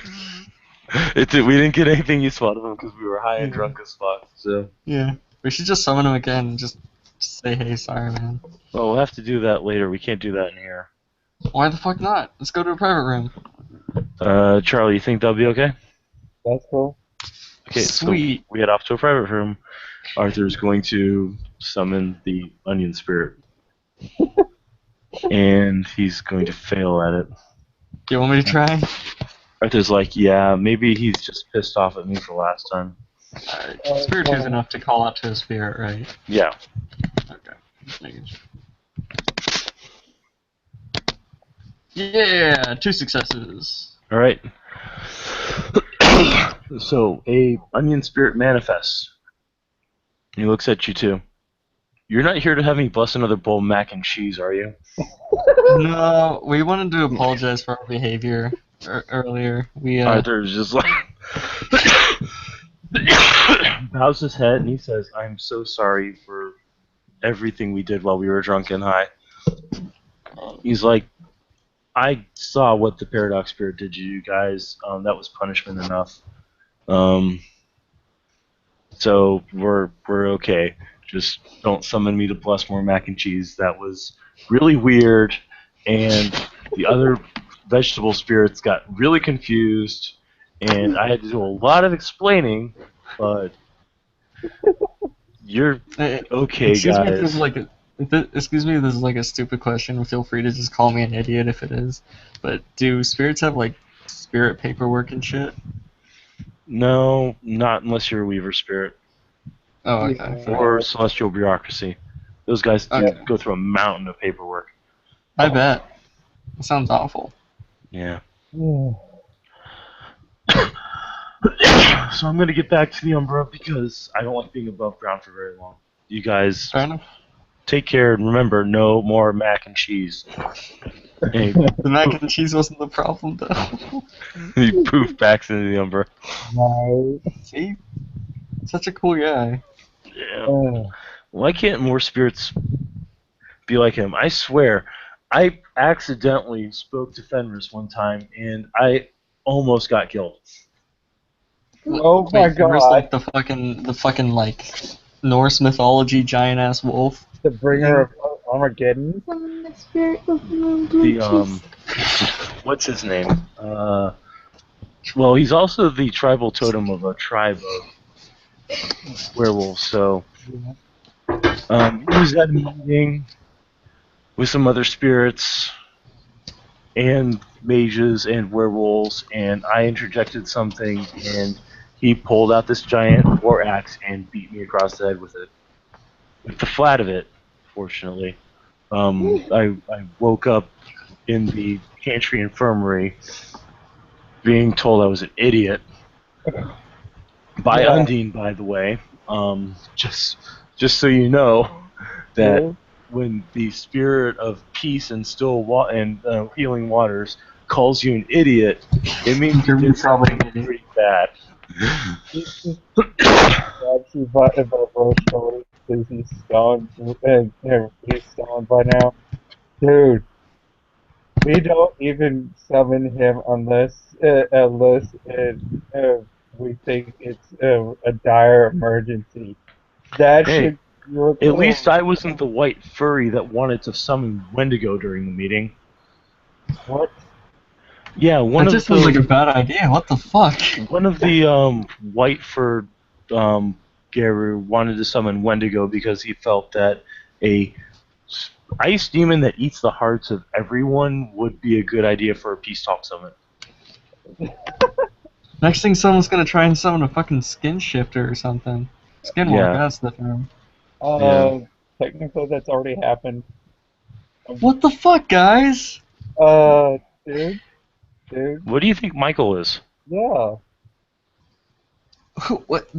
We didn't get anything useful out of them because we were high and drunk as fuck. So. yeah, we should just summon him again and just say, hey, sorry, man. Well, we'll have to do that later. We can't do that in here. Why the fuck not? Let's go to a private room. Charlie, you think that'll be okay? That's cool. Okay, Sweet. so we head off to a private room. Arthur's going to summon the onion spirit. And he's going to fail at it. Do you want me to try? Arthur's like, yeah, maybe he's just pissed off at me for last time. Alright, Spirit 2 is enough to call out to a spirit, right? Yeah. Okay. Just making sure. Yeah, 2 successes. Alright. So, a onion spirit manifests. He looks at you too. You're not here to have me bless another bowl of mac and cheese, are you? No, we wanted to apologize for our behavior earlier. Arthur's just like bows his head and he says, I'm so sorry for everything we did while we were drunk and high. He's like, I saw what the paradox spirit did to you guys. That was punishment enough. So we're okay. Just don't summon me to bless more mac and cheese. That was really weird, and the other vegetable spirits got really confused, and I had to do a lot of explaining, but you're okay, Excuse me if guys. this is like excuse me if this is like a stupid question. Feel free to just call me an idiot if it is. But do spirits have like spirit paperwork and shit? No, not unless you're a Weaver spirit. Oh, okay. Or celestial bureaucracy. Those guys go through a mountain of paperwork. I bet. That sounds awful. Yeah. So I'm going to get back to the Umbra because I don't like being above ground for very long. You guys Fair enough. take care and remember, no more mac and cheese. Hey, The mac and cheese wasn't the problem, though. he poof backs into the Umbra. No. See? Such a cool guy. Yeah. Why can't more spirits be like him? I swear, I accidentally spoke to Fenris one time and I almost got killed. Oh my Wait, Fenris, god. like the fucking like Norse mythology giant ass wolf. The bringer of Armageddon. The what's his name? Well, he's also the tribal totem of a tribe of werewolves. So, he was at a meeting with some other spirits and mages and werewolves, and I interjected something, and he pulled out this giant war axe and beat me across the head with it. With the flat of it, fortunately. I woke up in the Chantry Infirmary being told I was an idiot. By Undine, by the way. Just so you know that when the spirit of peace and healing waters calls you an idiot, it means you You're did probably something an idiot. pretty bad. He just grabs you by both shoulders because he's stoned, and he's stoned by now. Dude, we don't even summon him unless we think it's a dire emergency. That Hey, should look at least I wasn't the white furry that wanted to summon Wendigo during the meeting. what? Yeah, That just sounds like a bad idea. What the fuck? one of the white furred Garu wanted to summon Wendigo because he felt that a ice demon that eats the hearts of everyone would be a good idea for a peace talk summit. Next thing, someone's gonna try and summon a fucking skin shifter or something. Skinwalker, Yeah. that's the term. Uh, Technically that's already happened. What the fuck, guys? Uh, dude, dude, What do you think Michael is? yeah, What?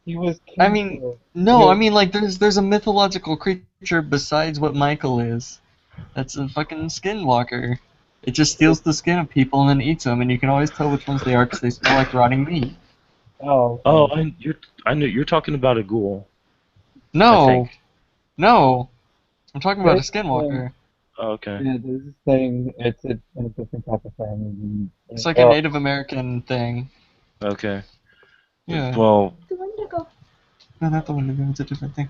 he was I king. mean, no, I mean, like, there's a mythological creature besides what Michael is. That's a fucking skinwalker. It just steals the skin of people and then eats them, and you can always tell which ones they are because they smell like rotting meat. Oh, Oh, okay. I knew you're talking about a ghoul. I No, think. no, I'm talking about a There's this thing, skinwalker. Oh, okay. yeah, there's this thing. It's a different type of thing. It's like a Native American thing. Okay. Yeah. Well, The Wendigo. No, not the Wendigo, it's a different thing.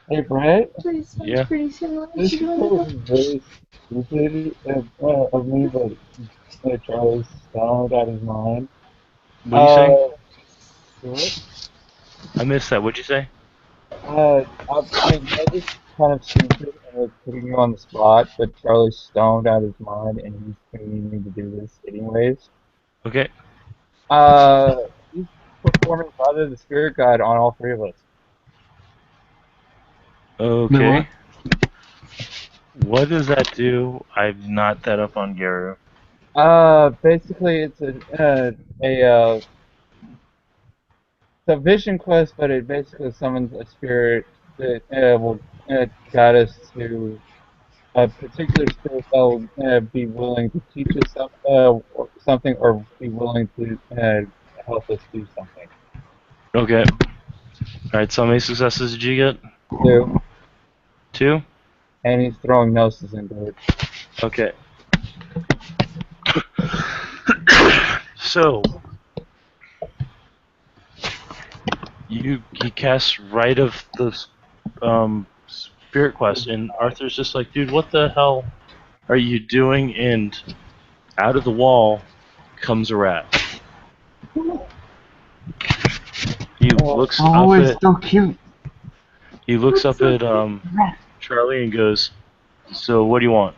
Hey, Brett, It sounds Yeah. pretty similar this to is the Wendigo. really stupid of me, but Charlie's stoned out of his mind. what are you saying? What? I missed that. What'd you say? I know this is kind of stupid and it's putting you on the spot, but Charlie's stoned out of his mind and he's paying me to do this anyways. Okay. Uh, he's performing Father the Spirit Guide on all three of us. Okay. What does that do? I'm not that up on Garu. Basically it's it's a vision quest, but it basically summons a spirit that will guide us to a particular spirit that will be willing to teach us something or be willing to help us do something. Okay. Alright, so how many successes did you get? So, 2? and he's throwing gnosis into it. Okay. So, he casts Rite of the Spirit Quest, and Arthur's just like, dude, what the hell are you doing? And out of the wall comes a rat. He looks Oh, up it's at so cute. he looks up at Charlie and goes, "So what do you want?"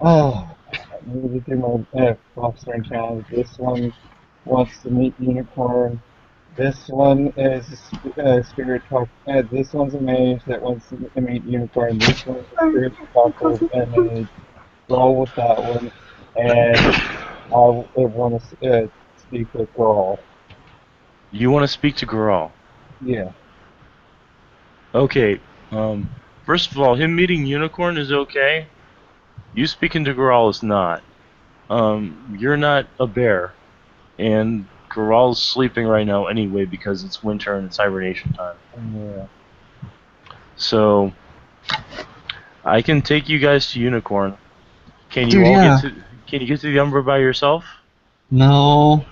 Oh, I need to do my fostering challenge. This one wants to meet unicorn. This one is a spirit talk. This one's a mage that wants to meet unicorn. This one's a spirit talker, and then roll with that one. And I want to speak with Gaul. You want to speak to Garal. Yeah. Okay. First of all, him meeting unicorn is okay. You speaking to Garal is not. You're not a bear, and Garal's sleeping right now anyway because it's winter and it's hibernation time. Yeah. So I can take you guys to unicorn. Can you Dude, all yeah. Can you get to the Umbra by yourself? No.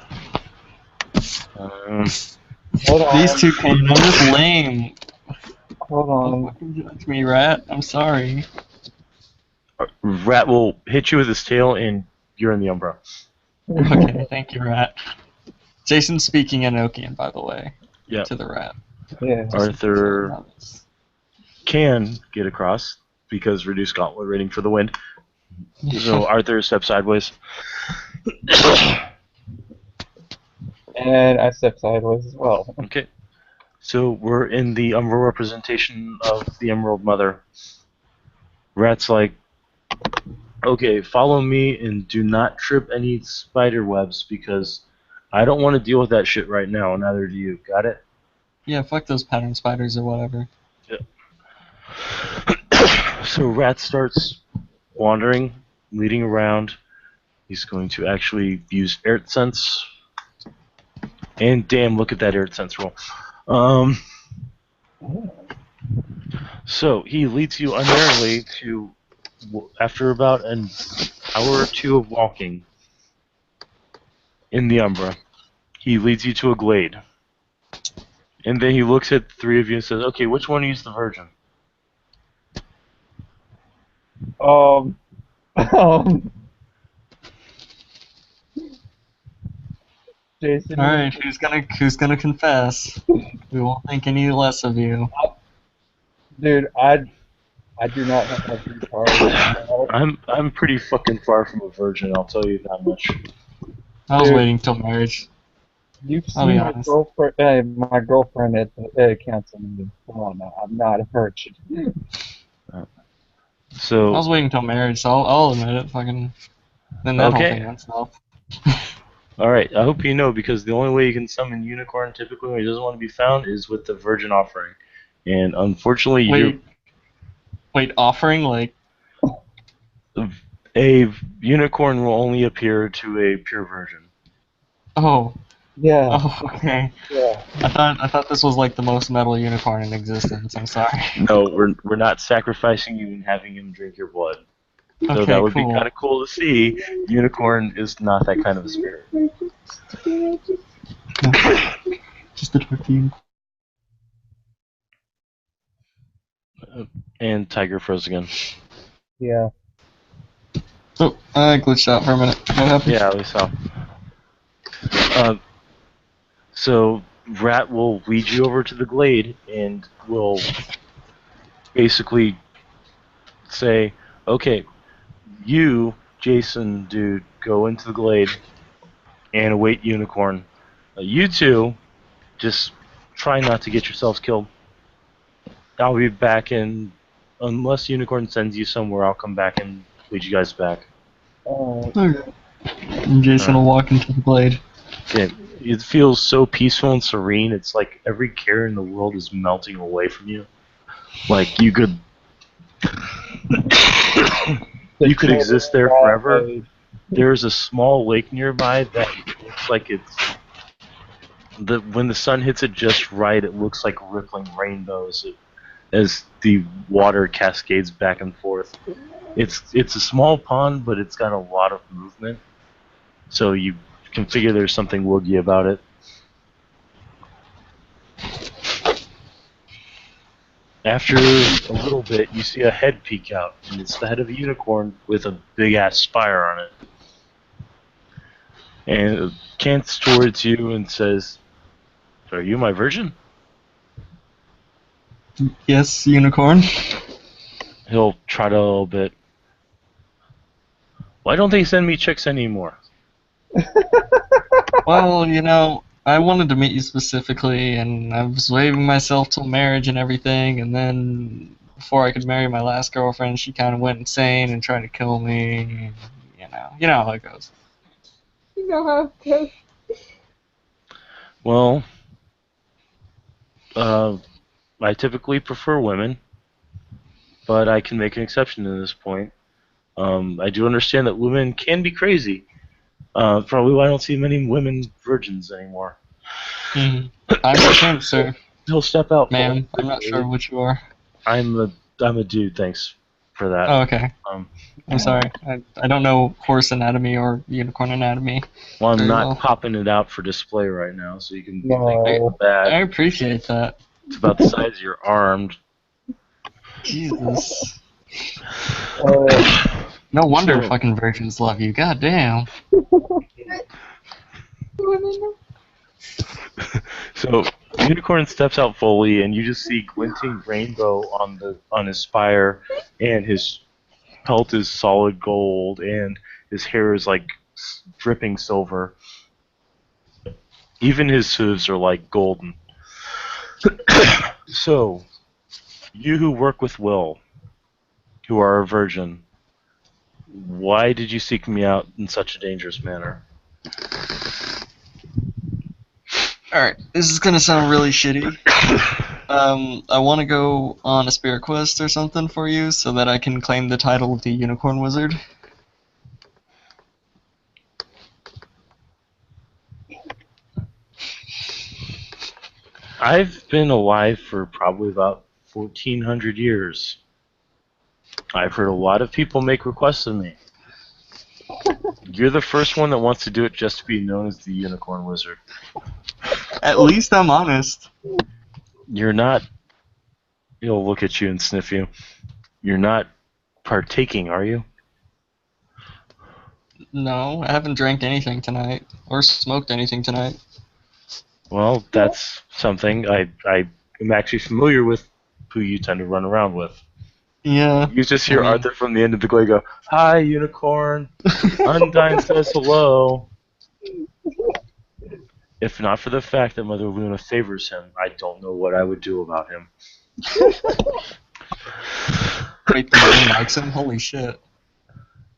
Hold on. These two can. I'm just lame. Hold Don't on. fucking judge me, rat. I'm sorry. Rat will hit you with his tail, and you're in the Umbra. Okay, thank you, rat. Jason's speaking Enochian, by the way, Yep. to the rat. Yeah. Arthur can get across because reduced gauntlet rating for the wind. So Arthur steps sideways. And I step sideways as well. Okay. So we're in the Umbra representation of the Emerald Mother. Rat's like, okay, follow me and do not trip any spider webs because I don't want to deal with that shit right now, neither do you. Got it? Yeah, fuck those pattern spiders or whatever. So Rat starts wandering, leading around. He's going to actually use Earth Sense. And damn, look at that Earth Sense roll. So he leads you unerringly to, after about an hour or two of walking in the Umbra, he leads you to a glade. And then he looks at the three of you and says, okay, which one is the virgin? Um, um, Jason. All right, who's gonna confess? We won't think any less of you. Dude, I do not have these cards. I'm pretty fucking far from a virgin, I'll tell you that much. I was Dude. waiting till marriage. You've I'll be seen my honest. girlfriend at the council meeting. Come on now, I'm not a virgin. So I was waiting till marriage, so I'll admit it. Fucking. Then that whole Okay. thing went south. Alright, I hope you know, because the only way you can summon Unicorn typically when he doesn't want to be found is with the Virgin Offering. And unfortunately, Wait, offering like. a unicorn will only appear to a pure virgin. Oh. Yeah, Oh, okay. yeah. I thought this was like the most metal unicorn in existence. I'm sorry. No, we're not sacrificing you and having him drink your blood. Though Okay, that would cool. be kind of cool to see. Unicorn is not that kind of a spirit. Just a turkey. And Tiger froze again. Yeah. Oh, I glitched out for a minute. What happened? Yeah, we saw. So Rat will lead you over to the glade and will basically say, okay, you, Jason, dude, go into the glade and await Unicorn. You two, just try not to get yourselves killed. I'll be back in, unless Unicorn sends you somewhere, I'll come back and lead you guys back. Okay. And Jason will walk into the glade. Okay. It feels so peaceful and serene. It's like every care in the world is melting away from you. Like you could you could exist there forever. There's a small lake nearby that looks like when the sun hits it just right, it looks like rippling rainbows as the water cascades back and forth. It's a small pond, but it's got a lot of movement, so you can figure there's something woogie about it. After a little bit, you see a head peek out, and it's the head of a unicorn with a big-ass spire on it. And it cants towards you and says, "Are you my virgin?" Yes, unicorn. He'll try to a little bit. Why don't they send me chicks anymore? Well, you know, I wanted to meet you specifically, and I was waving myself till marriage and everything, and then before I could marry my last girlfriend, she kind of went insane and tried to kill me. You know how it goes. You know how it goes. Well, I typically prefer women, but I can make an exception at this point. I do understand that women can be crazy. Probably why I don't see many women virgins anymore. I'm the pimp, sir. He'll step out. Ma'am, I'm not sure what you are. I'm a dude. Thanks for that. Oh, okay. Um, I'm sorry. I don't know horse anatomy or unicorn anatomy. well, I'm very not well. popping it out for display right now, so you can No. think that. I appreciate that. It's about the size of your arm. Jesus. No wonder Sure. fucking virgins love you. God damn. So Unicorn steps out fully, and you just see glinting rainbow on his spire, and his pelt is solid gold, and his hair is like dripping silver. Even his hooves are like golden. So, you who work with Will, who are a virgin, why did you seek me out in such a dangerous manner? Alright, this is gonna sound really shitty. I want to go on a spirit quest or something for you so that I can claim the title of the Unicorn Wizard. I've been alive for probably about 1,400 years. I've heard a lot of people make requests of me. You're the first one that wants to do it just to be known as the Unicorn Wizard. At least I'm honest. You're not. He'll look at you and sniff you. You're not partaking, are you? No, I haven't drank anything tonight or smoked anything tonight. Well, that's something. I am actually familiar with who you tend to run around with. Yeah. You just hear I mean- Arthur from the end of the glade go, "Hi, Unicorn." Undyne says hello. If not for the fact that Mother Luna favors him, I don't know what I would do about him. Wait, the mother likes him? Holy shit.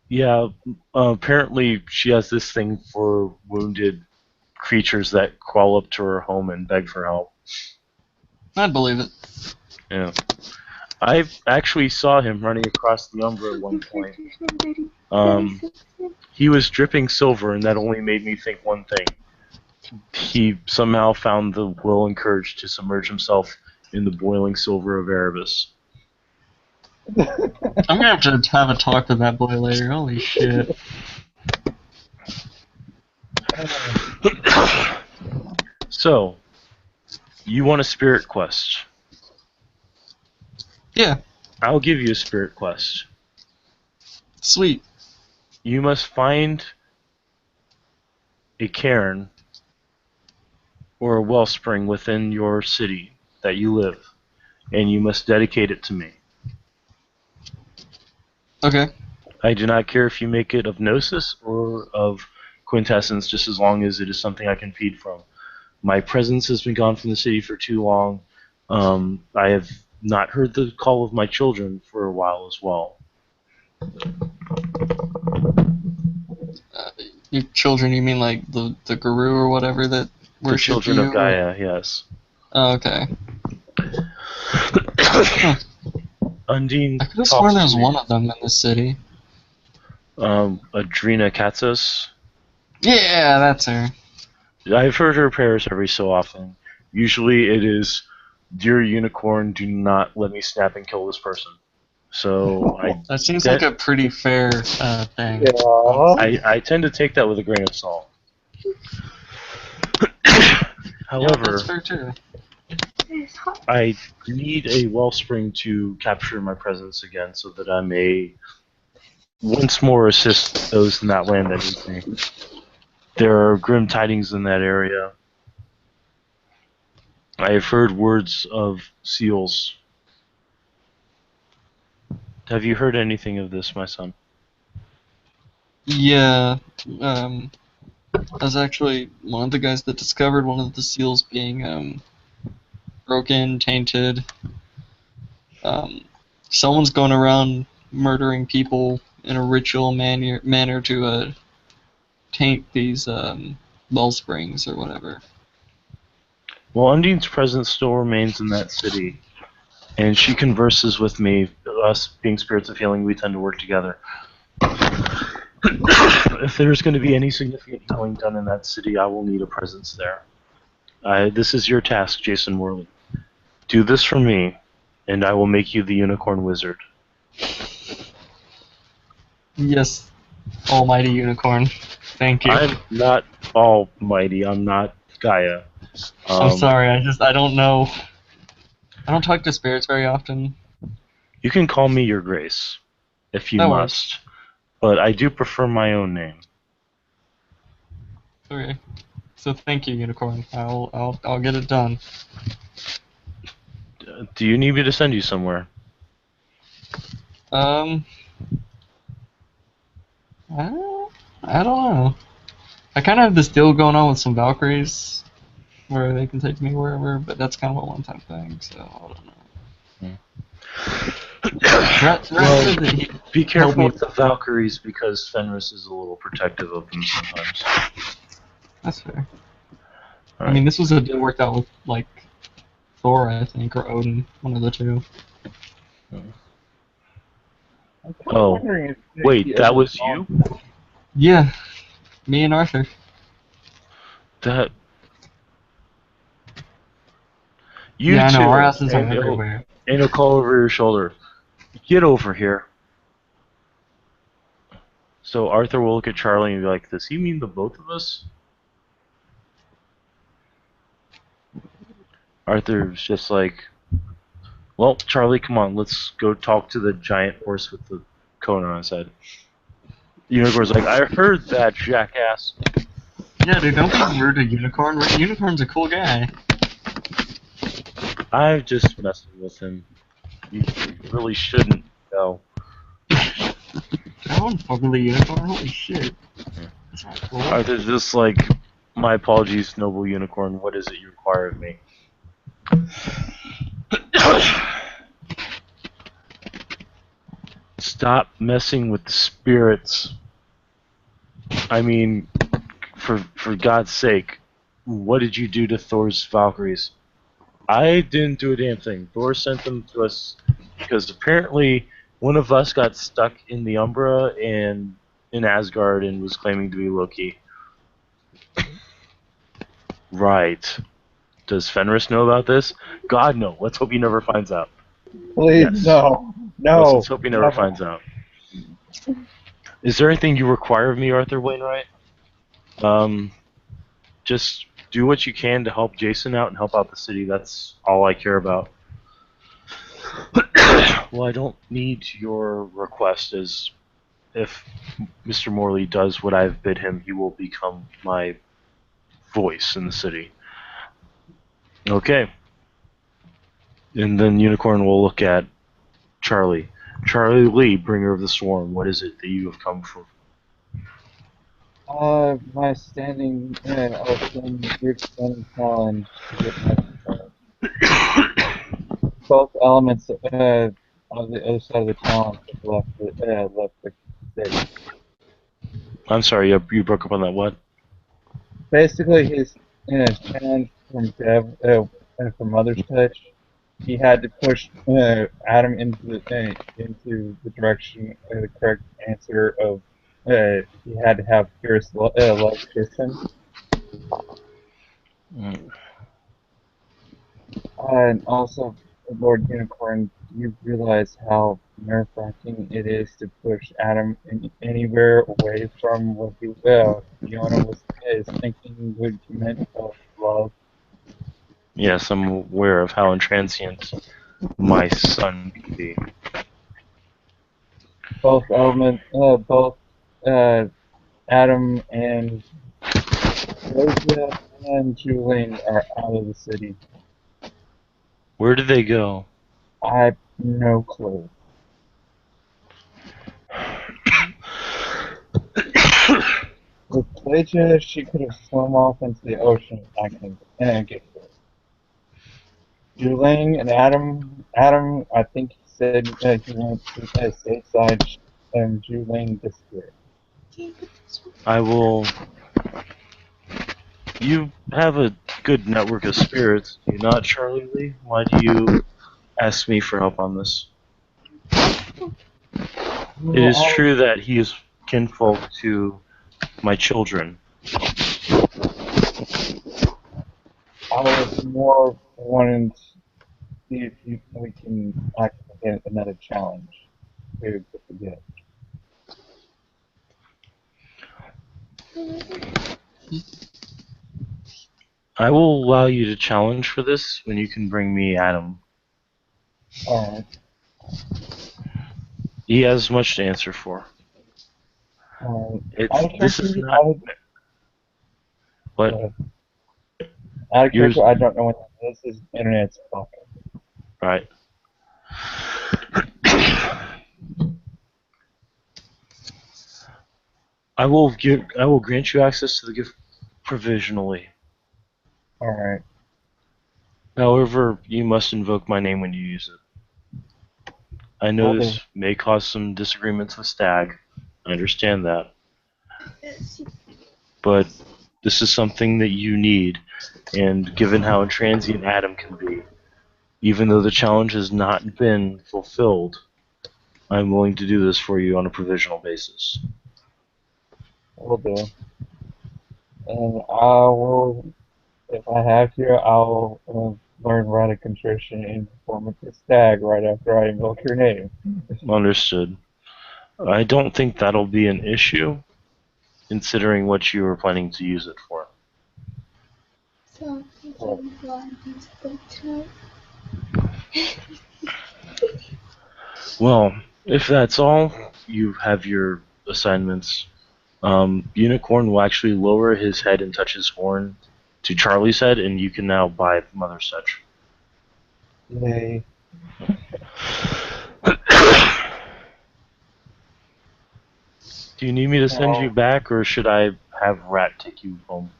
Yeah, apparently she has this thing for wounded creatures that crawl up to her home and beg for help. I'd believe it. Yeah. I actually saw him running across the Umbra at one point. He was dripping silver, and that only made me think one thing. He somehow found the will and courage to submerge himself in the boiling silver of Erebus. I'm gonna have to have a talk with that boy later. Holy shit. So, you want a spirit quest? Yeah, I'll give you a spirit quest. sweet. You must find a cairn or a wellspring within your city that you live, and you must dedicate it to me. Okay. I do not care if you make it of Gnosis or of Quintessence, just as long as it is something I can feed from. My presence has been gone from the city for too long. I have not heard the call of my children for a while as well. Your children, you mean like the guru or whatever that The worship children you? of Gaia, yes. Oh, okay. Undine I could have talks sworn to there was me. one of them in the city. Adrena Katzos. Yeah, that's her. I've heard her prayers every so often. Usually it is, "Dear Unicorn, do not let me snap and kill this person." So That seems like a pretty fair thing. Yeah. I tend to take that with a grain of salt. Yeah, However, that's fair too. I need a wellspring to capture my presence again so that I may once more assist those in that land that need me. There are grim tidings in that area. I have heard words of seals. Have you heard anything of this, my son? Yeah, I was actually one of the guys that discovered one of the seals being broken, tainted. Someone's going around murdering people in a ritual manner to taint these well springs or whatever. Well, Undine's presence still remains in that city, and she converses with me. Us being spirits of healing, we tend to work together. If there's going to be any significant healing done in that city, I will need a presence there. This is your task, Jason Worley. Do this for me, and I will make you the Unicorn Wizard. Yes, almighty unicorn. Thank you. I'm not almighty. I'm not Gaia. I'm sorry, I don't know. I don't talk to spirits very often. You can call me Your Grace, if you That must, but I do prefer my own name. Okay. So thank you, unicorn. I'll get it done. Do you need me to send you somewhere? I don't know. I kind of have this deal going on with some Valkyries, where they can take me wherever, but that's kind of a one-time thing, so I don't know. Rat said that he Be careful me- with the Valkyries because Fenris is a little protective of them sometimes. That's fair. I Alright. mean, this was a deal worked out with, like, Thor, I think, or Odin, one of the two. I'm kind of Oh, wondering if wait, he that ever was saw you? Yeah, me and Arthur. That you Yeah, I know, our two, asses are everywhere. and a call over your shoulder. Get over here. So Arthur will look at Charlie and be like, "Does he mean the both of us?" Arthur's just like, "Well, Charlie, come on, let's go talk to the giant horse with the cone on his head." The unicorn's like, "I heard that, jackass." Yeah, dude, don't be rude to Unicorn. Unicorn's a cool guy. I'm just messing with him. You really shouldn't, though. I don't fuck with a Unicorn, holy shit. That's not cool. Arthur's just like, "My apologies, noble unicorn. What is it you require of me?" Stop messing with the spirits. I mean, for God's sake, what did you do to Thor's Valkyries? I didn't do a damn thing. Thor sent them to us because apparently one of us got stuck in the Umbra and in Asgard and was claiming to be Loki. Right. Does Fenris know about this? God, no. Let's hope he never finds out. Please, Yes. no, Let's hope he never never. finds out. Is there anything you require of me, Arthur Wainwright? Just do what you can to help Jason out and help out the city. That's all I care about. Well, I don't need your request, as if Mr. Morley does what I've bid him, he will become my voice in the city. Okay. And then Unicorn will look at Charlie. Charlie Lee, bringer of the swarm, what is it that you have come for? My standing, I was standing here standing challenge to get my both elements on the other side of the challenge have left the city. I'm sorry, you broke up on that. What? Basically, his challenge from Dev and from Mother's Touch, he had to push Adam into the direction the correct answer of he had to have Pierce love kiss him. Mm. And also, Lord Unicorn, do you realize how nerve-wracking it is to push Adam anywhere away from what Fiona is thinking would be meant of love? Yes, I'm aware of how intransient my son can be. Both Adam and Rosa and Julian are out of the city. Where did they go? I have no clue. With Pelagia, she could have swum off into the ocean. I can get her. Julian and Adam, I think he said he went to a safe side, and Julian disappeared. I will. You have a good network of spirits, do you not, Charlie Lee? Why do you ask me for help on this? It is true that he is kinfolk to my children. I was more wanting to see if we can actually get another challenge to get the gift. I will allow you to challenge for this when you can bring me Adam. Alright. He has much to answer for. This is not. What? Out of Yours. character, I don't know what this is. Internet's talking. Right. I will grant you access to the gift provisionally. Alright. However, you must invoke my name when you use it. I know this may cause some disagreements with Stag. I understand that. But this is something that you need, and given how intransient Adam can be, Even though the challenge has not been fulfilled, I'm willing to do this for you on a provisional basis. Will do. And I will, if I have to, I'll learn Rite of Contrition in Performance of Stag right after I invoke your name. Understood. I don't think that'll be an issue, considering what you were planning to use it for. Well, if that's all, you have your assignments. Unicorn will actually lower his head and touch his horn to Charlie's head, and you can now buy Mother Such. Yay. Do you need me to send you back, or should I have Rat take you home?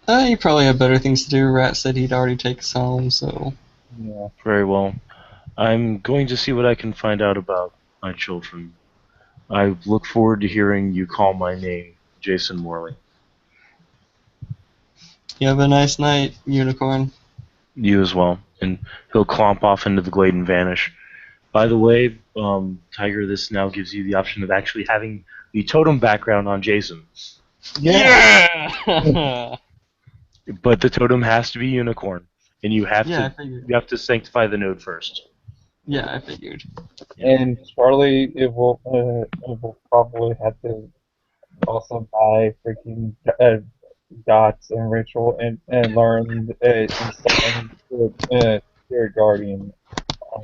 You probably have better things to do. Rat said he'd already take us home, so... Yeah. Very well. I'm going to see what I can find out about my children. I look forward to hearing you call my name, Jason Morley. You have a nice night, Unicorn. You as well. And he'll clomp off into the glade and vanish. By the way, Tiger, this now gives you the option of actually having the totem background on Jason. Yeah! But the totem has to be unicorn, and you have Yeah, I figured. to sanctify the node first. Yeah, I figured. And Charlie, it will probably have to also buy freaking dots and ritual and learn installing Spirit Guardian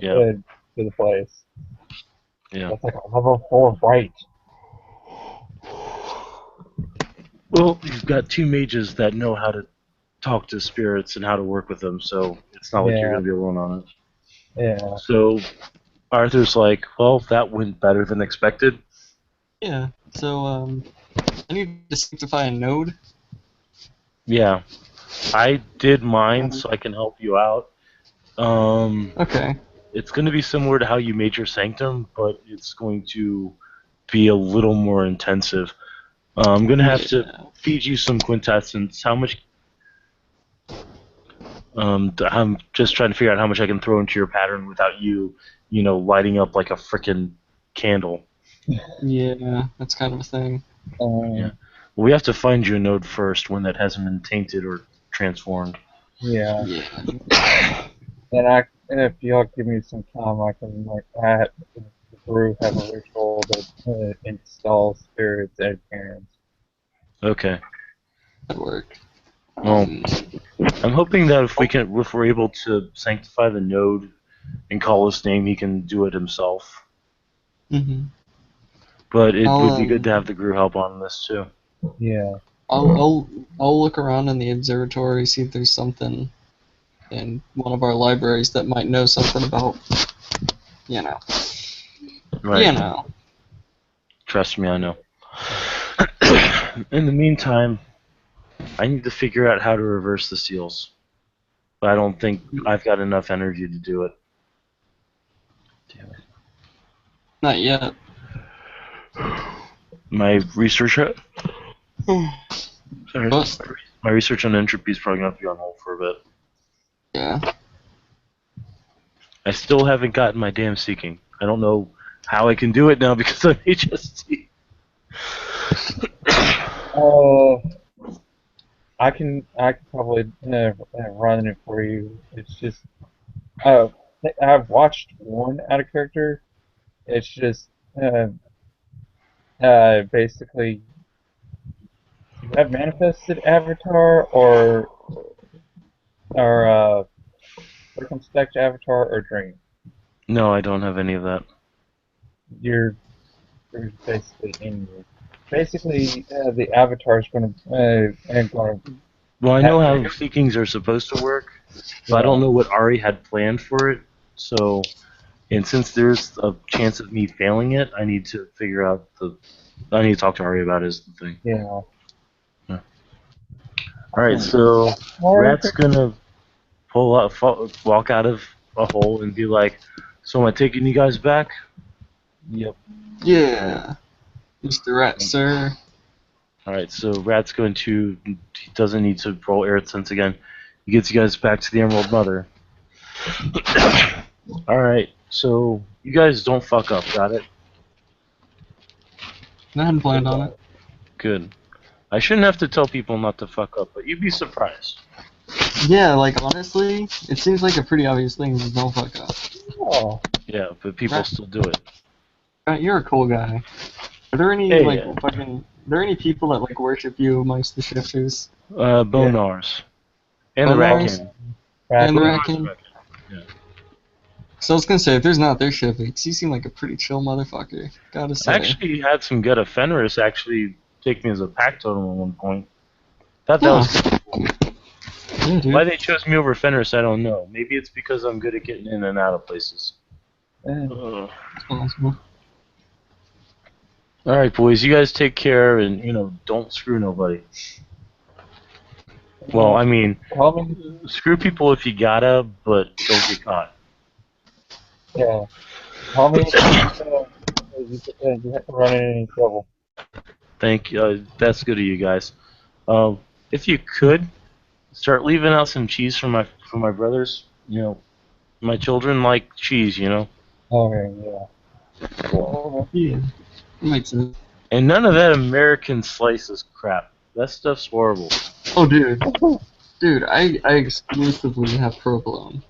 to the place. Yeah. That's like a level 4 right. Well, you've got two mages that know how to talk to spirits and how to work with them, so it's not like you're going to be alone on it. Yeah. So Arthur's like, well, that went better than expected. Yeah, so, I need to sanctify a node. Yeah. I did mine, so I can help you out. Okay. It's going to be similar to how you made your sanctum, but it's going to be a little more intensive. I'm going to have to feed you some quintessence. How much... I'm just trying to figure out how much I can throw into your pattern without you, lighting up like a frickin' candle. Yeah, that's kind of a thing. Yeah. Well, we have to find you a node first, one that hasn't been tainted or transformed. Yeah. Yeah. And if y'all give me some time, I can have a ritual that installs spirits at parents. Okay. That'd work. Well, I'm hoping that if we're able to sanctify the node and call his name, he can do it himself. Mm-hmm. But it would be good to have the Gru help on this too. Yeah. I'll look around in the observatory, see if there's something in one of our libraries that might know something about, Right. Trust me, I know. In the meantime, I need to figure out how to reverse the seals. But I don't think I've got enough energy to do it. Damn it. Not yet. My research... Sorry. What? My research on entropy is probably going to have to be on hold for a bit. Yeah. I still haven't gotten my damn seeking. I don't know how I can do it now because I'm HST. I can probably run it for you. It's just I've watched one out of character. It's just basically you have manifested avatar or circumspect avatar or dream. No, I don't have any of that. You're basically in you. Basically, the avatar is going to. Well, I know how seekings are supposed to work, but I don't know what Ari had planned for it. So, and since there's a chance of me failing it, I need to figure out I need to talk to Ari about it, is the thing. Yeah. Alright, so Rat's gonna walk out of a hole and be like, so am I taking you guys back? Yep. Yeah. Mr. Rat, sir. Alright, so Rat's he doesn't need to roll air sense again. He gets you guys back to the Emerald Mother. Alright, so you guys don't fuck up, got it? I hadn't planned on it. Good. I shouldn't have to tell people not to fuck up, but you'd be surprised. Yeah, like honestly, it seems like a pretty obvious thing. Just don't fuck up. Oh, Yeah, but people Right. still do it. Right, you're a cool guy. Are there any Hey, like fucking? Are there any people that like worship you amongst the shifters? Bonars. And the Rat Bonars? King. And the Raccoon. Rat King? So I was gonna say, if there's not their shit, because you seem like a pretty chill motherfucker. Gotta say. I actually had some Gutta Fenris actually take me as a pack totem at one point. Thought that was Huh. cool. Yeah, dude. Why they chose me over Fenris, I don't know. Maybe it's because I'm good at getting in and out of places. Uh, It's possible. Alright, boys, you guys take care and, don't screw nobody. Well, I mean, Call me. screw people if you gotta, but don't get caught. Yeah. Call me. You have to run into any trouble. Thank you. That's good of you guys. If you could, start leaving out some cheese for my brothers. My children like cheese, Okay, yeah. Cool. Yeah. That makes sense. And none of that American slices crap. That stuff's horrible. Oh, dude. Dude, I exclusively have provolone.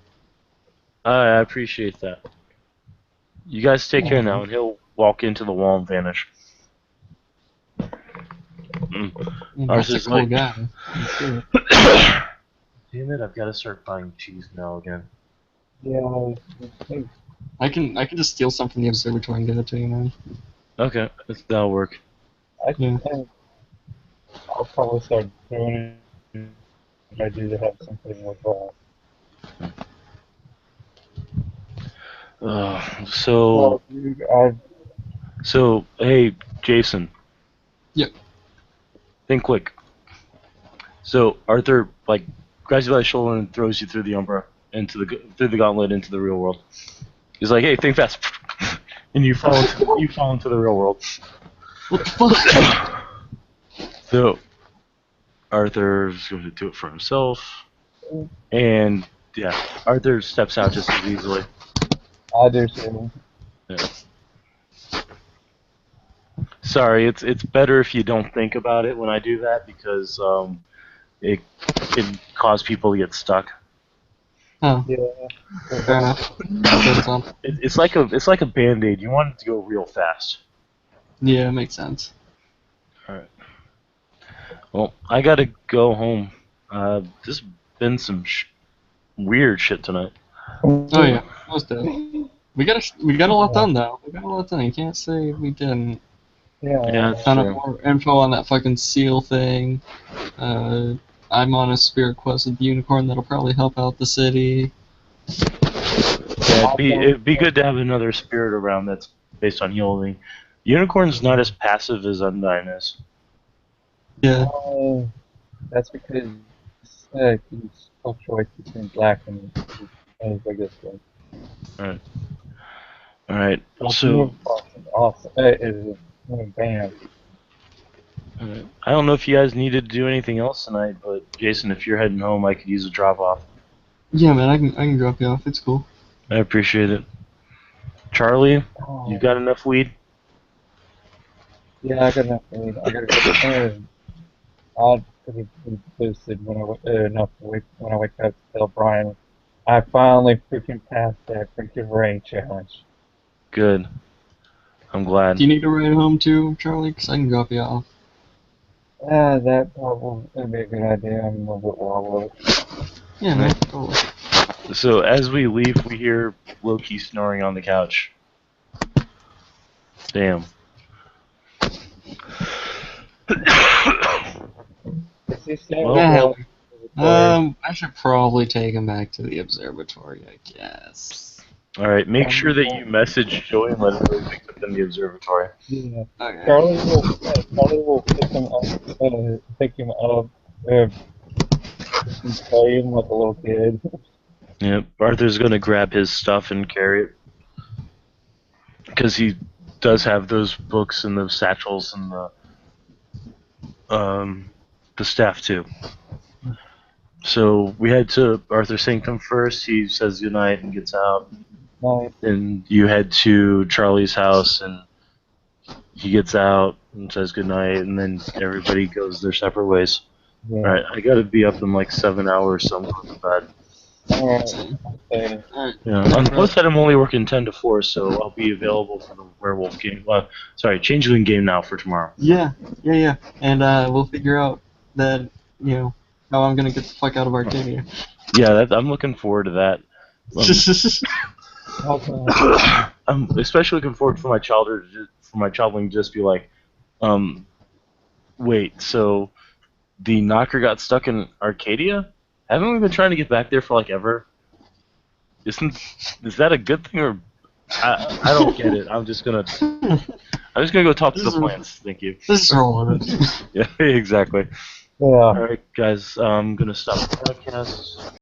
I appreciate that. You guys take care now, and he'll walk into the wall and vanish. That's Arthur's a cool like- guy. That's good. Damn it! I've got to start buying cheese now again. Yeah. I can just steal some from the observatory and give it to you, man. Okay, that'll work. Yeah. I'll probably start doing it if I do to have something with So, Well, dude, hey, Jason. Yep. Think quick. So Arthur grabs you by the shoulder and throws you through the umbra through the gauntlet into the real world. He's like, "Hey, think fast," and you fall into the real world. What the fuck? So Arthur's going to do it for himself, and yeah, Arthur steps out just as easily. I do too. Yeah. Sorry, it's better if you don't think about it when I do that because it can cause people to get stuck. Oh, Yeah. fair enough. That's on. It's like a Band-Aid. You want it to go real fast. Yeah, makes sense. Alright. Well, I gotta go home. There's been some weird shit tonight. Oh yeah, most definitely. We got a lot done though. We got a lot done. You can't say we didn't. Yeah. Yeah, that's Found out true. more info on that fucking seal thing. I'm on a spirit quest with the unicorn that'll probably help out the city. Yeah, it'd be good to have another spirit around that's based on healing. Unicorn's not as passive as Undyne is. Yeah. That's because he's fluctuates between black and his biggest one. Alright, so Awesome. Bam. I don't know if you guys needed to do anything else tonight, but Jason, if you're heading home, I could use a drop off. Yeah, man, I can drop you off. It's cool. I appreciate it. Charlie, you got enough weed? Yeah, I got enough food. I gotta go. I'll be boosted when when I wake up to tell Brian I finally freaking passed that freaking rain challenge. Good. I'm glad. Do you need to ride home too, Charlie? Because I can drop you off. That probably would be a good idea. I'm a little bit wobbly. Yeah, man. Totally. So as we leave, we hear Loki snoring on the couch. Damn. Is he staying Well, with I should probably take him back to the observatory, I guess. Alright, make sure that you message Joey and let him know he picked up in the observatory. Yeah. Okay. Charlie will pick him up, and play him like a little kid. Yep, Arthur's gonna grab his stuff and carry it. Because he does have those books and those satchels and the staff too. So we head to Arthur's Sanctum first. He says goodnight and gets out. Night. And you head to Charlie's house, and he gets out and says goodnight, and then everybody goes their separate ways. Yeah. Alright, I gotta be up in like 7 hours, so I'm going to bed. Alright. Okay. Yeah, on the plus side, I'm only working 10 to 4, so I'll be available for the werewolf game. Sorry, changeling game now for tomorrow. Yeah. And we'll figure out that, how I'm gonna get the fuck out of Arcadia. Yeah, I'm looking forward to that. Okay. I'm especially looking forward for my childling to just be like, wait, so the knocker got stuck in Arcadia? Haven't we been trying to get back there for like ever? Is that a good thing or I don't get it. I'm just gonna go talk to the plants. Thank you. Just roll with it. Yeah, exactly. Yeah. All right, guys. I'm gonna stop the podcast.